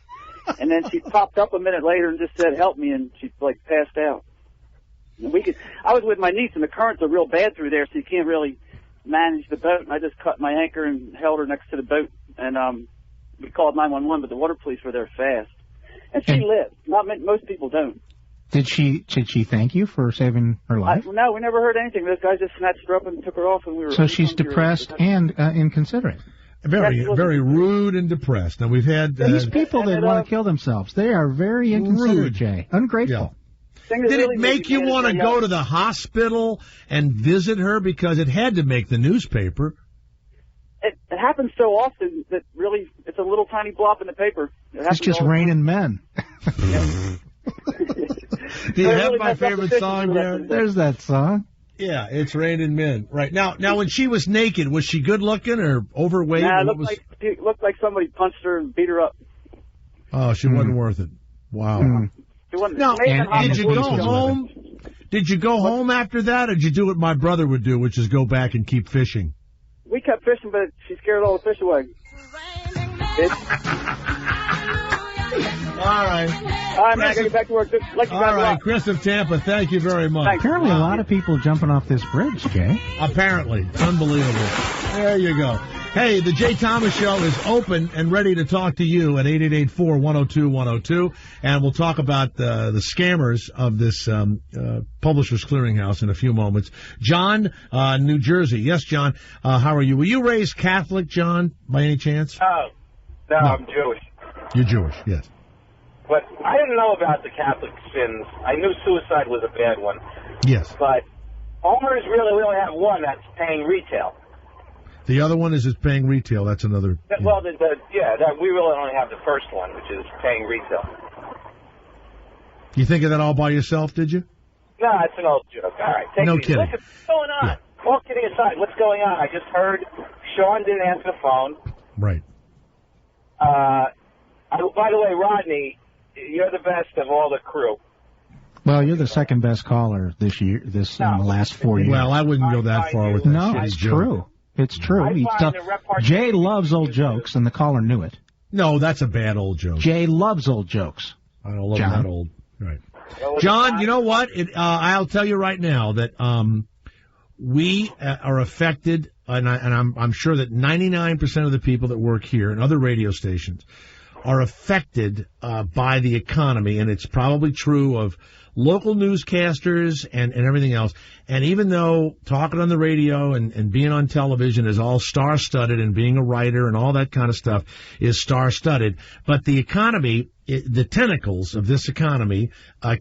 And then she popped up a minute later and just said, help me, and she passed out. And I was with my niece, and the currents are real bad through there, so you can't really manage the boat. And I just cut my anchor and held her next to the boat, and we called 911, but the water police were there fast. And she lived. Most people don't. Did she thank you for saving her life? No, we never heard anything. Those guys just snatched her up and took her off, and we were. So she's depressed and inconsiderate. Very rude and depressed. Now we've had these people that want to kill themselves. They are very inconsiderate, rude. Jay. Ungrateful. Yeah. Did it make you want to go to the hospital and visit her? Because it had to make the newspaper. It happens so often that really it's a little tiny blop in the paper. It's just raining men. Do you have my favorite song there? There's that song. Yeah, it's Raining Men. Right. Now when she was naked, was she good looking or overweight? Nah, it looked like somebody punched her and beat her up. Oh, she wasn't worth it. Wow. Now, did you go home? Did you go home after that, or did you do what my brother would do, which is go back and keep fishing? We kept fishing, but she scared all the fish away. All right. All right, man, I got to get back to work. All right, Chris of Tampa, thank you very much. Thanks. Apparently a lot of people jumping off this bridge, Jay. Apparently. Unbelievable. There you go. Hey, the Jay Thomas Show is open and ready to talk to you at 888-4-102-102, and we'll talk about the scammers of this Publishers Clearinghouse in a few moments. John, New Jersey. Yes, John. How are you? Were you raised Catholic, John, by any chance? No, I'm Jewish. You're Jewish, yes. But I didn't know about the Catholic sins. I knew suicide was a bad one. Yes. But owners we only have one that's paying retail. The other one is paying retail. That's another. Well, we really only have the first one, which is paying retail. You think of that all by yourself, did you? No, it's an old joke. All right, take No it easy. kidding. Listen, what's going on? Yeah. All kidding aside, what's going on? I just heard Sean didn't answer the phone. Right. By the way, Rodney, you're the best of all the crew. Well, you're the second best caller this year, in the last 4 years. Well, I wouldn't go that far with that. No, shitty it's joke. true. It's true. Jay loves old jokes, and the caller knew it. No, that's a bad old joke. Jay loves old jokes. I don't love John. that old. Right. John, you know what? I'll tell you right now that we are affected, and I'm sure that 99% of the people that work here and other radio stations are affected by the economy, and it's probably true of local newscasters and everything else. And even though talking on the radio and being on television is all star-studded, and being a writer and all that kind of stuff is star-studded, but the economy, the tentacles of this economy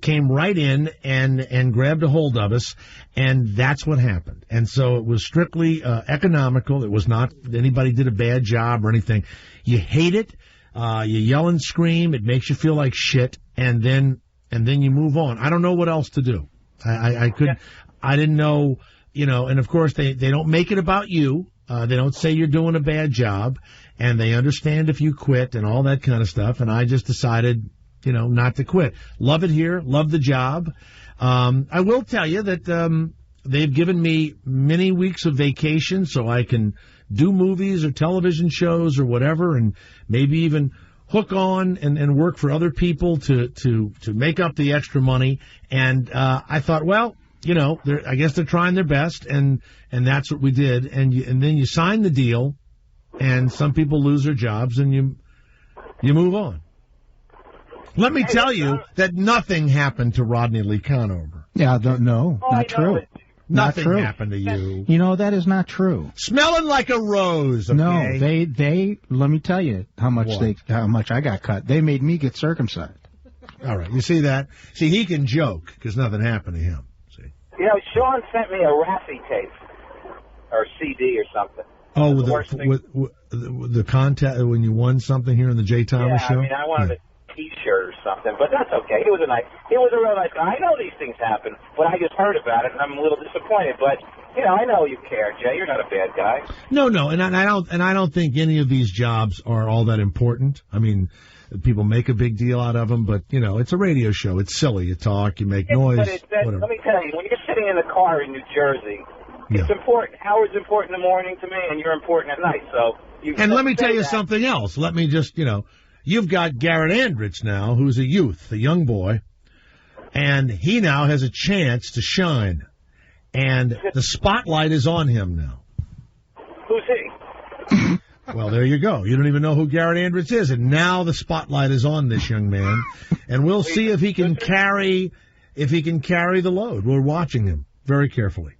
came right in and grabbed a hold of us, and that's what happened. And so it was strictly economical. It was not anybody did a bad job or anything. You hate it. You yell and scream. It makes you feel like shit, and then you move on. I don't know what else to do. I didn't know, and of course they don't make it about you. They don't say you're doing a bad job, and they understand if you quit and all that kind of stuff. And I just decided, not to quit. Love it here. Love the job. I will tell you that, they've given me many weeks of vacation so I can do movies or television shows or whatever, and maybe even hook on and work for other people to make up the extra money. And I thought, well, I guess they're trying their best, and that's what we did. And then you sign the deal, and some people lose their jobs, and you move on. Let me tell you that nothing happened to Rodney Lee Conover. Yeah, no, not true. Nothing happened to you. That is not true. Smelling like a rose. Okay? No, they. Let me tell you how much I got cut. They made me get circumcised. All right, you see that? See, he can joke because nothing happened to him. See? Sean sent me a Raffi tape or CD or something. Oh, with the contest when you won something here in the Jay Thomas show. I wanted a T-shirt or something, but that's okay. He was a real nice guy. I know these things happen, but I just heard about it, and I'm a little disappointed. But I know you care, Jay. You're not a bad guy. No, and I don't think any of these jobs are all that important. I mean, people make a big deal out of them, but it's a radio show. It's silly. You talk, you make noise. But let me tell you, when you're sitting in the car in New Jersey, it's important. Howard's important in the morning to me, and you're important at night. So and let me tell you something else. Let me just you've got Garrett Andrich now, who's a youth, a young boy, and he now has a chance to shine. And the spotlight is on him now. Who's he? Well, there you go. You don't even know who Garrett Andrich is, and now the spotlight is on this young man, and we'll see if he can carry the load. We're watching him very carefully.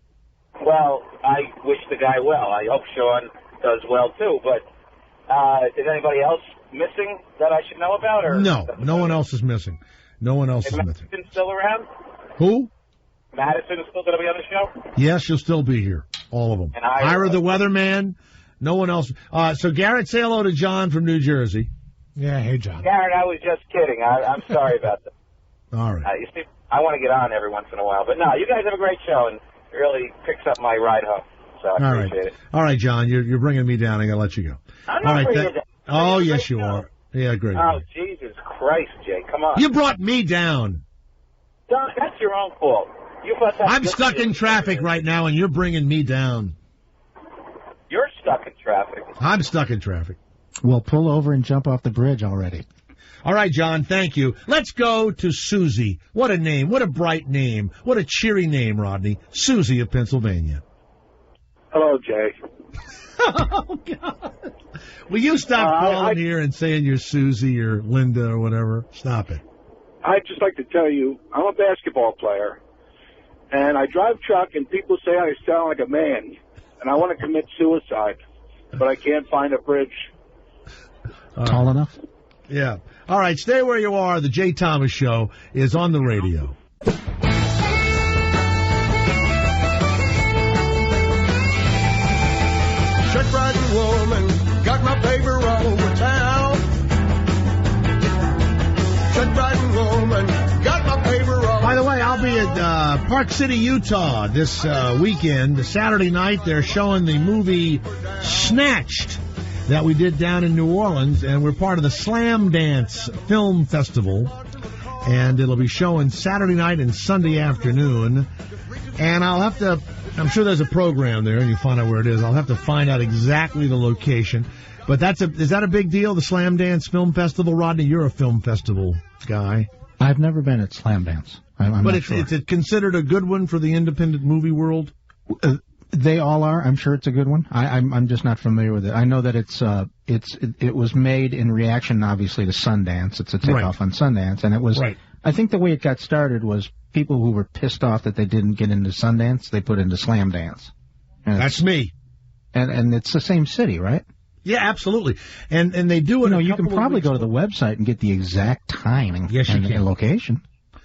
Well, I wish the guy well. I hope Sean does well too. But is anybody else missing that I should know about? Or no one else is missing. No one else is missing. Madison still around? Who? Madison is still going to be on the show? Yes, she'll still be here. All of them. And Ira the weatherman. No one else. So Garrett, say hello to John from New Jersey. Yeah, hey John. Garrett, I was just kidding. I'm sorry about that. All right. You see, I want to get on every once in a while, but no, you guys have a great show, and it really picks up my ride home. So I appreciate it. All right, John, you're bringing me down. I gotta let you go. I'm not bringing you down. Oh, yes, you are. Yeah, great. Oh, Jesus Christ, Jay, come on. You brought me down. Don, that's your own fault. I'm stuck in traffic right now, and you're bringing me down. You're stuck in traffic. I'm stuck in traffic. Well, pull over and jump off the bridge already. All right, John, thank you. Let's go to Susie. What a name. What a bright name. What a cheery name, Rodney. Susie of Pennsylvania. Hello, Jay. Oh, God. Will you stop calling here and saying you're Susie or Linda or whatever? Stop it. I'd just like to tell you, I'm a basketball player, and I drive truck, and people say I sound like a man, and I want to commit suicide, but I can't find a bridge. Tall enough? Yeah. All right, stay where you are. The Jay Thomas Show is on the radio. Check riding woman, got my paper over town. Check riding woman, got my paper over. By the way, I'll be at Park City, Utah this weekend. Saturday night, they're showing the movie Snatched that we did down in New Orleans, and we're part of the Slam Dance Film Festival. And it'll be showing Saturday night and Sunday afternoon. And I'm sure there's a program there, and you find out where it is. I'll have to find out exactly the location. But is that a big deal, the Slam Dance Film Festival? Rodney, you're a film festival guy. I've never been at Slam Dance. I'm but not sure. It's considered a good one for the independent movie world? They all are. I'm sure it's a good one. I'm just not familiar with it. I know that it was made in reaction, obviously, to Sundance. It's a takeoff on Sundance, and it was. Right. I think the way it got started was people who were pissed off that they didn't get into Sundance, they put into Slam Dance. That's me. And it's the same city, right? Yeah, absolutely. And they do it. You can probably go to the website and get the exact time and location.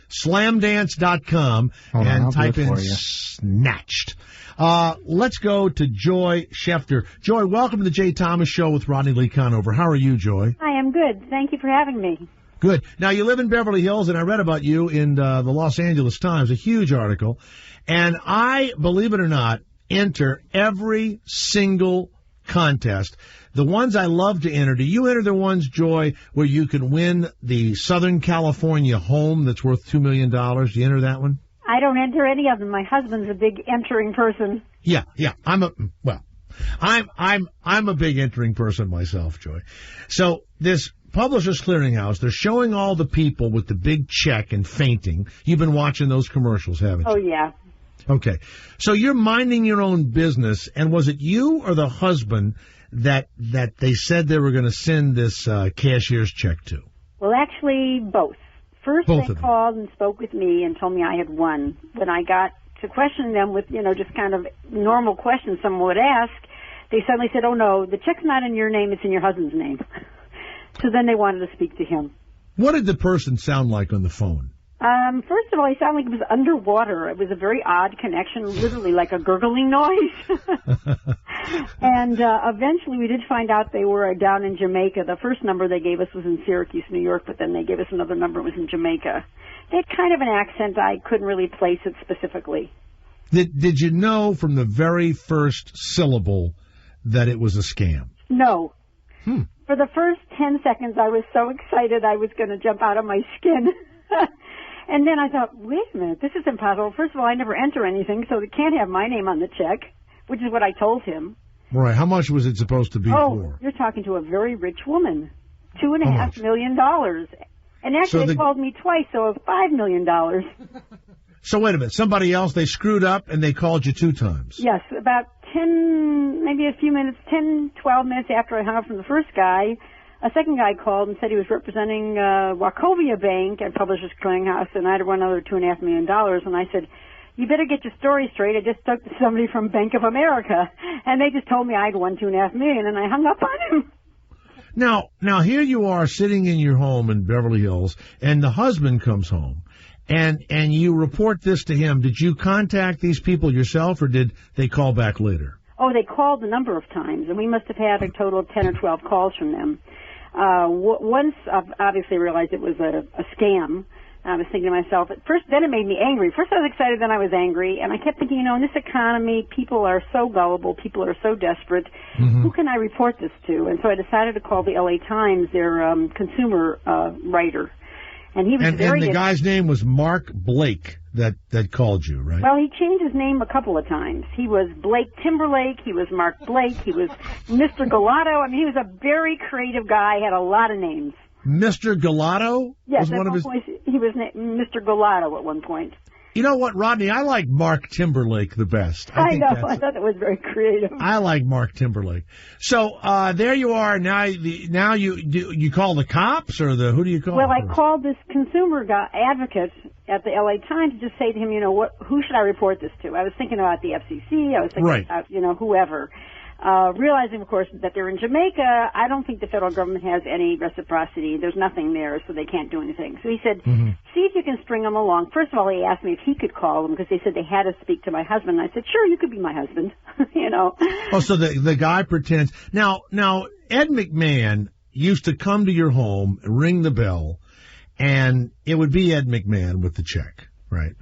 Slamdance.com and type in Snatched. Let's go to Joy Schefter. Joy, welcome to the Jay Thomas Show with Rodney Lee Conover. How are you, Joy? Hi, I'm good. Thank you for having me. Good. Now, you live in Beverly Hills, and I read about you in the Los Angeles Times, a huge article. And I, believe it or not, enter every single contest. The ones I love to enter, do you enter the ones, Joy, where you can win the Southern California home that's worth $2 million? Do you enter that one? I don't enter any of them. My husband's a big entering person. Yeah. I'm a big entering person myself, Joy. So this Publishers Clearinghouse, they're showing all the people with the big check and fainting. You've been watching those commercials, haven't you? Oh, yeah. Okay. So you're minding your own business, and was it you or the husband that they said they were going to send this cashier's check to? Well, actually, both. First, they called and spoke with me and told me I had won. When I got to questioning them with, just kind of normal questions someone would ask, they suddenly said, oh, no, the check's not in your name, it's in your husband's name. So then they wanted to speak to him. What did the person sound like on the phone? First of all, he sounded like he was underwater. It was a very odd connection, literally like a gurgling noise. And eventually we did find out they were down in Jamaica. The first number they gave us was in Syracuse, New York, but then they gave us another number. It was in Jamaica. They had kind of an accent. I couldn't really place it specifically. Did you know from the very first syllable that it was a scam? No. For the first 10 seconds, I was so excited I was going to jump out of my skin. And then I thought, wait a minute, this is impossible. First of all, I never enter anything, so it can't have my name on the check, which is what I told him. Right. How much was it supposed to be for? You're talking to a very rich woman. $2.5 million. And actually, they called me twice, so $5 million. So wait a minute. Somebody else, they screwed up and they called you 2 times. Yes. About 10, maybe a few minutes, 10, 12 minutes after I hung up from the first guy, a second guy called and said he was representing Wachovia Bank and Publishers Clearinghouse, and I had won another $2.5 million. And I said, you better get your story straight. I just spoke to somebody from Bank of America, and they just told me I'd won $2.5 million, and I hung up on him. Now here you are sitting in your home in Beverly Hills, and the husband comes home, and you report this to him. Did you contact these people yourself, or did they call back later? Oh, they called a number of times, and we must have had a total of 10 or 12 calls from them. Once I obviously realized it was a scam, I was thinking to myself, at first, then it made me angry. First I was excited, then I was angry, and I kept thinking, in this economy, people are so gullible, people are so desperate. Mm-hmm. Who can I report this to? And so I decided to call the LA Times, their consumer writer. And he was and the guy's name was Mark Blake that called you, right? Well, he changed his name a couple of times. He was Blake Timberlake. He was Mark Blake. He was Mr. Galato. I mean, he was a very creative guy. Had a lot of names. Mr. Galato? Yes, at one point he was Mr. Galato at one point. You know what, Rodney? I like Mark Timberlake the best. I know. I thought that was very creative. I like Mark Timberlake. So there you are. Now you call the cops, or who do you call? Well, I called this consumer advocate at the LA Times to just say to him, who should I report this to? I was thinking about the FCC. I was thinking about, whoever. Realizing, of course, that they're in Jamaica, I don't think the federal government has any reciprocity. There's nothing there, so they can't do anything. So he said, see if you can string them along. First of all, he asked me if he could call them because they said they had to speak to my husband. And I said, sure, you could be my husband, Oh, so the guy pretends. Now, Ed McMahon used to come to your home, ring the bell, and it would be Ed McMahon with the check, right?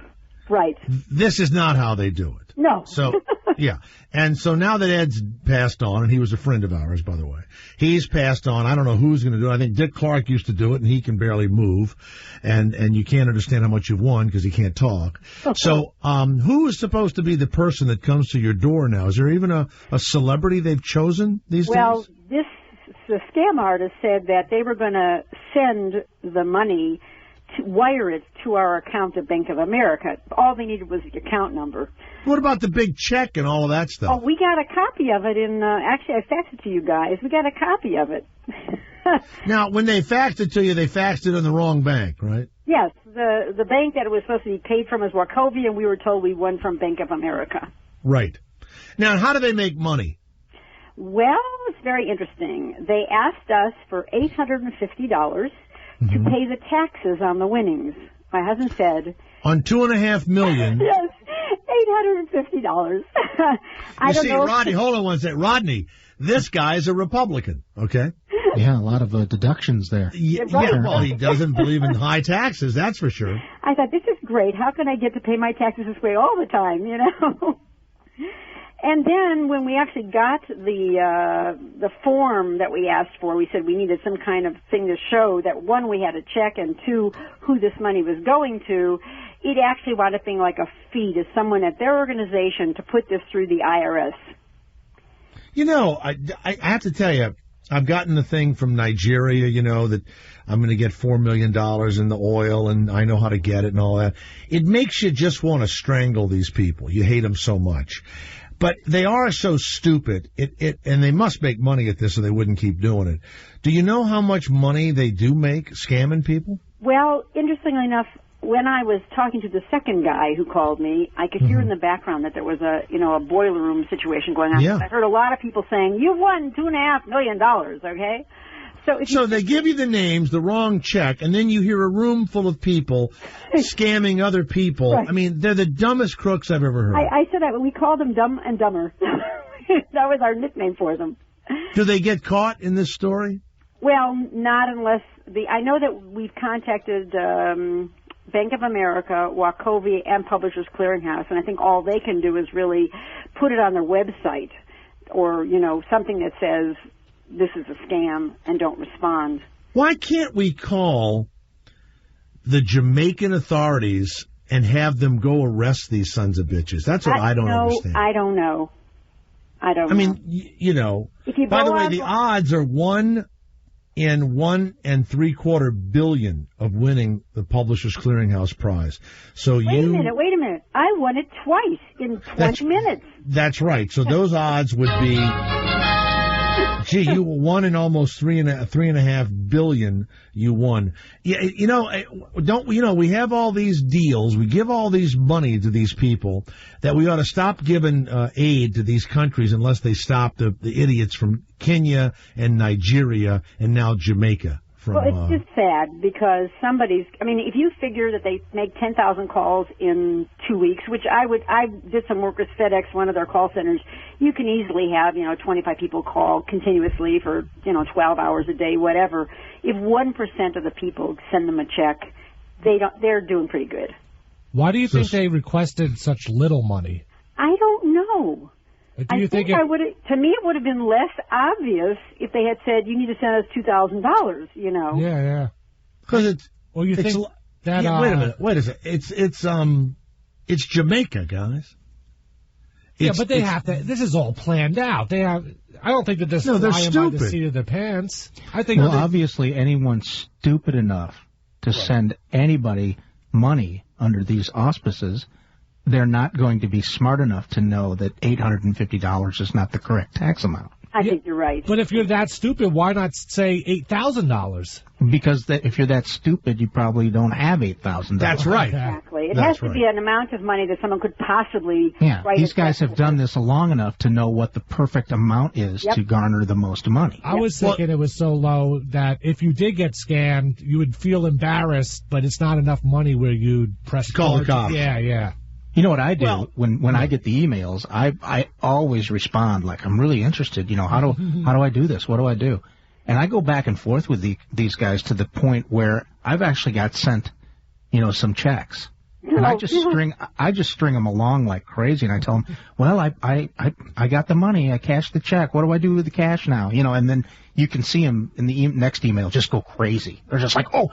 Right. This is not how they do it. No. So, yeah. And so now that Ed's passed on, and he was a friend of ours, by the way, he's passed on. I don't know who's going to do it. I think Dick Clark used to do it, and he can barely move. And you can't understand how much you've won because he can't talk. So, who is supposed to be the person that comes to your door now? Is there even a celebrity they've chosen these days? Well, the scam artist said that they were going to send the money, wire it to our account at Bank of America. All they needed was the account number. What about the big check and all of that stuff? Oh, we got a copy of it actually I faxed it to you guys. We got a copy of it. Now, when they faxed it to you, they faxed it in the wrong bank, right? Yes, the bank that it was supposed to be paid from is Wachovia, and we were told we won from Bank of America. Right. Now, how do they make money? Well, it's very interesting. They asked us for $850 to pay the taxes on the winnings. My husband said... On $2.5 million. Yes, $850. I don't know. Rodney, hold on one second. Rodney, this guy's a Republican, okay? Yeah, a lot of deductions there. Yeah, well, he doesn't believe in high taxes, that's for sure. I thought, this is great. How can I get to pay my taxes this way all the time, you know? And then when we actually got the form that we asked for, we said we needed some kind of thing to show that, one, we had a check, and two, who this money was going to. It actually wound up being like a fee to someone at their organization to put this through the IRS. You know, I have to tell you, I've gotten the thing from Nigeria, you know, that I'm going to get $4 million in the oil, and I know how to get it and all that. It makes you just want to strangle these people. You hate them so much. But they are so stupid, and they must make money at this or they wouldn't keep doing it. Do you know how much money they do make scamming people? Well, interestingly enough, when I was talking to the second guy who called me, I could hear in the background that there was a boiler room situation going on. Yeah. I heard a lot of people saying, "You won $2.5 million, okay?" So they give you the names, the wrong check, and then you hear a room full of people scamming other people. Right. I mean, they're the dumbest crooks I've ever heard. I said that. We called them Dumb and Dumber. That was our nickname for them. Do they get caught in this story? Well, not unless I know that we've contacted Bank of America, Wachovia, and Publishers Clearinghouse, and I think all they can do is really put it on their website or, something that says, this is a scam, and don't respond. Why can't we call the Jamaican authorities and have them go arrest these sons of bitches? That's what I don't understand. I don't know. I mean, by the way, the odds are 1 in 1 3/4 billion of winning the Publishers Clearinghouse prize. So wait a minute. I won it twice in 20 minutes. That's right. So those odds would be... Gee, you won in almost 3.5 billion. You won. Yeah, we have all these deals. We give all these money to these people that we ought to stop giving aid to these countries unless they stop the idiots from Kenya and Nigeria and now Jamaica. Well, it's just sad because if you figure that they make 10,000 calls in 2 weeks, which I did some work with FedEx, one of their call centers, you can easily have, 25 people call continuously for, 12 hours a day, whatever. If 1% of the people send them a check, they're doing pretty good. Why do you think they requested such little money? I don't know. To me, it would have been less obvious if they had said, "You need to send us $2,000." Yeah. Because it's. Well, you think that? Yeah, wait a minute. Wait a second. It's Jamaica, guys. But they have to. This is all planned out. They have. I don't think that they're flying by the seat of their pants. I think. Well, obviously, anyone stupid enough to send anybody money under these auspices, they're not going to be smart enough to know that $850 is not the correct tax amount. I think you're right. But if you're that stupid, why not say $8,000? Because if you're that stupid, you probably don't have $8,000. That's right. Exactly. It has to be an amount of money that someone could possibly write. These guys have done this long enough to know what the perfect amount is to garner the most money. I was thinking it was so low that if you did get scammed, you would feel embarrassed, but it's not enough money where you'd press call the cops. Yeah. You know what I do when I get the emails? I always respond like I'm really interested. How do I do this? What do I do? And I go back and forth with these guys to the point where I've actually got sent, some checks And I just string them along like crazy, and I tell them, well, I got the money, I cashed the check. What do I do with the cash now? And then you can see them in the next email just go crazy. They're just like, oh,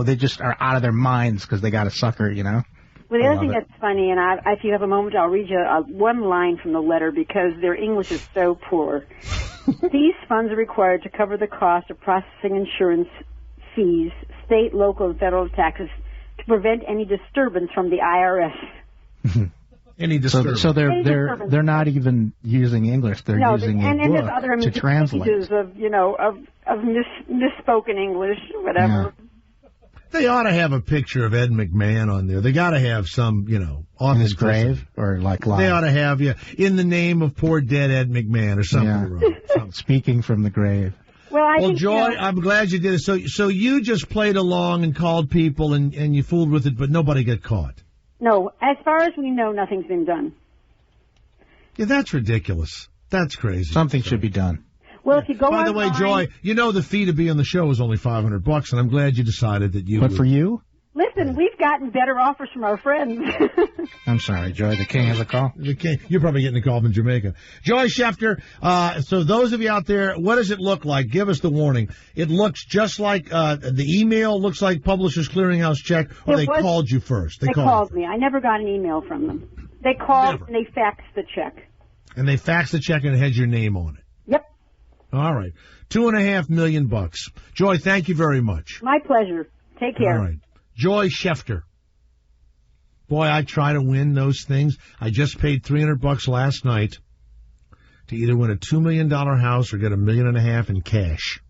they just are out of their minds because they got a sucker, Well, the other thing that's funny, and if you have a moment, I'll read you one line from the letter because their English is so poor. These funds are required to cover the cost of processing insurance fees, state, local, and federal taxes to prevent any disturbance from the IRS. Any disturbance. So they're not even using English. They're using a book to translate. Pages of misspoken English, whatever. Yeah. They ought to have a picture of Ed McMahon on there. They got to have some, on his grave or like live. They ought to have, in the name of poor dead Ed McMahon or something. Yeah. Speaking from the grave. Well, Joy, I'm glad you did it. So you just played along and called people and you fooled with it, but nobody got caught. No, as far as we know, nothing's been done. Yeah, that's ridiculous. That's crazy. Something should be done. Well, if you go By the way, Joy, the fee to be on the show is only $500, and I'm glad you decided that you. But for you? Listen, we've gotten better offers from our friends. I'm sorry, Joy. The king has a call. The king. You're probably getting a call from Jamaica. Joy Schefter. So those of you out there, what does it look like? Give us the warning. It looks just like the email looks like Publishers Clearinghouse check, or they called you first. They called me. I never got an email from them. They called and they faxed the check. And they faxed the check and it had your name on it. Yep. All right. $2.5 million. Joy, thank you very much. My pleasure. Take care. All right. Joy Schefter. Boy, I try to win those things. I just paid $300 last night to either win a $2 million house or get $1.5 million in cash.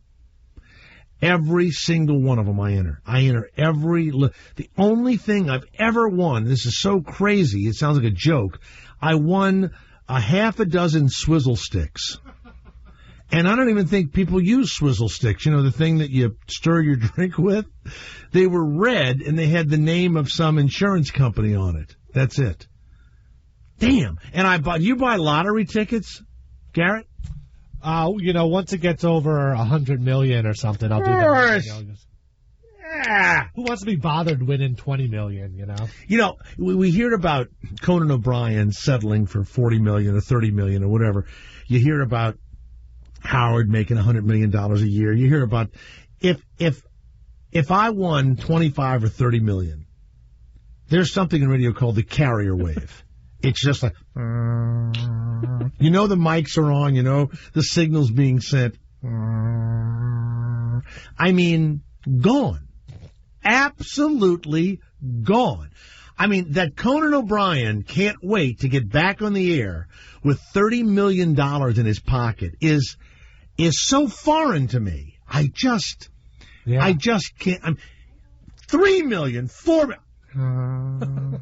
Every single one of them I enter. I enter the only thing I've ever won, this is so crazy, it sounds like a joke, I won a half a dozen swizzle sticks. And I don't even think people use swizzle sticks, the thing that you stir your drink with. They were red, and they had the name of some insurance company on it. That's it. Damn. And you buy lottery tickets, Garrett? Once it gets over 100 million or something, I'll do that. Who wants to be bothered winning 20 million, we hear about Conan O'Brien settling for 40 million or 30 million or whatever. You hear about Howard making $100 million a year. You hear about if I won 25 or 30 million, there's something in radio called the carrier wave. It's just like, the mics are on, the signal's being sent. I mean, gone. Absolutely gone. I mean, that Conan O'Brien can't wait to get back on the air with $30 million in his pocket is so foreign to me. I just can't. 3 million, 4 million.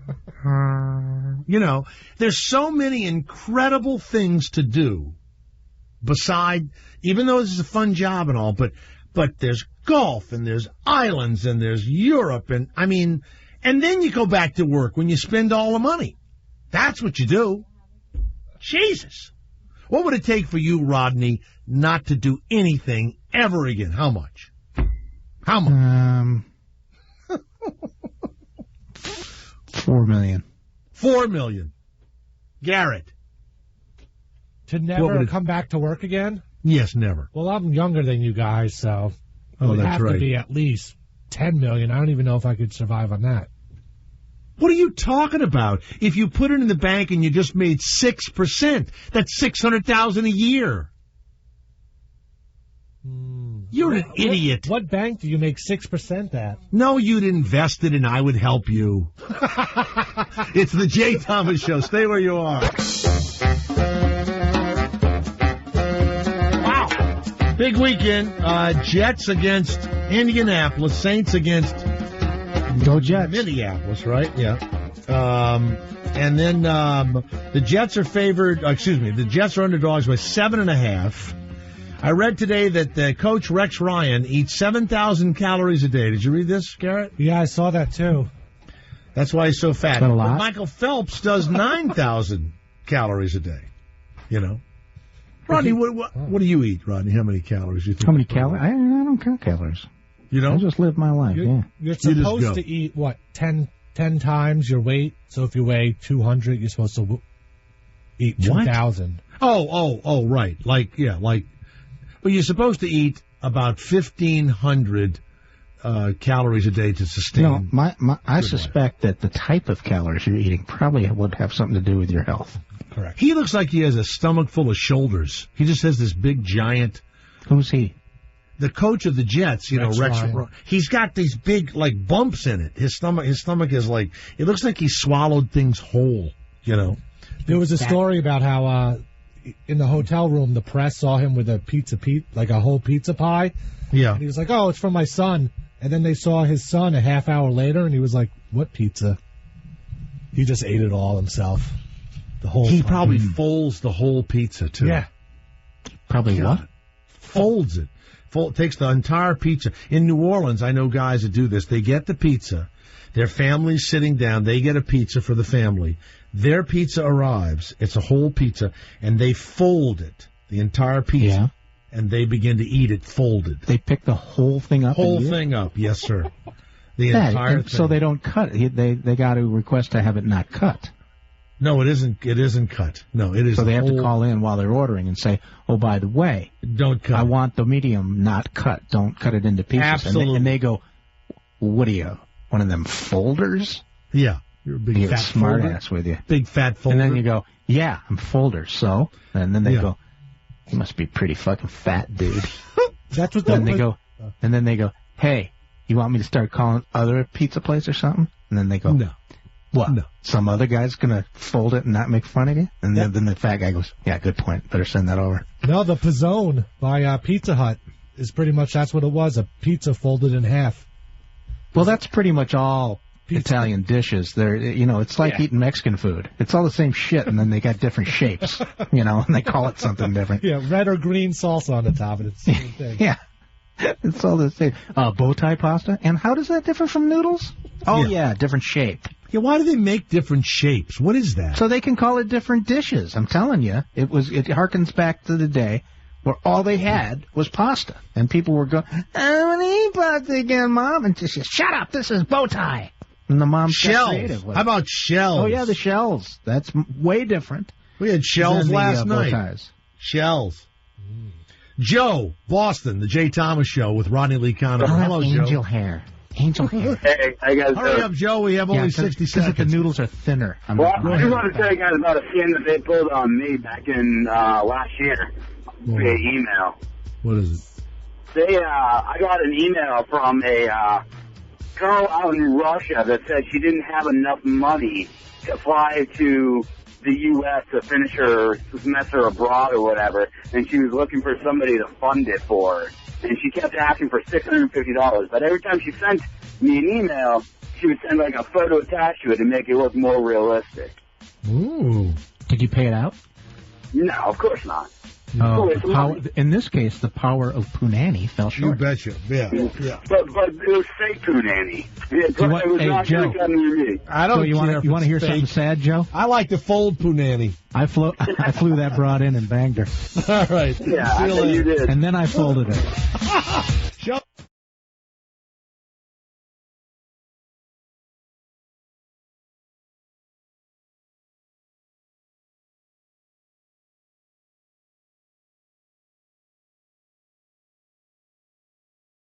There's so many incredible things to do beside, even though this is a fun job and all, but there's golf and there's islands and there's Europe and then you go back to work when you spend all the money. That's what you do. Jesus. What would it take for you, Rodney, not to do anything ever again? How much? How much? 4 million. 4 million. Garrett. To never come back to work again? Yes, never. Well, I'm younger than you guys, so it would that's have right. to be at least 10 million. I don't even know if I could survive on that. What are you talking about? If you put it in the bank and you just made 6%, that's $600,000 a year. You're an idiot. What bank do you make 6% at? No, you'd invest it and I would help you. It's the Jay Thomas Show. Stay where you are. Wow. Big weekend. Jets against Indianapolis. Saints against Go Jets. Minneapolis, right? Yeah. And then the Jets are favored. The Jets are underdogs by 7.5. I read today that Coach Rex Ryan eats 7,000 calories a day. Did you read this, Garrett? Yeah, I saw that too. That's why he's so fat. But Michael Phelps does 9,000 calories a day. Rodney, what do you eat, Rodney? How many calories do you think? How many calories? I don't count calories. You don't? I just live my life, You're supposed to eat, 10 10 times your weight. So if you weigh 200, you're supposed to eat 2,000. Oh, right. Well, you're supposed to eat about 1,500 calories a day to sustain. I suspect that the type of calories you're eating probably would have something to do with your health. Correct. He looks like he has a stomach full of shoulders. He just has this big giant. Who's he? The coach of the Jets, Rex. He's got these big bumps in it. His stomach is like, it looks like he swallowed things whole. There was a story about how in the hotel room the press saw him with a a whole pizza pie. Yeah. And he was like, "Oh, it's for my son." And then they saw his son a half hour later, and he was like, "What pizza?" He just ate it all himself. The whole. He probably folds the whole pizza too. Yeah. Probably what? Folds it. Takes the entire pizza. In New Orleans, I know guys that do this. They get the pizza. Their family's sitting down. They get a pizza for the family. Their pizza arrives. It's a whole pizza, and they fold it, the entire pizza. Yeah. And they begin to eat it folded. They pick the whole thing up. Whole thing up, yes, sir. The entire thing. So they don't cut it. They got to request to have it not cut. No, it isn't. It isn't cut. No, it is. So they have to call in while they're ordering and say, "Oh, by the way, don't cut. I want the medium not cut. Don't cut it into pieces." Absolutely. And they go, "What are you? One of them folders?" Yeah, you're a big fat smart folder. ass with you. Big fat folder. And then you go, "Yeah, I'm folder." So, and then they go, "You must be pretty fucking fat, dude." That's what they go. And then they go, "Hey, you want me to start calling other pizza place or something?" And then they go, "No." What? No. Some other guy's going to fold it and not make fun of you? And then the fat guy goes, "Yeah, good point. Better send that over." No, the Pizzone by Pizza Hut is pretty much, that's what it was, a pizza folded in half. Well, that's pretty much all Italian dishes. They're, it's like eating Mexican food. It's all the same shit, and then they got different shapes, and they call it something different. Yeah, red or green salsa on the top, and it's the same thing. Yeah. It's all the same. Bow tie pasta? And how does that differ from noodles? Oh, yeah, different shape. Yeah, why do they make different shapes? What is that? So they can call it different dishes. I'm telling you, it harkens back to the day where all they had was pasta, and people were going, "I want to eat pasta again, Mom," and she says, "Shut up, this is bow tie." And the mom got creative with it. How about shells? Oh yeah, the shells. That's way different. We had shells last night. Bow ties. Shells. Joe, Boston, the Jay Thomas Show with Ronnie Lee Conover. Hello, Joe. Angel hair. Angel hair. Hey, I guys. Hurry up, Joe. We have only 60 seconds. Because the noodles are thinner. I just want to tell you guys about a scam that they pulled on me back in last year via email. What is it? I got an email from a girl out in Russia that said she didn't have enough money to fly to the U.S. to finish her semester abroad or whatever, and she was looking for somebody to fund it for her. And she kept asking for $650, but every time she sent me an email, she would send like a photo attached to it to make it look more realistic. Ooh. Did you pay it out? No, of course not. In this case, the power of Punani fell short. You betcha. Yeah. But it was fake Punani. It was not Joe, going to come to me. I don't care. You want to hear something sad, Joe? I like to fold Punani. I flew that broad in and banged her. All right. Yeah, I think you did. And then I folded her.